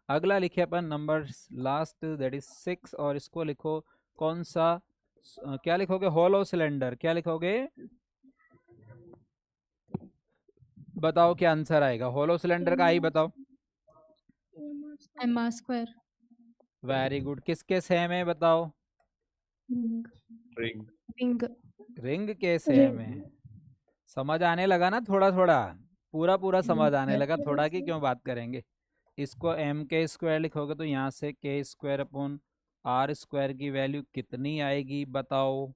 अगला लिखे अपन नंबर लास्ट, दैट इज 6, और इसको लिखो कौन सा? क्या लिखोगे? Hollow cylinder. क्या लिखोगे? बताओ क्या आंसर आएगा होलो सिलेंडर का? आई बताओ। mr²। Very good. किसके सेम है बताओ? रिंग। रिंग। रिंग के सेम है। समझ आने लगा ना? थोड़ा थोड़ा, पूरा पूरा समझ आने लगा, थोड़ा की क्यों बात करेंगे। इसको एम के स्क्वायर लिखोगे तो यहाँ से K square upon R square की वैल्यू कितनी आएगी बताओ?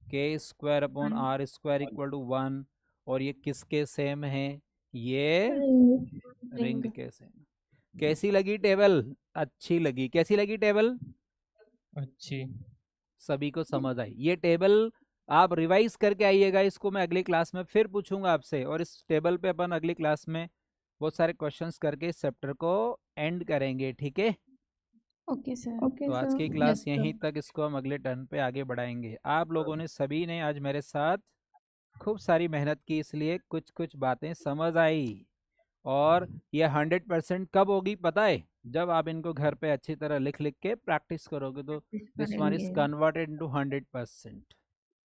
K square upon R square equal to 1। और ये किसके सेम है? ये रिंग के सेम। कैसी लगी टेबल? अच्छी लगी। कैसी लगी टेबल? अच्छी। सभी को समझ आई? ये टेबल आप रिवाइज करके आइएगा। इसको मैं अगली क्लास में फिर पूछूंगा आपसे, और इस टेबल पे अपन अगली क्लास में बहुत सारे क्वेश्चंस करके इस चैप्टर को एंड करेंगे। ठीक है? Okay sir. तो आज की क्लास यहीं तक। इसको हम अगले टर्न पे आगे बढ़ाएंगे। आप लोगों ने सभी ने आज मेरे साथ खूब सारी मेहनत की, इसलिए कुछ कुछ बातें समझ आई। और ये 100% कब होगी पता है? जब आप इनको घर पे अच्छी तरह लिख लिख के प्रैक्टिस करोगे तो this one is converted into 100%।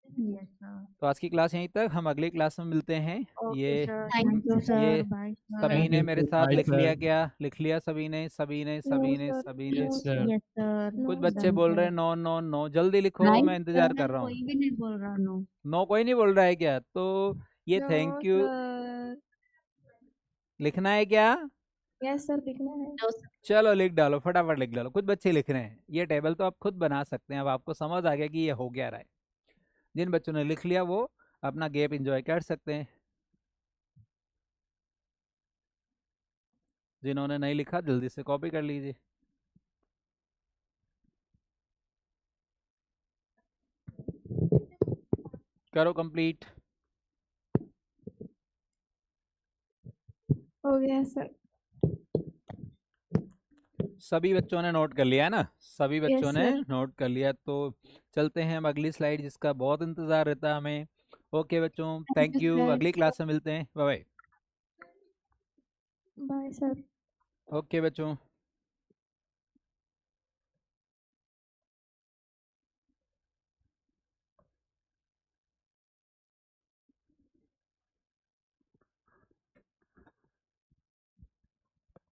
Yes sir. तो आज की क्लास यहीं तक। हम अगली क्लास में मिलते हैं। ये थैंक यू ये सर। बाय सभी Thank ने you, मेरे sir. साथ Bye, लिख लिया? sir. क्या लिख लिया सभी ने? सभी ने सभी ने सभी ने Yes, sir. Yes sir. कुछ बच्चे बोल रहे हैं नो नो नो। जल्दी लिखो, मैं इंतजार कर रहा हूँ। कोई भी नहीं बोल रहा नो। नो कोई नहीं बोल रहा है क्या? तो ये थैंक यू लिखना है क्या? यस सर, लिखना है। चलो लिख डालो, फटाफट लिख डालो। कुछ बच्चे लिख रहे हैं। ये टेबल तो आप खुद बना सकते हैं। अब आपको समझ आ गया कि ये हो क्या रहा है। जिन बच्चों ने लिख लिया वो अपना गैप एंजॉय कर सकते हैं। जिन्होंने नहीं लिखा जल्दी से कॉपी कर लीजिए। करो कंप्लीट। हो गया सर। सभी बच्चों ने नोट कर लिया है ना? सभी बच्चों ने सर। नोट कर लिया, तो चलते हैं हम अगली स्लाइड जिसका बहुत इंतजार रहता है हमें। ओके बच्चों, थैंक यू, सर। अगली क्लास में मिलते हैं, bye bye. Bye sir. Okay बच्चों।